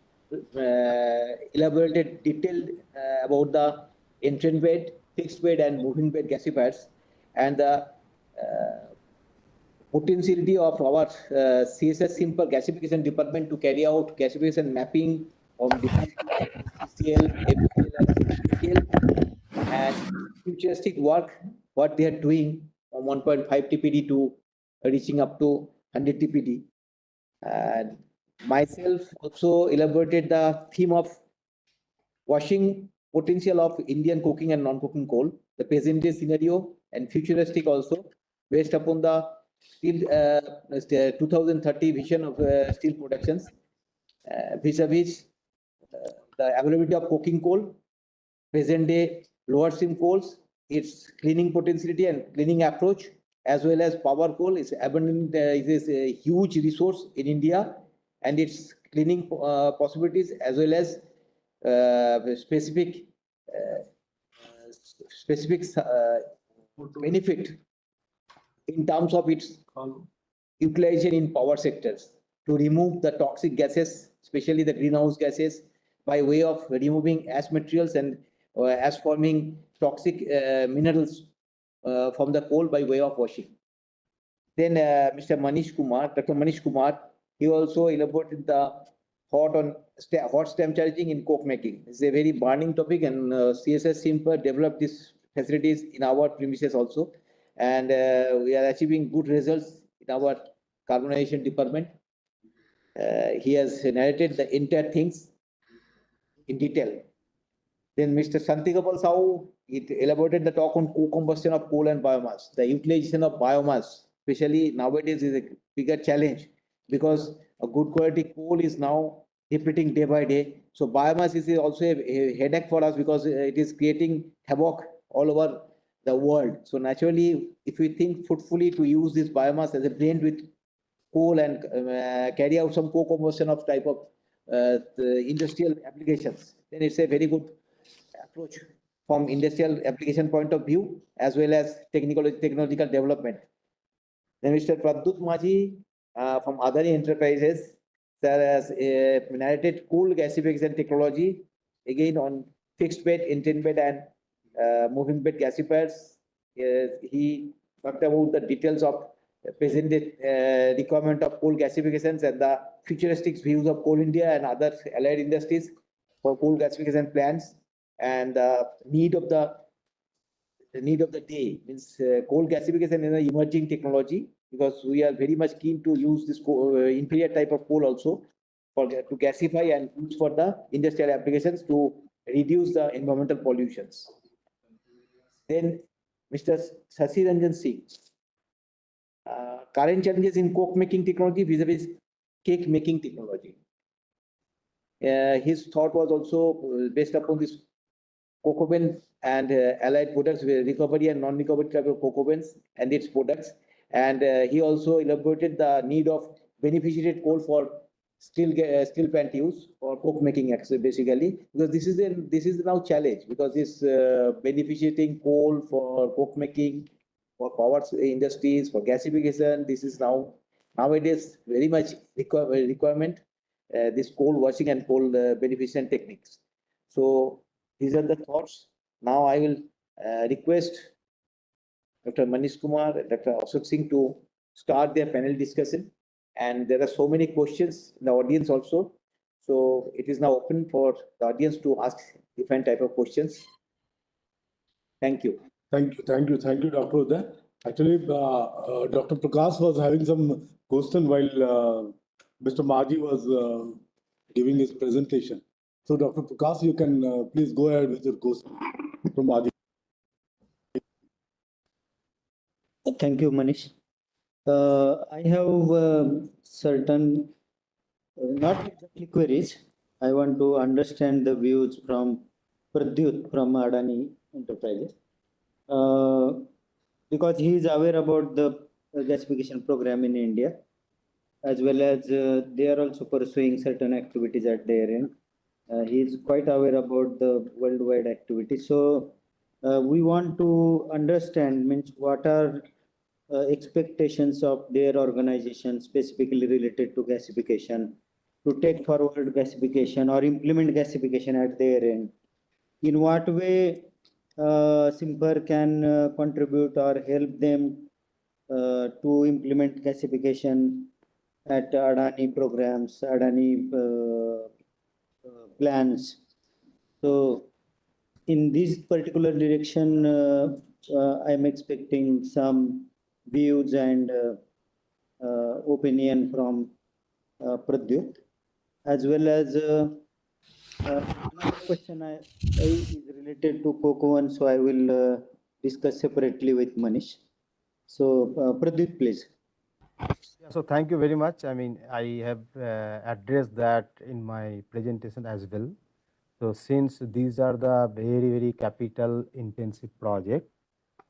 elaborated detailed about the entrant bed, fixed bed, and moving bed gasifiers, and the potentiality of our CSS simple gasification department to carry out gasification mapping on different CCL, FCL, and CCL, and futuristic work what they are doing from 1.5 TPD to reaching up to 100 TPD. And myself also elaborated the theme of washing potential of Indian coking and non-coking coal, the present day scenario and futuristic also based upon the steel 2030 vision of steel productions, vis-a-vis the availability of coking coal, present day lower sim coals, its cleaning potentiality and cleaning approach, as well as power coal is abundant, is a huge resource in India, and its cleaning possibilities, as well as specific benefit in terms of its utilization in power sectors to remove the toxic gases, especially the greenhouse gases, by way of removing ash materials and ash forming toxic minerals from the coal by way of washing. Then Mr. Manish Kumar, Dr. Manish Kumar, he also elaborated the hot stamp charging in coke making. It's a very burning topic, and CSS Simper developed these facilities in our premises also, and we are achieving good results in our carbonization department. He has narrated the entire things in detail. Then Mr. Santigopal Sau, it elaborated the talk on co-combustion of coal and biomass. The utilization of biomass, especially nowadays, is a bigger challenge because a good quality coal is now depleting day by day. So biomass is also a headache for us because it is creating havoc all over the world. So naturally, if we think fruitfully to use this biomass as a blend with coal and carry out some co-combustion of type of the industrial applications, then it's a very good approach from industrial application point of view as well as technological development. Then Mr. Pradut Maji from Adani Enterprises has narrated coal gasification technology again on fixed bed, intent bed, and moving bed gasifiers. He talked about the details of present requirement of coal gasifications and the futuristic views of Coal India and other allied industries for coal gasification plants, and the need of the day means coal gasification is an emerging technology because we are very much keen to use this inferior type of coal also to gasify and use for the industrial applications to reduce the environmental pollutions. Then Mr. Sasi Ranjan Singh, current challenges in coke making technology vis-a-vis cake making technology. His thought was also based upon this cocoa bean and allied products with recovery and non-recovery type of cocoa beans and its products. And he also elaborated the need of beneficiated coal for steel plant use or coke making actually basically, because this is now challenge because this beneficiating coal for coke making, for power industries, for gasification, this is nowadays very much requirement, this coal washing and coal beneficiation techniques. So these are the thoughts. Now I will request Dr. Manish Kumar and Dr. Ashok Singh to start their panel discussion. And there are so many questions in the audience also. So it is now open for the audience to ask different type of questions. Thank you. Thank you, Dr. Uday. Actually, Dr. Prakash was having some question while Mr. Maji was giving his presentation. So, Dr. Prakash, you can please go ahead with your question from Maji. Thank you, Manish. I have certain, not exactly queries. I want to understand the views from Pradyut from Adani Enterprises. because he is aware about the gasification program in India, as well as they are also pursuing certain activities at their end. He is quite aware about the worldwide activities. So we want to understand means what are expectations of their organization specifically related to gasification, to take forward gasification or implement gasification at their end. In what way Simper can contribute or help them to implement gasification at Adani programs, Adani plans. So in this particular direction, I'm expecting some views and opinion from Pradyut, as well as another question is related to Coco, so I will discuss separately with Manish. So Pradyut, please. Yeah, so thank you very much. I mean, I have addressed that in my presentation as well. So since these are the very capital intensive project,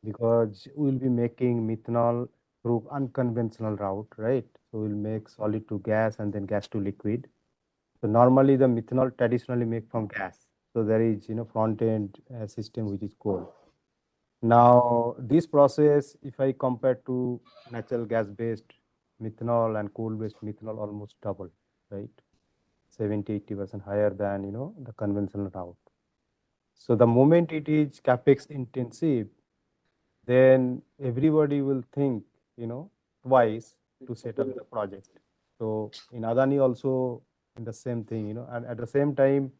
because we will be making methanol through unconventional route, right? So we'll make solid to gas and then gas to liquid. So normally the methanol traditionally make from gas. So there is, front end system which is coal. Now this process, if I compare to natural gas based methanol and coal based methanol, almost double, right? 70-80% higher than, the conventional route. So the moment it is capex intensive, then everybody will think, twice to set up the project. So in Adani also in the same thing, and at the same time,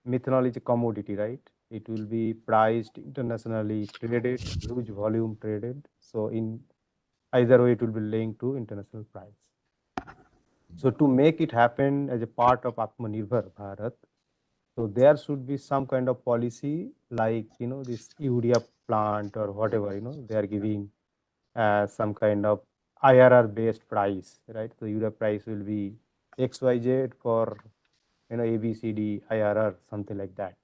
methanol is a commodity, right? It will be priced internationally traded, huge volume traded. So in either way, it will be linked to international price. So to make it happen as a part of Atmanirbhar Bharat, so there should be some kind of policy like, this urea plant or whatever, they are giving some kind of IRR based price, right? So urea price will be XYZ for, ABCD, IRR, something like that.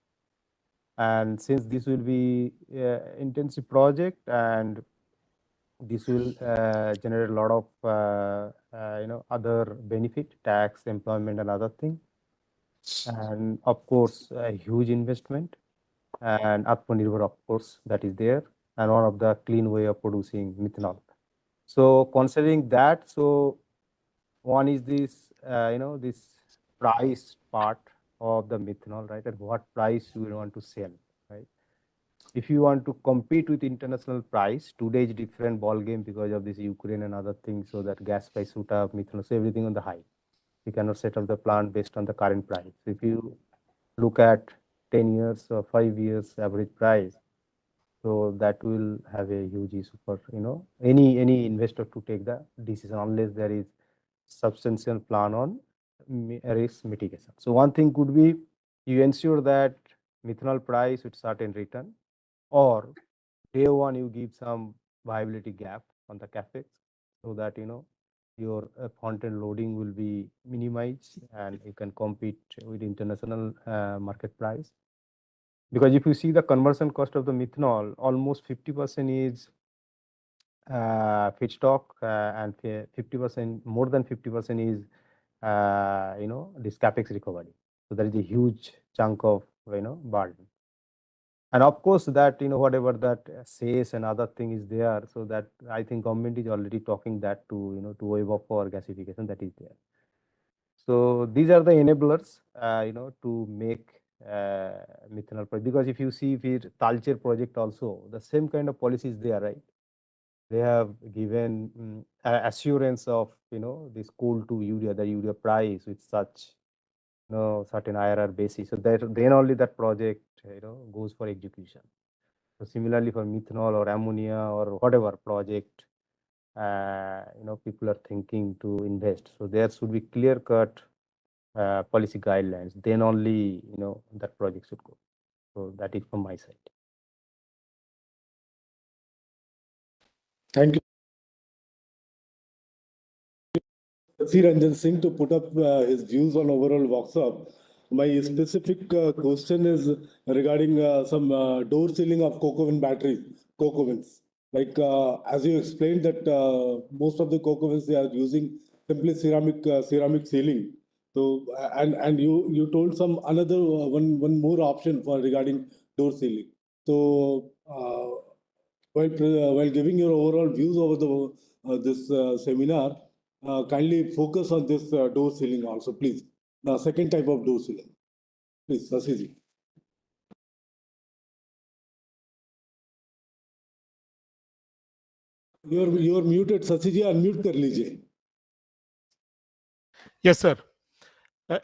And since this will be intensive project and this will generate a lot of, other benefit, tax, employment and other thing. And of course, a huge investment and Atmanirbhar, of course, that is there, and one of the clean way of producing methanol. So considering that, so one is this, this price part of the methanol, right? At what price we want to sell, right? If you want to compete with international price, today is different ball game because of this Ukraine and other things. So that gas price shoot up, methanol, so everything on the high. You cannot set up the plant based on the current price. If you look at 10 years or 5 years average price, so that will have a huge issue for, any investor to take the decision unless there is substantial plan on risk mitigation. So one thing could be you ensure that methanol price with certain return, or day one you give some viability gap on the capex so that your front-end loading will be minimized and you can compete with international market price. Because if you see the conversion cost of the methanol, almost 50% is feedstock and 50%, more than 50% is this capex recovery. So there is a huge chunk of burden. And of course that whatever that says and other thing is there, so that I think government is already talking that to to waive off for gasification, that is there. So these are the enablers to make methanol project. Because if you see Talcher project also, the same kind of policy is there, right? They have given assurance of this coal to urea, the urea price with such certain IRR basis. So that then only that project goes for execution. So similarly for methanol or ammonia or whatever project people are thinking to invest. So there should be clear cut policy guidelines. Then only that project should go. So that is from my side. Thank you, Oxy Ranjan Singh, to put up his views on overall workshop. My specific question is regarding some door sealing of coke oven batteries, coke ovens. Like as you explained that most of the coke ovens they are using simply ceramic sealing. So and you told some another one more option for regarding door sealing. So while giving your overall views over the this seminar, kindly focus on this door sealing also, please. The second type of door sealing, please, Sasiji. You're muted, Sasiji. Unmute कर लीजिए. Yes, sir.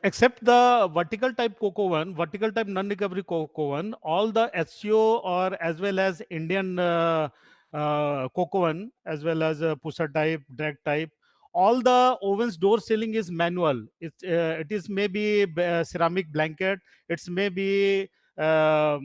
Except the vertical type coke oven, vertical type non-recovery coke oven, all the SCO or as well as Indian coke oven, as well as pusher type, drag type, all the ovens door sealing is manual. It is maybe ceramic blanket. It's maybe yes,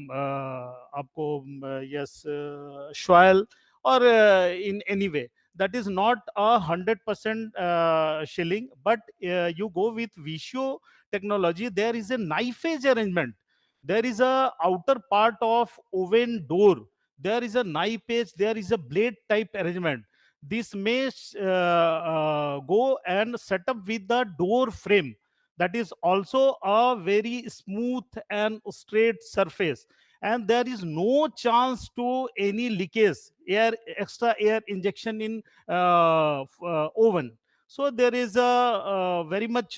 Schwal or in any way. That is not 100% shilling, but you go with Visio technology, there is a knife edge arrangement. There is a outer part of oven door. There is a knife edge. There is a blade type arrangement. This may go and set up with the door frame. That is also a very smooth and straight surface, and there is no chance to any leakage, extra air injection in oven. So there is a very much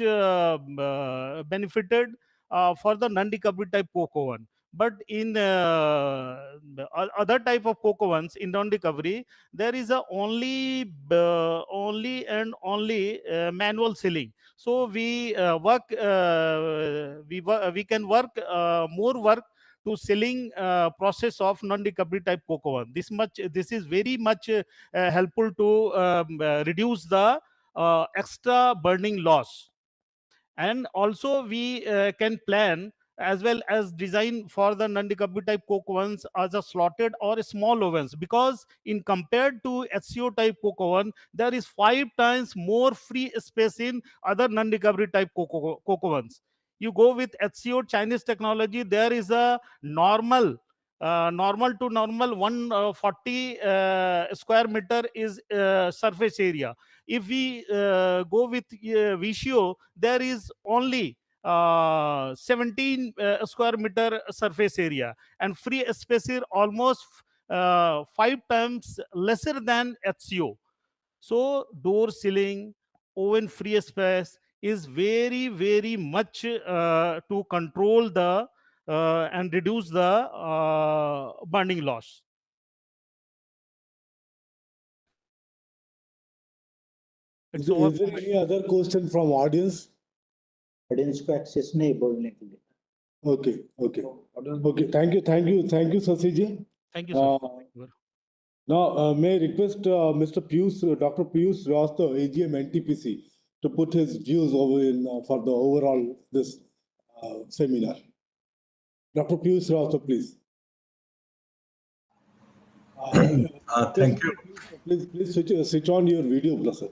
benefited for the non-recovery type coke oven. But in other type of coke ovens in non-recovery, there is a only manual sealing. So we we can work more work to selling process of non-recovery type coke oven. This is very much helpful to reduce the extra burning loss. And also we can plan as well as design for the non-recovery type coke ovens as a slotted or small ovens, because in compared to SCO type coke oven, there is 5 times more free space in other non-recovery type coke ovens. You go with HCO Chinese technology, there is a normal to normal 140 square meter is surface area. If we go with Visio, there is only 17 square meter surface area, and free space is almost 5 times lesser than HCO. So door sealing, oven free space is very much to control the and reduce the burning loss. Is there any other question from audience? Audience को access नहीं बोलने के लिए. Okay. Thank you, Sasiji. Thank you, sir. Now, may I request Dr. Piyush Srivastava, AGM NTPC, to put his views over in for the overall this seminar. Dr. Piyush Srivastava, please. Thank you. Please switch on your video, please, sir.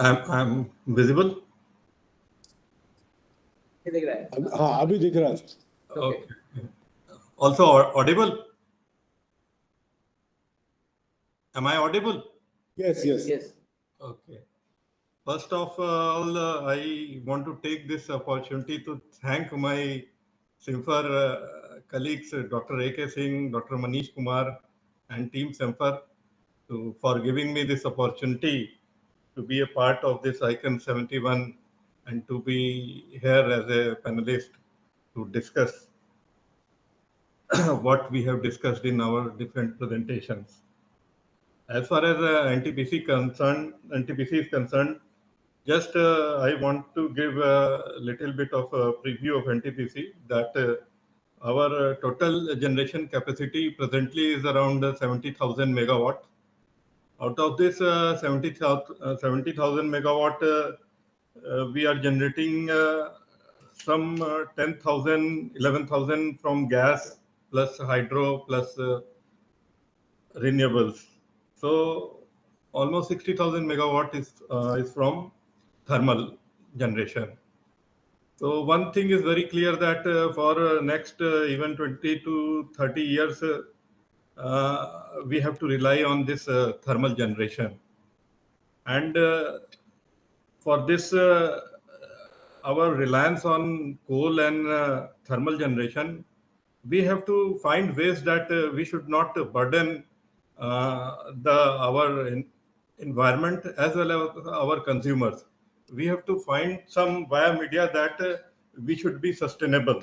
I'm visible. अभी दिख रहा है. Okay. Also audible? Am I audible? Yes. Okay. First of all, I want to take this opportunity to thank my SIMFAR colleagues, Dr. A.K. Singh, Dr. Manish Kumar, and Team SIMFAR for giving me this opportunity to be a part of this iCEN-71 and to be here as a panelist to discuss what we have discussed in our different presentations. As far as NTPC is concerned, just I want to give a little bit of a preview of NTPC that our total generation capacity presently is around 70,000 megawatt. Out of this 70,000 megawatt, we are generating some 10,000, 11,000 from gas plus hydro plus renewables. So almost 60,000 megawatt is from thermal generation. So one thing is very clear that for next even 20 to 30 years, we have to rely on this thermal generation. And for this, our reliance on coal and thermal generation, we have to find ways that we should not burden our environment as well as our consumers. We have to find some via media that we should be sustainable.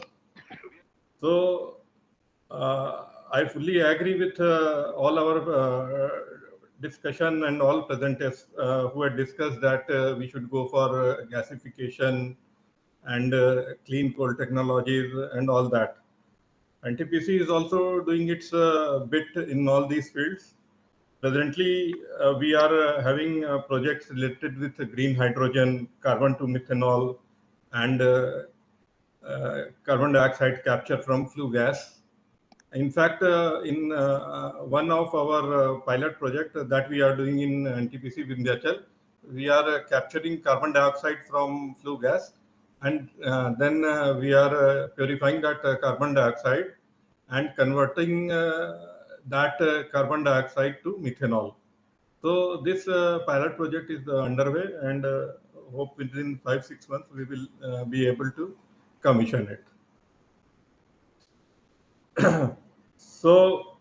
So I fully agree with all our discussion and all presenters who had discussed that we should go for gasification and clean coal technologies and all that. NTPC is also doing its bit in all these fields. Presently, we are having projects related with green hydrogen, carbon to methanol, and carbon dioxide capture from flue gas. In fact, in one of our pilot project that we are doing in NTPC Vindhyachal, we are capturing carbon dioxide from flue gas, and then we are purifying that carbon dioxide and converting that carbon dioxide to methanol. So this pilot project is underway, and hope within 5-6 months we will be able to commission it. So,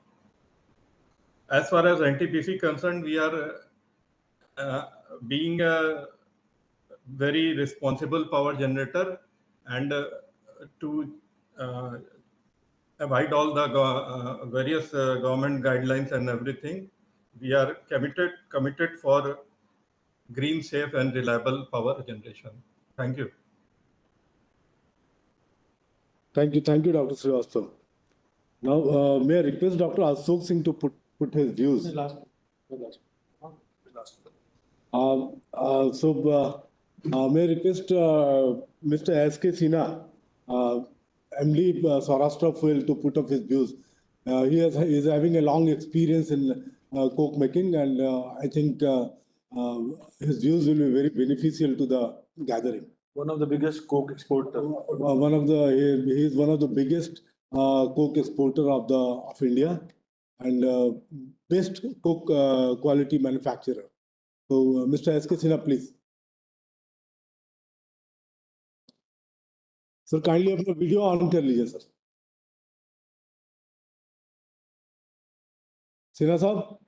as far as NTPC concerned, we are being a very responsible power generator, and to avoid all the various government guidelines and everything, we are committed for green, safe, and reliable power generation. Thank you. Thank you, Dr. Srivastav. Now, may I request Dr. Ashok Singh to put his views? May I request Mr. S.K. Sinha, MD Saurashtra Fuel, to put up his views. He is having a long experience in coke making, and I think his views will be very beneficial to the gathering. One of the biggest coke exporter. He is one of the biggest coke exporter of India, and best coke quality manufacturer. So, Mr. S.K. Sinha, please. Sir, kindly अपना video on कर लीजिए sir. Sinha साहब.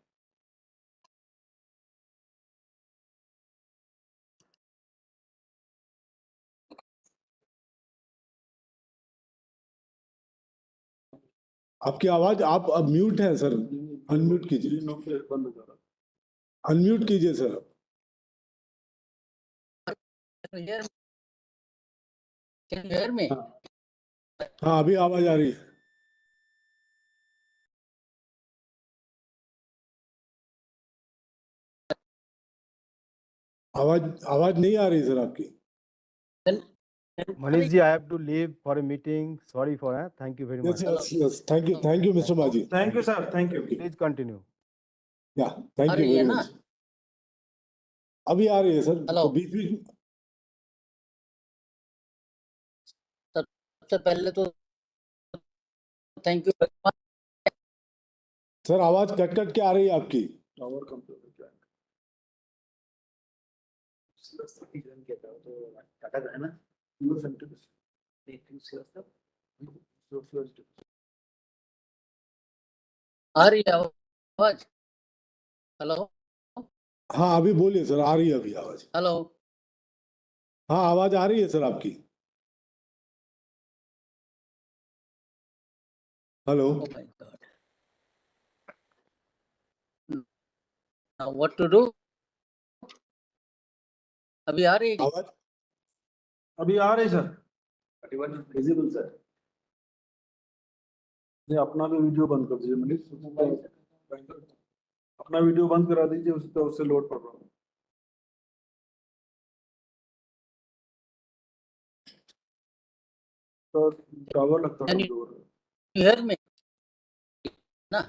आपकी आवाज आप अब mute है sir. Unmute कीजिए. अनम्यूट कीजिए sir. Can you hear me? हाँ, अभी आवाज आ रही है. आवाज नहीं आ रही सर आपकी. Manish ji, I have to leave for a meeting. Sorry for that. Thank you very much. Yes. Thank you, Mr. Maji. Thank you, sir. Thank you. Please continue. Yeah, thank you very much. अभी आ रही है sir. तो बीच सबसे पहले तो thank you sir. आवाज cut के आ रही है आपकी. आ रही है आवाज. हेलो. हाँ, अभी बोलिए सर. आ रही है अभी आवाज. हेलो. हाँ, आवाज आ रही है सर आपकी. Hello. Oh my God. Now what to do? अभी आ रही है. आवाज अभी आ रही सर. Visible sir. नहीं, अपना भी वीडियो बंद कर दीजिए मनीष. अपना वीडियो बंद करा दीजिए, उससे लोड पड़ रहा हूँ. तो टावर लगता है. You hear me? ना.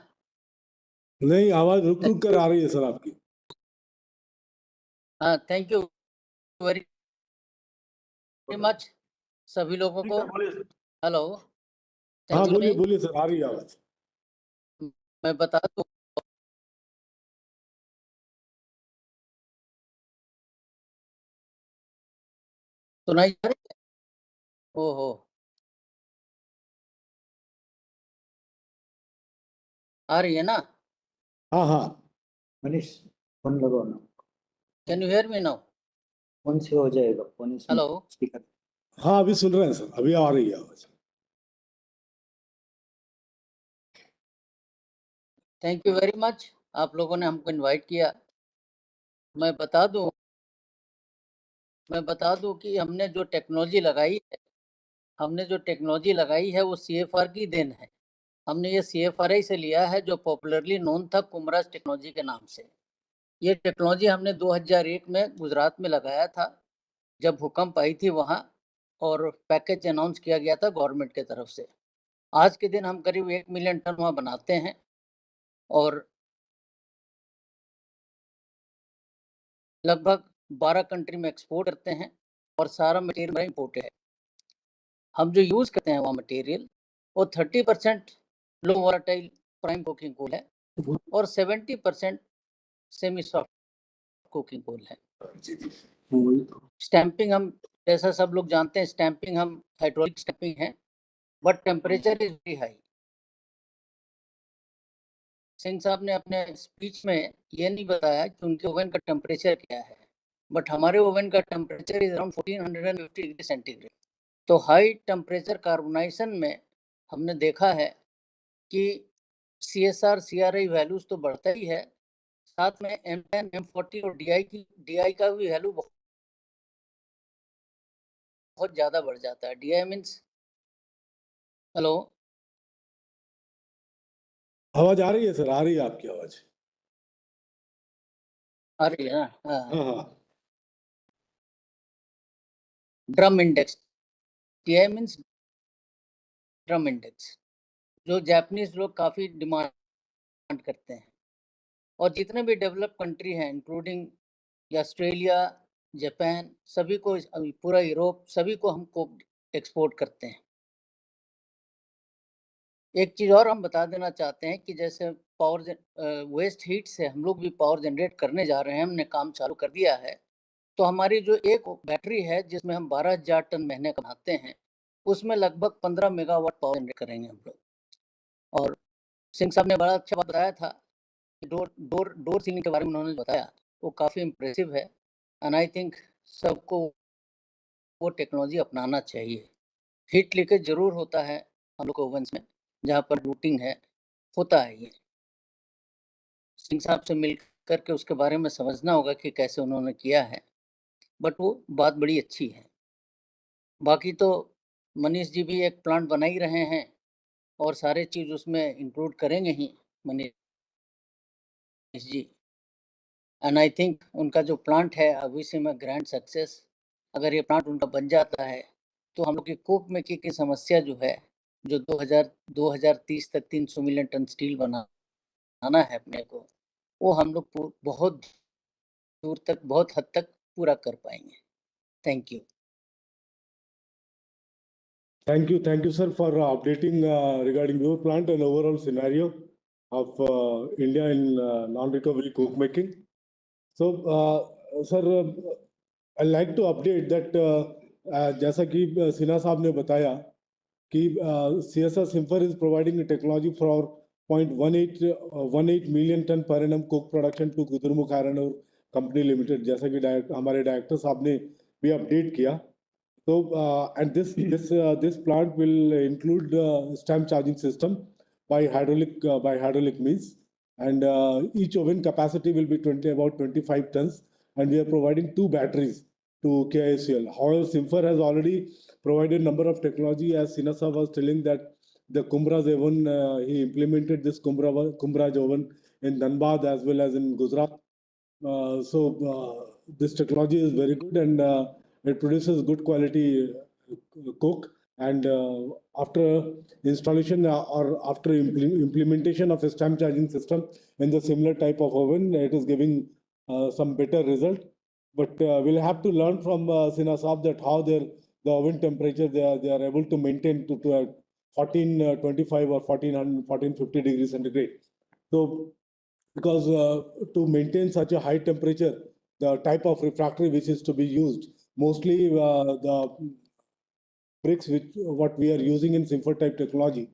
नहीं, आवाज रुक कर आ रही है सर आपकी. हाँ, thank you very much. सभी लोगों को हेलो। हाँ Can you बोलिए hear me? बोलिए सर, आ रही है आवाज। मैं बता दूं सुनाई जा रही है? ओहो, आ रही है ना? हाँ हाँ मनीष फोन लगाओ ना, can you hear me now? Phone से हो जाएगा, फोन इसमें हेलो। स्पीकर। हाँ, अभी सुन रहे हैं सर, अभी आ रही है आवाज। थैंक यू वेरी मच, आप लोगों ने हमको इनवाइट किया। मैं बता दूं कि हमने जो टेक्नोलॉजी लगाई है वो CFR की देन है। हमने ये CFRI से लिया है, जो पॉपुलरली नोन था कुमराज टेक्नोलॉजी के नाम से। ये टेक्नोलॉजी हमने 2001 में गुजरात में लगाया था, जब भूकंप आई थी वहाँ, और पैकेज अनाउंस किया गया था गवर्नमेंट के तरफ से। आज के दिन हम करीब 1 मिलियन टन वहाँ बनाते हैं, और लगभग 12 कंट्री में एक्सपोर्ट करते हैं, और सारा मटेरियल इंपोर्टेड है। हम जो यूज करते हैं वहाँ मटेरियल, वो 30% लो वोलेटाइल प्राइम कोकिंग कोल है, और 70% सेमी सॉफ्ट कोकिंग कोल है। स्टैंपिंग हम, जैसा सब लोग जानते हैं, स्टैंपिंग हम हाइड्रोलिक स्टैंपिंग है, but temperature is very high. Singh साहब ने अपने स्पीच में ये नहीं बताया कि उनके ओवन का टेम्परेचर क्या है, बट हमारे ओवन का temperature is around 1450 degree centigrade. तो हाई टेम्परेचर कार्बोनाइजेशन में हमने देखा है कि CSR CRI वैल्यूज तो बढ़ता ही है, साथ में M10 M40 और DI का भी वैल्यू बहुत ज्यादा बढ़ जाता है। DI मीन्स, हेलो, आवाज आ रही है सर, आ रही है आपकी आवाज। आ रही है ना? हाँ हाँ। Drum index, DI means drum index, जो जापानीज लोग काफी डिमांड करते हैं, और जितने भी डेवलप कंट्री हैं इंक्लूडिंग ऑस्ट्रेलिया, जापान, सभी को, पूरा यूरोप, सभी को हमको एक्सपोर्ट करते हैं। एक चीज और हम बता देना चाहते हैं कि जैसे पावर वेस्ट हीट से हम लोग भी पावर जनरेट करने जा रहे हैं, हमने काम चालू कर दिया है। तो हमारी जो एक बैटरी है जिसमें हम 12,000 टन महीने कमाते हैं, उसमें लगभग 15 मेगावाट पावर जनरेट करेंगे हम लोग। और सिंह साहब ने बड़ा अच्छा बात बताया था, डोर सीलिंग के बारे में उन्होंने बताया, वो काफ़ी इम्प्रेसिव है, एंड आई थिंक सबको वो टेक्नोलॉजी अपनाना चाहिए। हीट लीकेज जरूर होता है हम लोग ओवंस में, जहाँ पर रूटिंग है, होता है। ये सिंह साहब से मिल करके उसके बारे में समझना होगा कि कैसे उन्होंने किया है, बट वो बात बड़ी अच्छी है। बाकी तो मनीष जी भी एक प्लांट बना ही रहे हैं, और सारे चीज़ उसमें इंक्लूड करेंगे ही Manish ji. And I think उनका जो प्लांट है अभी से में ग्रैंड सक्सेस, अगर ये प्लांट उनका बन जाता है तो हम लोग की कोक मेकिंग की समस्या जो है, जो 2030 तक 300 मिलियन टन स्टील बनाना है अपने को, वो हम लोग बहुत दूर तक, बहुत हद तक पूरा कर पाएंगे। Thank you. Thank you, sir, for updating regarding your plant and overall scenario of India in non-recovery coke making. So, sir, I'd like to update that जैसा कि सिन्हा साहब ने बताया कि CSR Simfer is providing a technology for 0.18 million ton per annum coke production to Gudrumukh Iron Ore Company Limited, जैसा कि हमारे director साहब ने भी अपडेट किया। So, and this plant will include stamp charging system by hydraulic means, and each oven capacity will be about 25 tons, and we are providing 2 batteries to KICL. However, Simfer has already provided number of technology, as Sinasa was telling that the Kumraj oven, he implemented this Kumraj oven in Dhanbad as well as in Gujarat. This technology is very good, and it produces good quality coke. And after installation or after implementation of a stamp charging system in the similar type of oven, it is giving some better result. But we'll have to learn from Sinha Saab that how their the oven temperature, they are able to maintain to 1425 or 1450 degrees centigrade. So because to maintain such a high temperature, the type of refractory which is to be used, mostly the bricks which what we are using in Simfer type technology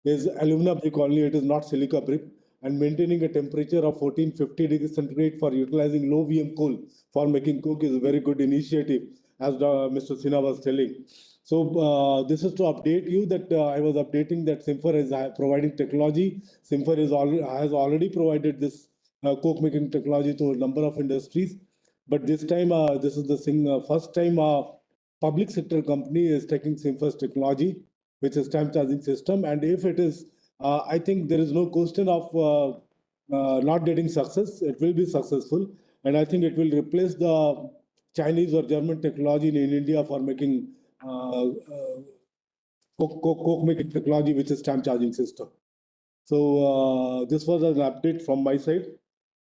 is alumina brick only, it is not silica brick, and maintaining a temperature of 1450 degrees centigrade for utilizing low VM coal for making coke is a very good initiative, as Mr. Sinha was telling. So this is to update you that I was updating that Simfer is providing technology. Simfer has already provided this coke making technology to a number of industries. But this time, this is the first time public sector company is taking Simfer's technology, which is time charging system. And if it is, I think there is no question of not getting success. It will be successful. And I think it will replace the Chinese or German technology in India for making coke making technology, which is time charging system. So this was an update from my side.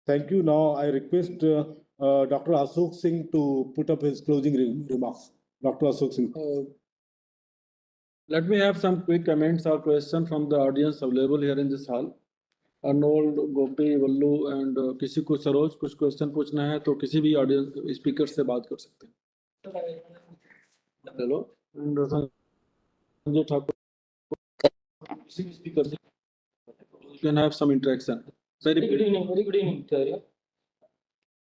Thank you. Now I request Dr. Ashok Singh to put up his closing remarks. Dr. Ashok Singh. Let me have some quick comments or questions from the audience available here in this hall. Arnold, Gopi, Vallu and किसी को सरोज कुछ question पूछना है तो किसी भी audience speaker से बात कर सकते हैं. हेलो and संजय ठाकुर किसी भी स्पीकर से you can have some interaction. Very good evening to you.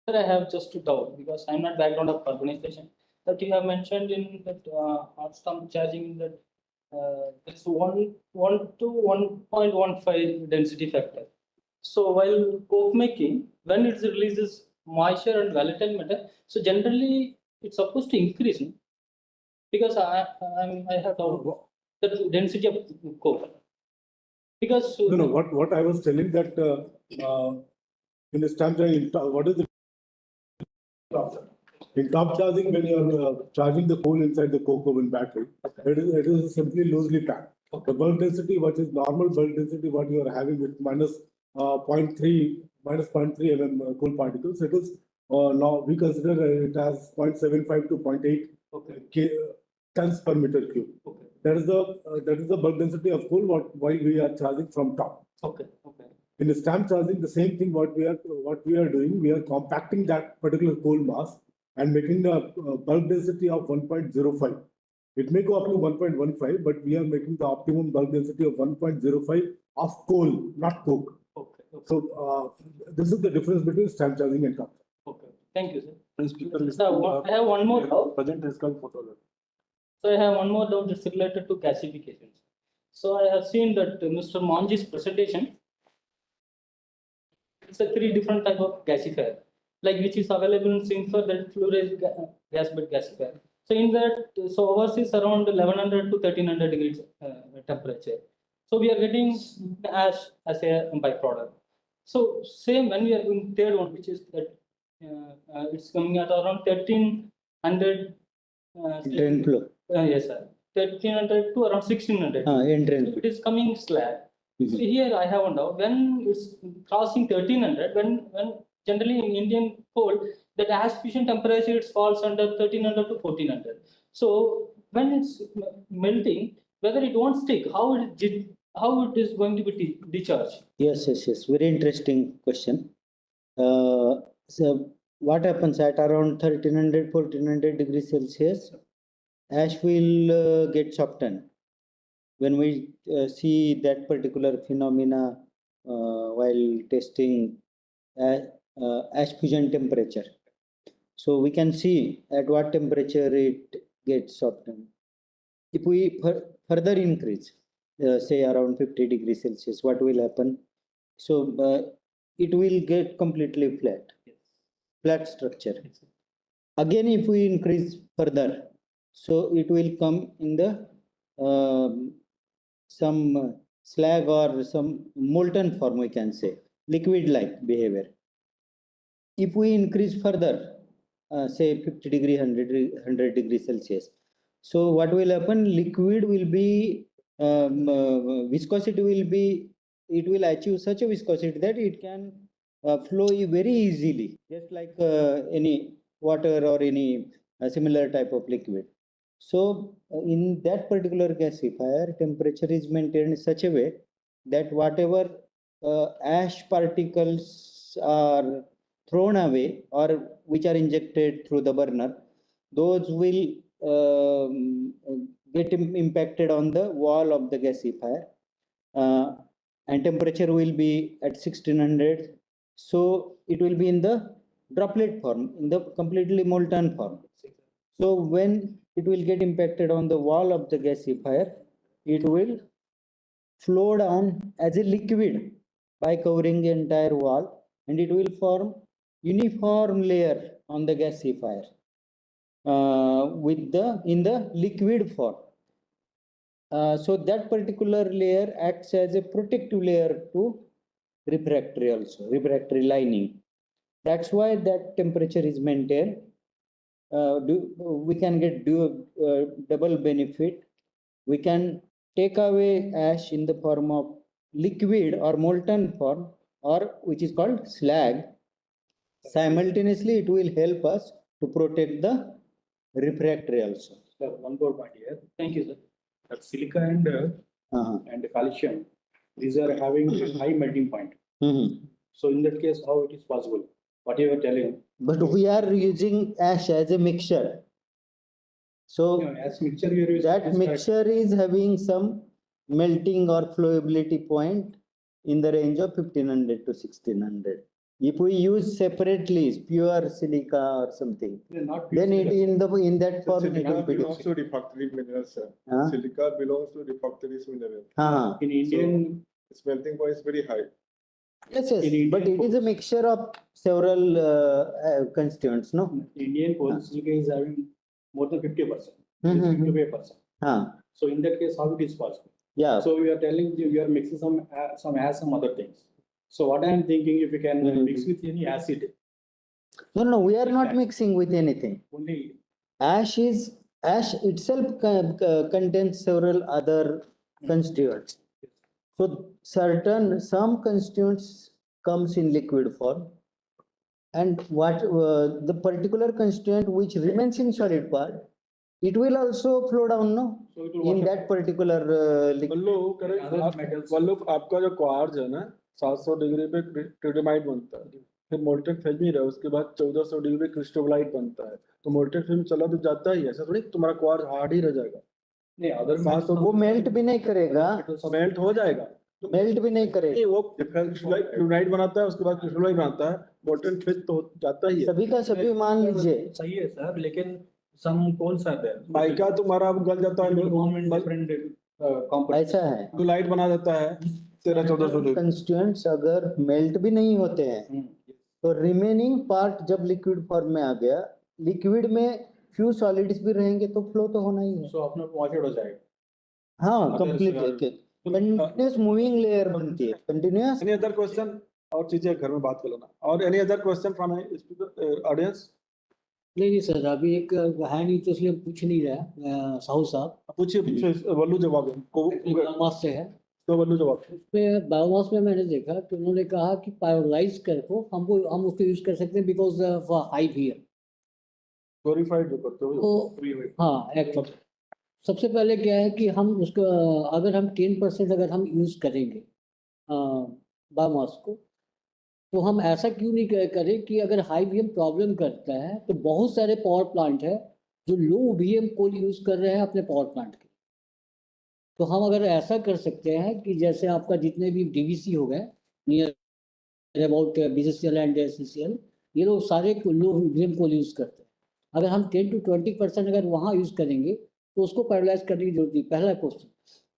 Sir, I have just a doubt because I'm not background of urbanization. That you have mentioned in that hot stump charging that it's 1 to 1.15 density factor. So while coke making, when it releases moisture and volatile matter, so generally it's supposed to increase, no? Because I have doubt the density of coke. Because no, what I was telling that in this time, what is the in top charging, when you are charging the coal inside the coke oven battery, it is simply loosely packed. The bulk density, what is normal bulk density, what you are having with minus 0.3 mm coal particles, it is now we consider it as 0.75 to 0.8 tons per meter cube. Okay. That is the bulk density of coal while we are charging from top. Okay. In the stamp charging, the same thing what we are doing, we are compacting that particular coal mass and making the bulk density of 1.05. It may go up to 1.15, but we are making the optimum bulk density of 1.05 of coal, not coke. Okay. So this is the difference between stamp charging and top. Okay. Thank you, sir. So I have one more doubt. Present is called photo. So I have one more doubt that's related to gasification. So I have seen that Mr. Manji's presentation, it's a 3 different type of gasifier, like which is available in Simfer, that fluorized gas bed gasifier. So in that, so ours is around 1100 to 1300 degrees temperature. So we are getting ash as a byproduct. So same when we are doing third one, which is that it's coming at around 1300. Drain flow. Yes, sir. 1300 to around 1600. It is coming slab. So here I have one doubt. When it's crossing 1300, when generally in Indian coal, that ash fusion temperature it falls under 1300 to 1400. So when it's melting, whether it won't stick, how it is going to be discharged? Yes. Very interesting question. So what happens at around 1400 degrees Celsius? Ash will get softened. When we see that particular phenomena while testing ash fusion temperature, so we can see at what temperature it gets softened. If we further increase, say around 50 degrees Celsius, what will happen? So it will get completely flat structure. Again, if we increase further, so it will come in the some slag or some molten form, we can say, liquid-like behavior. If we increase further, say 50 degree, 100 degrees Celsius, so what will happen? Liquid will be, viscosity will be, it will achieve such a viscosity that it can flow very easily, just like any water or any similar type of liquid. So in that particular gasifier, temperature is maintained in such a way that whatever ash particles are thrown away or which are injected through the burner, those will get impacted on the wall of the gasifier, and temperature will be at 1600. So it will be in the droplet form, in the completely molten form. So when it will get impacted on the wall of the gasifier, it will flow down as a liquid by covering the entire wall, and it will form uniform layer on the gasifier in the liquid form. So that particular layer acts as a protective layer to refractory also, refractory lining. That's why that temperature is maintained. We can get double benefit. We can take away ash in the form of liquid or molten form, or which is called slag. Simultaneously, it will help us to protect the refractory also. Sir, one more point here. Thank you, sir. That silica and calcium, these are having high melting point. So in that case, how it is possible? What you were telling. But we are using ash as a mixture. So as mixture, that mixture is having some melting or flowability point in the range of 1500 to 1600. If we use separately pure silica or something, then it in that form it will be belongs to refractory minerals, sir. Silica belongs to refractory minerals. In Indian, its melting point is very high. Yes, but it is a mixture of several constituents, no? Indian coal silica is having more than 50%. 55%. So in that case, how it is possible? Yeah. So we are telling you, we are mixing some other things. So what I am thinking, if you can mix with any acid. No, we are not mixing with anything. Only ash itself contains several other constituents. So some constituents comes in liquid form, and what the particular constituent which remains in solid part, it will also flow down, no? So in that particular liquid. आपका जो quartz है ना 700 degree पे ट्रिडेमाइट बनता है, फिर molted phase में रहा, उसके बाद 1400 डिग्री पे क्रिस्टोलाइट बनता है, तो मोल्टेड फिल्म चला तो जाता ही, ऐसा थोड़ी तुम्हारा क्वार्ज हार्ड ही रह जाएगा। नहीं, अदर वो मेल्ट भी नहीं करेगा, मेल्ट हो जाएगा, मेल्ट भी नहीं करेगा, वो क्रिस्टोलाइट बनाता है, उसके बाद क्रिस्टोलाइट बनाता है, मोल्टेड फेज तो जाता ही है। सभी का सभी मान लीजिए सही है सर, लेकिन some coals are there. Mica तुम्हारा गल जाता है, ऐसा है, तो लाइट बना देता है 1300-1400। कंस्टिट्यूएंट्स अगर मेल्ट भी नहीं होते हैं तो रिमेनिंग पार्ट जब लिक्विड फॉर्म में आ गया, लिक्विड में फ्यू सॉलिड्स भी रहेंगे तो फ्लो तो होना ही है। सो अपना वॉशेड हो जाएगा। हाँ, कंप्लीट कंटिन्यूअस मूविंग लेयर बनती है, कंटिन्यूअस। Any other question? और चीजें घर में बात कर लेना। और any other question from audience? नहीं सर, अभी एक है नहीं तो इसलिए पूछ नहीं रहा। साहू साहब पूछिए, वल्लू जवाब बायोमास से है तो वल्लू जवाब। उसमें बायोमास में मैंने देखा कि उन्होंने कहा कि पायरोलाइज करके हम उसको यूज कर सकते हैं because of high heat. Purified जो करते हो तो हाँ, एक्चुअली सबसे पहले क्या है कि हम उसको अगर हम 10% अगर हम यूज करेंगे बायोमास को, तो हम ऐसा क्यों नहीं करें कि अगर हाई वीएम प्रॉब्लम करता है तो बहुत सारे पावर प्लांट है जो लो वीएम कोल यूज कर रहे हैं अपने पावर प्लांट के। तो हम अगर ऐसा कर सकते हैं कि जैसे आपका जितने भी डीवीसी हो गए near about BCCL and SCCL, ये लोग सारे लो वीएम कोल यूज करते हैं। अगर हम 10 to 20% अगर वहाँ यूज करेंगे तो उसको पैरालाइज करने की जरूरत नहीं। पहला क्वेश्चन।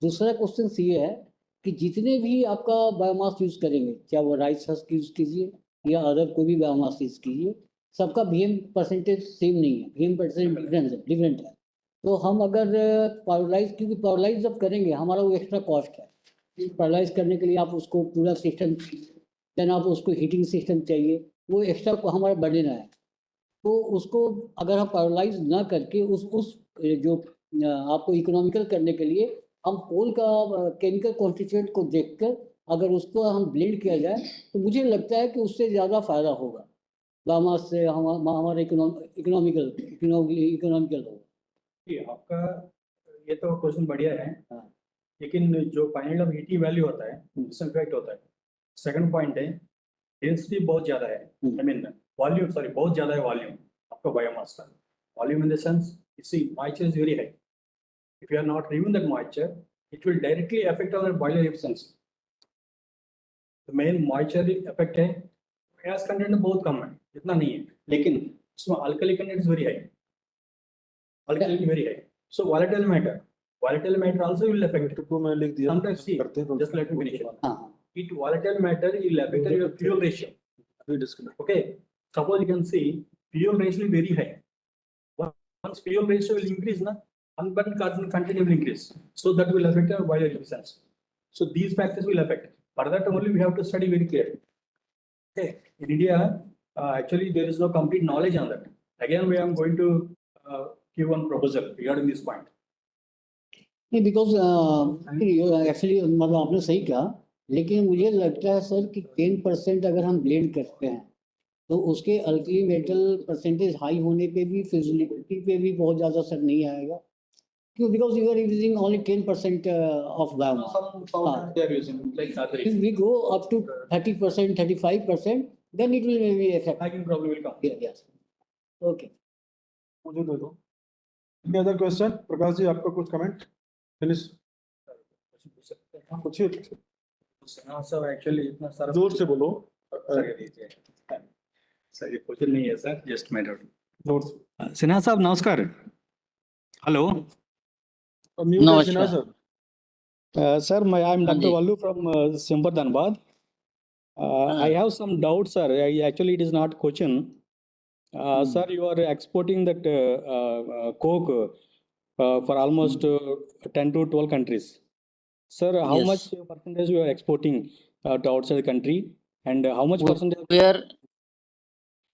दूसरा क्वेश्चन ये है कि जितने भी आपका बायोमास यूज करेंगे, चाहे वो राइस हस्क यूज कीजिए या अदर कोई भी बायोमास यूज कीजिए, सबका वीएम परसेंटेज सेम नहीं है, वीएम परसेंटेज डिफरेंट है। तो हम अगर पावरलाइज, क्योंकि पावरलाइज जब करेंगे हमारा वो एक्स्ट्रा कॉस्ट है। पावरलाइज करने के लिए आप उसको पूरा सिस्टम, देन आप उसको हीटिंग सिस्टम चाहिए, वो एक्स्ट्रा हमारा बर्डन है। तो उसको अगर हम पावरलाइज ना करके उस जो आपको इकोनॉमिकल करने के लिए हम कोल का केमिकल कॉन्स्टिट्यूएंट को देखकर अगर उसको हम ब्लेंड किया जाए तो मुझे लगता है कि उससे ज़्यादा फायदा होगा बायोमास से, हमारा इकोनॉमिकल होगा। आपका ये तो क्वेश्चन बढ़िया है, लेकिन जो फाइनल ऑफ हीटी वैल्यू होता है उसमें इफेक्ट होता है। सेकंड पॉइंट है डेंसिटी बहुत ज्यादा है, आई मीन वॉल्यूम, सॉरी बहुत ज्यादा है वॉल्यूम आपका बायोमास का। Volume in the sense you see moisture is very high. If you are not removing that moisture, it will directly affect our boiler efficiency. The main moisture effect है, gas content बहुत कम है, इतना नहीं है, लेकिन इसमें alkali content is very high, alkali very high. So volatile matter also will affect. को मैं लिख दिया Sometimes see, just let me finish. It volatile matter will affect your fuel ratio. Okay, suppose you can see fuel ratio is very high. Once fuel ratio will increase, na, unburned carbon content will increase. So that will affect our boiler efficiency. So these factors will affect. For that only we have to study very clearly. Okay, in India, actually there is no complete knowledge on that. Again, we are going to give one proposal regarding this point. नहीं, because actually मतलब आपने सही कहा, लेकिन मुझे लगता है sir कि 10% अगर हम ब्लेंड करते हैं तो उसके अल्कली मेटल परसेंटेज हाई होने पे भी फिजिबिलिटी पे भी बहुत ज़्यादा असर नहीं आएगा, क्यों? Because you are using only 10% of biomass. If we go up to 30%, 35%, then it will maybe affect. Hacking problem will come. Yes. Okay. मुझे दे दो. Any other question? Prakash ji, आपका कुछ कमेंट? फिनिश. पूछिए. सर एक्चुअली इतना सारा जोर से बोलो. सर ये क्वेश्चन नहीं है सर, जस्ट मैटर. जोर से. सिन्हा साहब नमस्कार. हेलो. नमस्कार sir. Sir, I am Dr. Anji. Vallu from Simper Dhanbad. I have some doubts, sir. Actually, it is not question. Sir, you are exporting that coke for almost 10 to 12 countries. Sir, how Yes. much percentage you are exporting to outside the country, and how much percentage?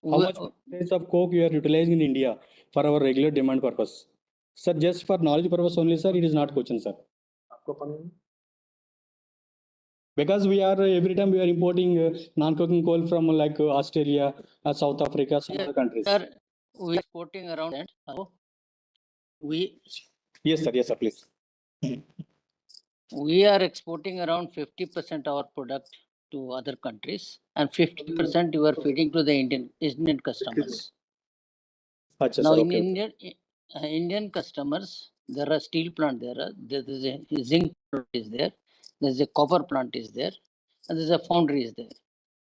How much percentage of coke you are utilizing in India for our regular demand purpose? Sir, just for knowledge purpose only, sir. It is not question, sir. Because we are every time we are importing non-coking coal from like Australia, South Africa, some other countries. Sir, we are exporting around that. Yes, sir, please. We are exporting around 50% our product to other countries, and 50% you are feeding to the Indian customers. Achha, Now sir, in okay. Indian customers, there are steel plant there is a zinc plant is there is a copper plant is there, and there's a foundry is there.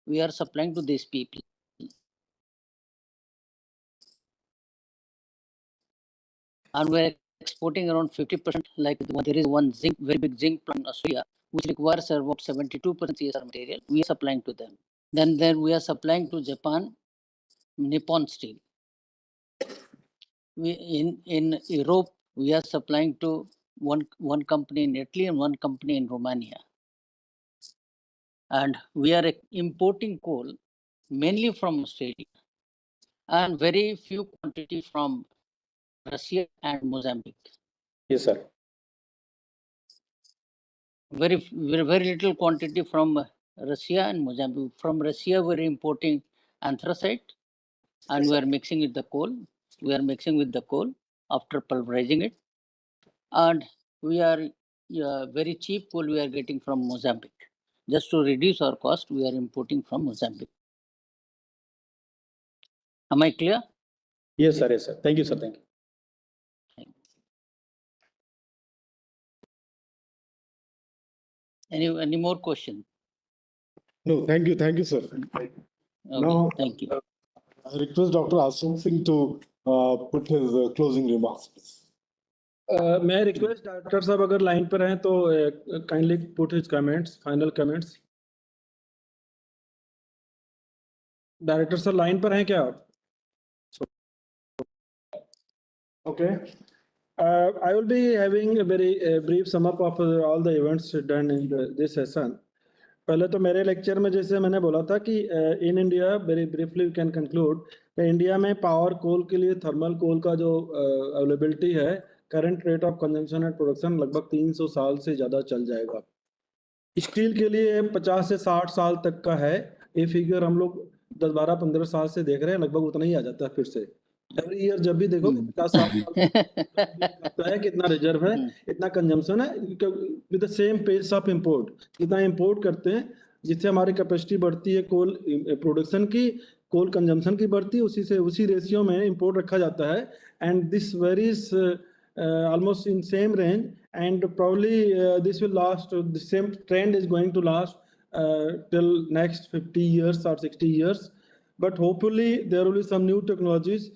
We are supplying to these people. And we're exporting around 50%, like there is one very big zinc plant in Australia, which requires about 72% CSR material. We are supplying to them. Then we are supplying to Japan, Nippon Steel. We in Europe, we are supplying to one company in Italy and one company in Romania. And we are importing coal mainly from Australia and very few quantity from Russia and Mozambique. Yes, sir. Very little quantity from Russia and Mozambique. From Russia, we are importing anthracite, and we are mixing with the coal. We are mixing with the coal after pulverizing it, and we are very cheap coal we are getting from Mozambique. Just to reduce our cost, we are importing from Mozambique. Am I clear? Yes, sir. Yes, sir. Thank you, sir. Thank you. Any more question? No, thank you, sir. Okay, Now, thank you. I request Dr. Asum Singh to put his closing remarks. मैं request doctor साहब अगर line पर हैं तो kindly put his comments, final comments. Director sir line पर हैं क्या आप? Okay. I will be having a very brief sum up of all the events done in this session. पहले तो मेरे लेक्चर में जैसे मैंने बोला था कि in India very briefly we can conclude India में पावर कोल के लिए थर्मल कोल का जो अवेलेबिलिटी है, current rate of consumption and production लगभग 300 साल से ज़्यादा चल जाएगा. स्टील के लिए 50 से 60 साल तक का है. ये फिगर हम लोग 10, 12, 15 साल से देख रहे हैं, लगभग उतना ही आ जाता है फिर से. एवरी ईयर जब भी देखो 50-60 लगता है कितना रिजर्व है, इतना कंजम्पशन है, with the same pace of import, कितना इंपोर्ट करते हैं जिससे हमारी कैपेसिटी बढ़ती है कोल प्रोडक्शन की, कोल कंजम्पशन की बढ़ती है, उसी रेशियो में इंपोर्ट रखा जाता है, and this varies almost in same range, and probably this will last, the same trend is going to last till next 50 years or 60 years, but hopefully there will be some new technologies,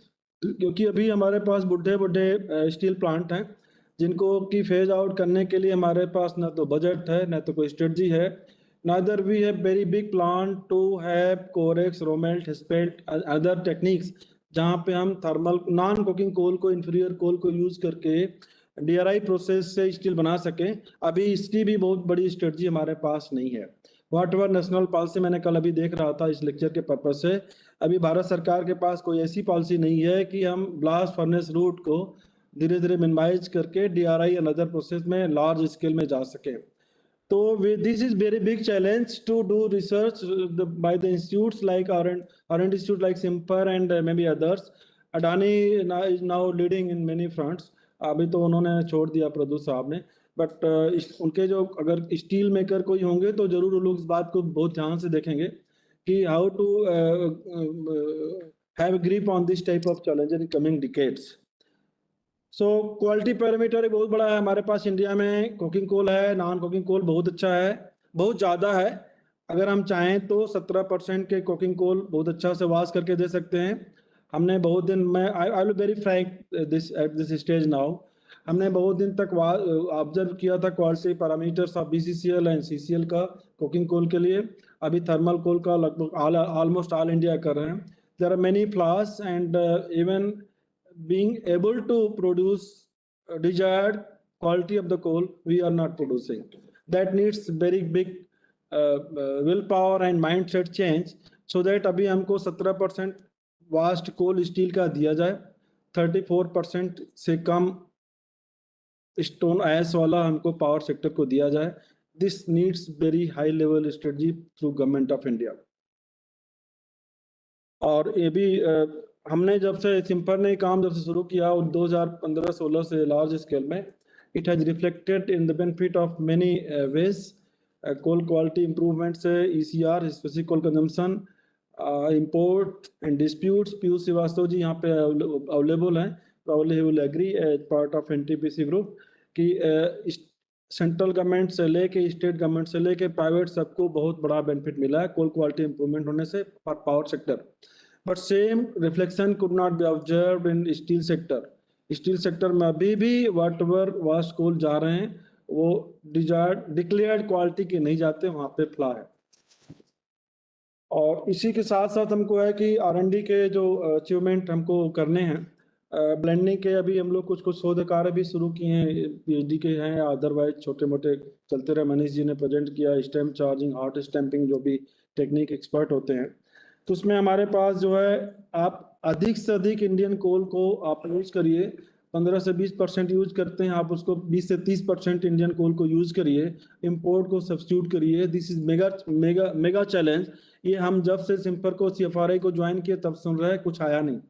क्योंकि अभी हमारे पास बुढ़े steel plant हैं जिनको की phase out करने के लिए हमारे पास ना तो बजट है ना तो कोई स्ट्रेटजी है, neither we have very big plan to have corex, romelt, hespelt, other techniques जहाँ पे हम थर्मल नॉन कुकिंग कोल को, इंफीरियर कोल को यूज करके DRI प्रोसेस से स्टील बना सकें, अभी इसकी भी बहुत बड़ी स्ट्रेटजी हमारे पास नहीं है। व्हाट एवर नेशनल पॉलिसी, मैंने कल अभी देख रहा था इस लेक्चर के पर्पज से, अभी भारत सरकार के पास कोई ऐसी पॉलिसी नहीं है कि हम ब्लास्ट फर्नेस रूट को धीरे धीरे मिनिमाइज करके DRI एंड अदर प्रोसेस में लार्ज स्केल में जा सके। So this is very big challenge to do research by the institutes like R&D institute like Simper and maybe others. Adani is now leading in many fronts. अभी तो उन्होंने छोड़ दिया प्रदूष साहब ने, बट उनके जो अगर स्टील मेकर कोई होंगे तो जरूर वो लोग इस बात को बहुत ध्यान से देखेंगे कि how to have grip on this type of challenge in coming decades. So quality parameter एक बहुत बड़ा है हमारे पास इंडिया में, कोकिंग कोल है, नॉन कोकिंग कोल बहुत अच्छा है, बहुत ज़्यादा है, अगर हम चाहें तो 17% के कोकिंग कोल बहुत अच्छा से वाश करके दे सकते हैं। हमने बहुत दिन में I will very Frank this at this stage now, हमने बहुत दिन तक ऑब्जर्व किया था quality parameters of BCCL and CCL का कोकिंग कोल के लिए, अभी थर्मल कोल का लगभग ऑलमोस्ट ऑल इंडिया कर रहे हैं। There are many flaws and even being able to produce desired quality of the coal, we are not producing. That needs very big willpower and mindset change, so that अभी हमको 17% vast कोल steel का दिया जाए, 34% से कम stone ऐश वाला हमको power sector को दिया जाए। This needs very high level strategy through government of India. और ये भी हमने जब से सिम्पर ने काम जब से शुरू किया 2015-16 से लार्ज स्केल में, it has reflected in the benefit of many ways, coal quality improvement से ECR specific coal consumption, import and disputes. Piyush Shrivastava ji यहाँ पे अवेलेबल हैं, probably he will agree as part of NTPC group कि central government से लेके state government से लेके private सबको बहुत बड़ा बेनिफिट मिला है कोल क्वालिटी इंप्रूवमेंट होने से for power sector, but same reflection could not be observed in steel sector. Steel sector में अभी भी वाट एवर वास्ट कोल जा रहे हैं वो डिक्लेयर्ड क्वालिटी के नहीं जाते, वहाँ पे फ्लॉ है। और इसी के साथ साथ हमको है कि R&D के जो अचीवमेंट हमको करने हैं, ब्लेंडिंग के अभी हम लोग कुछ शोध कार्य भी शुरू किए हैं, PhD के हैं, अदरवाइज छोटे मोटे चलते रहे। मनीष जी ने प्रेजेंट किया स्टैम्प चार्जिंग, हॉट स्टैंपिंग, जो भी टेक्निक एक्सपर्ट होते हैं, तो उसमें हमारे पास जो है आप अधिक से अधिक इंडियन कोल को आप यूज करिए, 15 से 20% यूज करते हैं आप, उसको 20 से 30% इंडियन कोल को यूज करिए, इंपोर्ट को सब्स्टिट्यूट करिए। This is mega challenge. ये हम जब से सिम्पर को CFRI को ज्वाइन किए तब सुन रहे हैं, कुछ आया नहीं।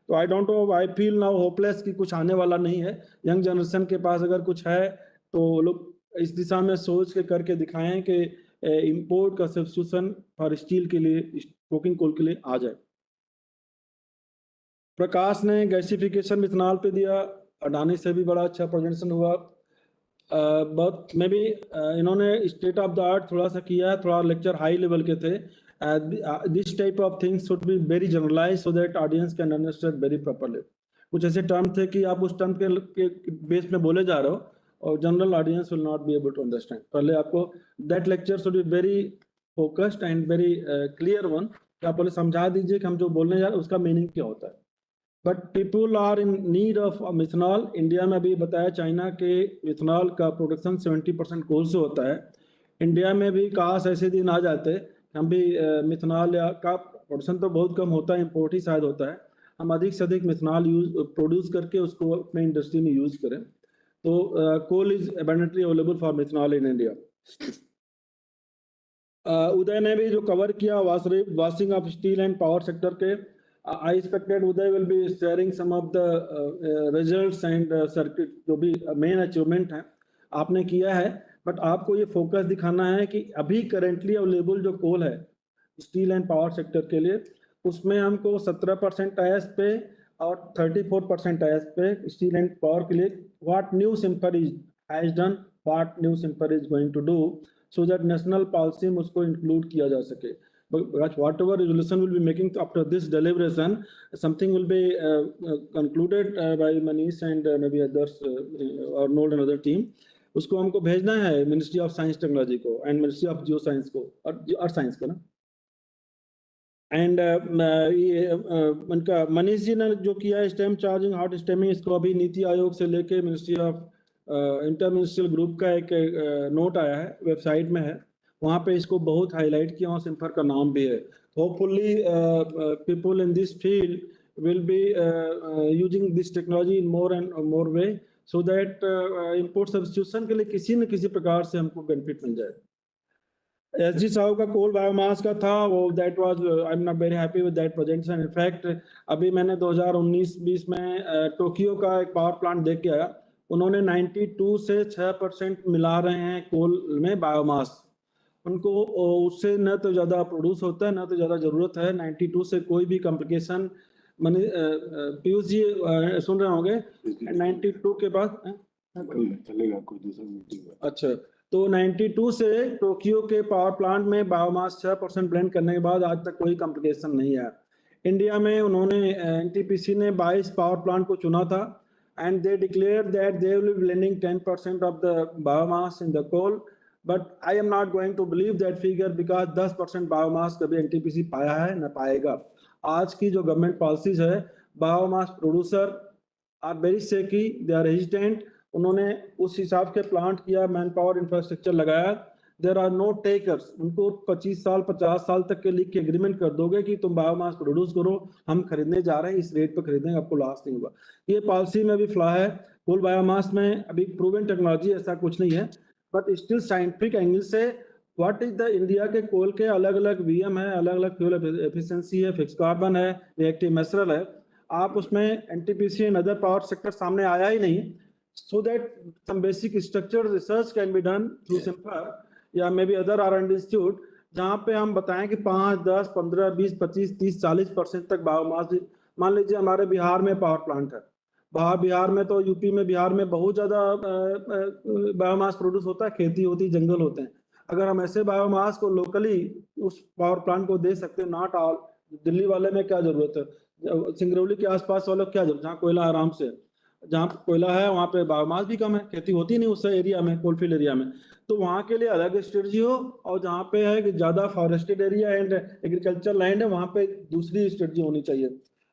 तो I don't know, I feel now hopeless कि कुछ आने वाला नहीं है। यंग जनरेशन के पास अगर कुछ है तो लोग इस दिशा में सोच के करके दिखाएं कि इंपोर्ट का सब्स्टिट्यूशन फॉर स्टील के लिए, कोकिंग कोल के लिए आ जाए। प्रकाश ने गैसिफिकेशन मिथनॉल पे दिया, अडानी से भी बड़ा अच्छा प्रेजेंटेशन हुआ, बट मे बी इन्होंने स्टेट ऑफ द आर्ट थोड़ा सा किया है, थोड़ा लेक्चर हाई लेवल के थे। This type of things should be very generalize so that audience can understand very properly. कुछ ऐसे टर्म थे कि आप उस टर्म के बेस में बोले जा रहे हो और general audience will not be able to understand. पहले आपको that lecture should be very focused and very clear one, आप पहले समझा दीजिए कि हम जो बोलने जा रहे हैं उसका मीनिंग क्या होता है। But people are in need of methanol. India में अभी बताया चाइना के मिथनॉल का प्रोडक्शन 70% कोल से होता है। इंडिया में भी काश ऐसे दिन आ जाते हम भी मिथनॉल या का प्रोडक्शन तो बहुत कम होता है, इंपोर्ट ही शायद होता है, हम अधिक से अधिक मिथनॉल प्रोड्यूस करके उसको अपने इंडस्ट्री में यूज करें। तो coal is abundantly available for methanol in India. Uday ने भी जो कवर किया washing of steel and power sector के, I expected Uday will be sharing some of the results and circuit जो भी main achievement है आपने किया है, but आपको ये फोकस दिखाना है कि अभी करेंटली अवेलेबल जो कोल है स्टील एंड पावर सेक्टर के लिए, उसमें हमको 17% आईएस पे और 34% आईएस पे स्टील एंड पावर के लिए what new CIMFR is has done, what new CIMFR is going to do, so that national policy में उसको इंक्लूड किया जा सके. But whatever resolution will be making after this deliberation, something will be concluded by Manish and maybe others or Noel and other team. उसको हमको भेजना है ministry of science technology को and ministry of geo science को और science को ना. And ये उनका मनीष जी ने जो किया है स्टेम चार्जिंग हॉट स्टेमिंग, इसको अभी नीति आयोग से लेके ministry of inter ministerial group का एक नोट आया है, वेबसाइट में है, वहाँ पे इसको बहुत हाईलाइट किया, वहाँ सिम्फर का नाम भी है. Hopefully people in this field will be using this technology in more and more way, so that import substitution के लिए किसी न किसी प्रकार से हमको बेनिफिट मिल जाए. एसजी साहब का कोल बायोमास का था वो, that was I am not very happy with that projection. In fact अभी मैंने 2019-20 में टोक्यो का एक पावर प्लांट देख के आया, उन्होंने 92 से 6% मिला रहे हैं कोल में बायोमास. उनको उससे न तो ज़्यादा प्रोड्यूस होता है, न तो ज़्यादा ज़रूरत है. 92 से कोई भी कॉम्प्लिकेशन, मैंने पीयूष जी सुन रहे होंगे 92 के बाद चलेगा कोई दूसरा मीटिंग. अच्छा, तो 92 से टोक्यो के पावर प्लांट में बायोमास 6% ब्लेंड करने के बाद आज तक कोई कॉम्प्लिकेशन नहीं आया. इंडिया में उन्होंने एनटीपीसी ने 22 पावर प्लांट को चुना था and they declare that they will be blending 10% of the biomass in the coal. But I am not going to believe that figure because 10% biomass कभी एनटीपीसी पाया है न पाएगा. आज की जो गवर्नमेंट पॉलिसीज है, biomass producer are very shaky, they are hesitant. उन्होंने उस हिसाब के प्लांट किया, मैन पावर इंफ्रास्ट्रक्चर लगाया, देयर आर नो टेकर्स. उनको 25 साल 50 साल तक के लिख के एग्रीमेंट कर दोगे कि तुम बायोमास प्रोड्यूस करो, हम खरीदने जा रहे हैं, इस रेट पर खरीदेंगे, आपको लॉस नहीं होगा. ये पॉलिसी में भी फ्लॉ है. कोल बायोमास में अभी प्रूवन टेक्नोलॉजी ऐसा कुछ नहीं है, बट स्टिल साइंटिफिक एंगल से व्हाट इज द इंडिया के कोल के अलग अलग वीएम है, अलग अलग फ्यूल एफिशिएंसी है, फिक्स कार्बन है, रिएक्टिव मैसरल है. आप उसमें NTPC and other power sector सामने आया ही नहीं, so that some basic structured research can be done through SIMPHR या may be other R&D institute, जहाँ पे हम बताएं कि 5, 10, 15, 20, 25, 30, 40% तक बायोमास. मान लीजिए हमारे बिहार में पावर प्लांट है, बिहार में तो यूपी में बिहार में बहुत ज़्यादा बायोमास प्रोड्यूस होता है, खेती होती है, जंगल होते हैं. अगर हम ऐसे बायोमास को लोकली उस पावर प्लांट को दे सकते हैं, नॉट ऑल. दिल्ली वाले में क्या जरूरत है, सिंगरौली के आसपास वालों को क्या जरूरत, जहाँ कोयला आराम से, जहाँ कोयला है वहाँ पे बायोमास भी कम है, खेती होती नहीं उस एरिया में, कोलफील्ड एरिया में. तो वहाँ के लिए अलग स्ट्रेटजी हो, और जहाँ पे है कि ज़्यादा forested area and agriculture land है, वहाँ पे दूसरी स्ट्रेटजी होनी चाहिए.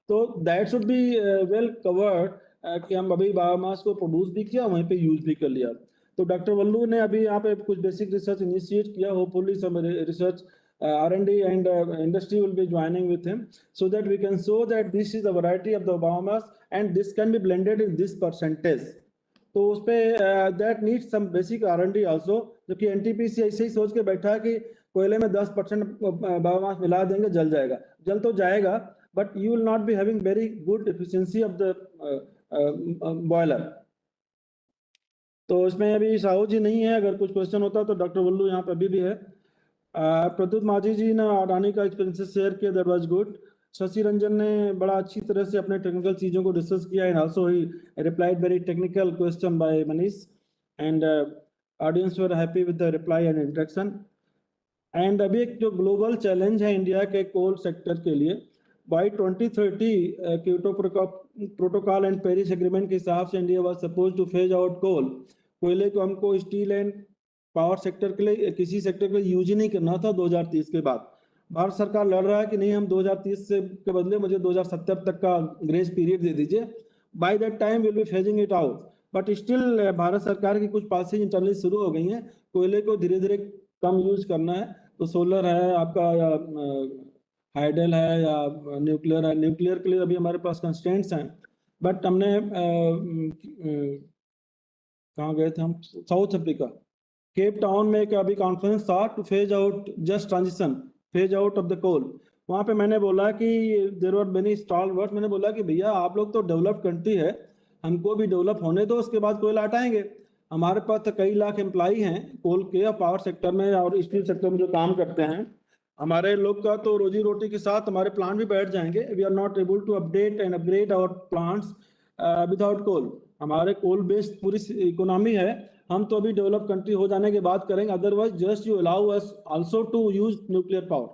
तो that should be well covered कि हम अभी बायोमास को प्रोड्यूस भी किया, वहीं पे यूज भी कर लिया. तो डॉक्टर वल्लू ने अभी यहाँ पे कुछ बेसिक रिसर्च इनिशिएट किया. Hopefully some research R&D and industry will be joining with him, so that we can show that this is the variety of the biomass and this can be blended in this percentage. तो उस पे that needs some basic R&D also, जो कि NTPC ऐसे ही सोच के बैठा है कि कोयले में 10% बायोमास मिला देंगे, जल जाएगा. जल तो जाएगा, but you will not be having very good efficiency of the boiler. तो इसमें अभी साहू जी नहीं है, अगर कुछ क्वेश्चन होता तो डॉक्टर वल्लू यहाँ पे अभी भी है. प्रद्युत माझी जी ने अडानी का एक्सपीरियंस शेयर किया, that was good. Shashi Ranjan ने बड़ा अच्छी तरह से अपने टेक्निकल चीज़ों को डिस्कस किया, and also he replied very technical question by Manish, and audience were happy with the reply and interaction. And अभी एक जो ग्लोबल चैलेंज है इंडिया के कोल सेक्टर के लिए, by 2030 Kyoto protocol and Paris agreement के हिसाब से India was suppose to phase out coal. कोयले को हमको स्टील एंड पावर सेक्टर के लिए, किसी सेक्टर के लिए यूज ही नहीं करना था 2030 के बाद. भारत सरकार लड़ रहा है कि नहीं, हम 2030 से के बदले मुझे 2070 तक का ग्रेस पीरियड दे दीजिए, by that time will be phasing it out. But still Bharat सरकार की कुछ पॉलिसी इंटरनली शुरू हो गई हैं, कोयले को धीरे धीरे कम यूज करना है. तो सोलर है आपका, या हाइडल है, या न्यूक्लियर है. न्यूक्लियर के लिए अभी हमारे पास कंस्टेंट्स हैं, बट हमने कहाँ गए थे हम, साउथ अफ्रीका, केप टाउन में एक अभी कॉन्फ्रेंस था to phase out, just transition, phase out of the coal. वहाँ पे मैंने बोला कि देयर वर मेनी स्टॉलवर्ड्स, मैंने बोला कि भैया आप लोग तो डेवलप कंट्री है, हमको भी डेवलप होने दो, उसके बाद कोयला हटाएंगे। हमारे पास तो कई लाख एम्प्लॉई हैं कोल के, पावर सेक्टर में और स्टील सेक्टर में जो काम करते हैं। हमारे लोग का तो रोजी रोटी के साथ हमारे प्लांट भी बैठ जाएंगे। We are not able to update and upgrade our plants without coal. हमारे कोल बेस्ड पूरी इकोनॉमी है, हम तो अभी डेवलप कंट्री हो जाने के बाद करेंगे। Otherwise just you allow us also to use nuclear power.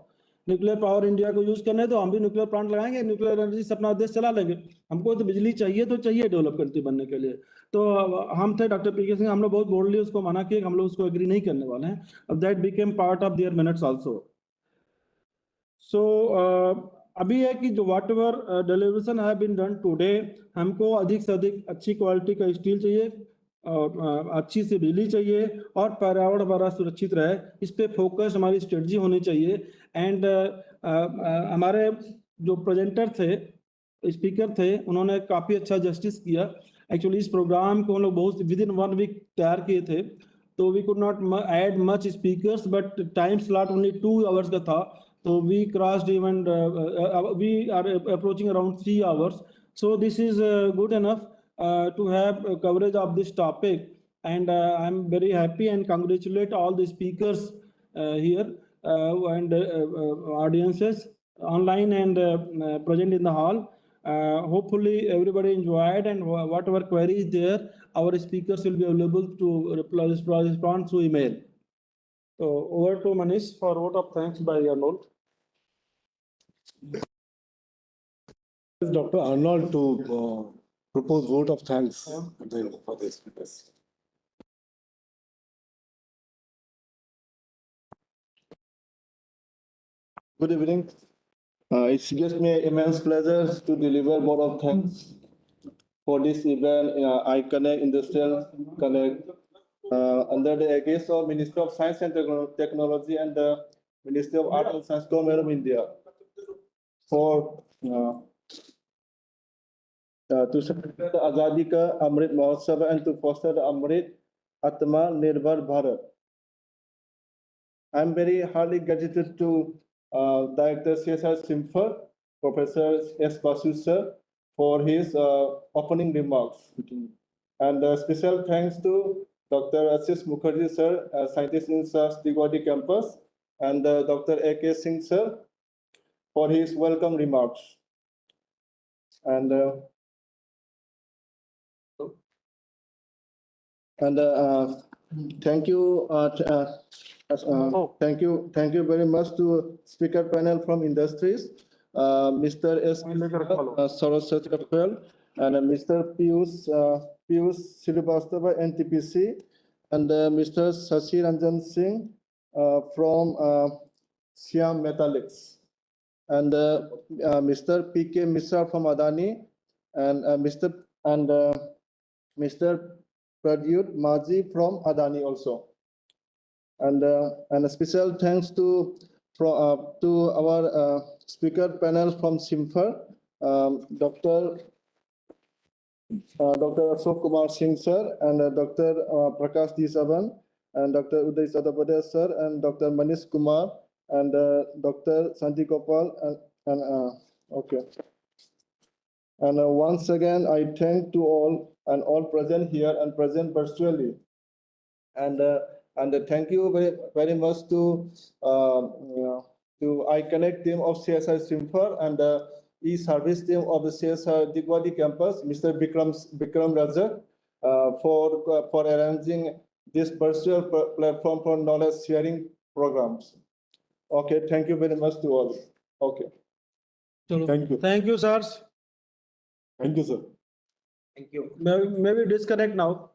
Nuclear power India को यूज करने दो, हम भी न्यूक्लियर प्लांट लगाएंगे, न्यूक्लियर एनर्जी से अपना देश चला लेंगे। हमको तो बिजली चाहिए तो चाहिए डेवलप कंट्री बनने के लिए। तो हम थे डॉक्टर पीके सिंह, हम लोग बहुत बोल्डली उसको मना किए, हम लोग उसको एग्री नहीं करने वाले हैं। अब that became part of their minutes also. So अभी है कि जो whatever deliberation have been done today, हमको अधिक से अधिक अच्छी क्वालिटी का स्टील चाहिए और अच्छी सी बिजली चाहिए और पर्यावरण हमारा सुरक्षित रहे, इस पे फोकस हमारी स्ट्रेटजी होनी चाहिए। एंड हमारे जो प्रेजेंटर थे, स्पीकर थे, उन्होंने काफ़ी अच्छा जस्टिस किया। एक्चुअली इस प्रोग्राम को हम लोग बहुत विद इन 1 वीक तैयार किए थे, तो we could not add much speakers, but time slot only 2 hours का था। तो we crossed even, we are approaching around 3 hours. So this is good enough to have coverage of this topic, and I'm very happy and congratulate all the speakers here and audiences online and present in the hall. Hopefully everybody enjoyed, and whatever queries there, our speakers will be available to respond through email. So over to Manish for vote of thanks by Arnold. Dr. Arnold to propose vote of thanks for this speakers. Good evening. It gives me immense pleasure to deliver vote of thanks for this event in iConnect Industrial Connect under the aegis of Ministry of Science and Technology and the Ministry of Art and Science, Government of India, for to celebrate the Azadi Ka Amrit Mahotsav and to foster the Amrit Atma Nirbhar Bharat. I am very highly gratitude to Director CSR Simfer, Professor S. Basu sir, for his opening remarks. And special thanks to Dr. Ashish Mukherjee sir, scientist in Stigwadi campus, and Dr. A.K. Singh sir for his welcome remarks. And thank you, thank you very much to speaker panel from industries, Mr. S. Saraswati Rafael and Mr. Piyush Srivastava, NTPC, and Mr. Shashi Ranjan Singh from Siam Metallics, and Mr. P.K. Mishra from Adani, and Mr. Pradyut Maji from Adani also. And a special thanks to our speaker panel from Simfer, Dr. Ashok Kumar Singh sir, and Dr. Prakash Disavan, and Dr. Uday Sadapade sir, and Dr. Manish Kumar, and Dr. Santi Gopal, okay. And once again, I thank to all and all present here and present virtually. And thank you very much to iConnect team of CSR Simfer and the e-service team of the CSR Digwadi campus, Mr. Bikram Raja, for arranging this virtual platform for knowledge sharing programs. Okay, thank you very much to all. Okay. Thank you. Thank you, sirs. Thank you, sir. Thank you. Maybe disconnect now.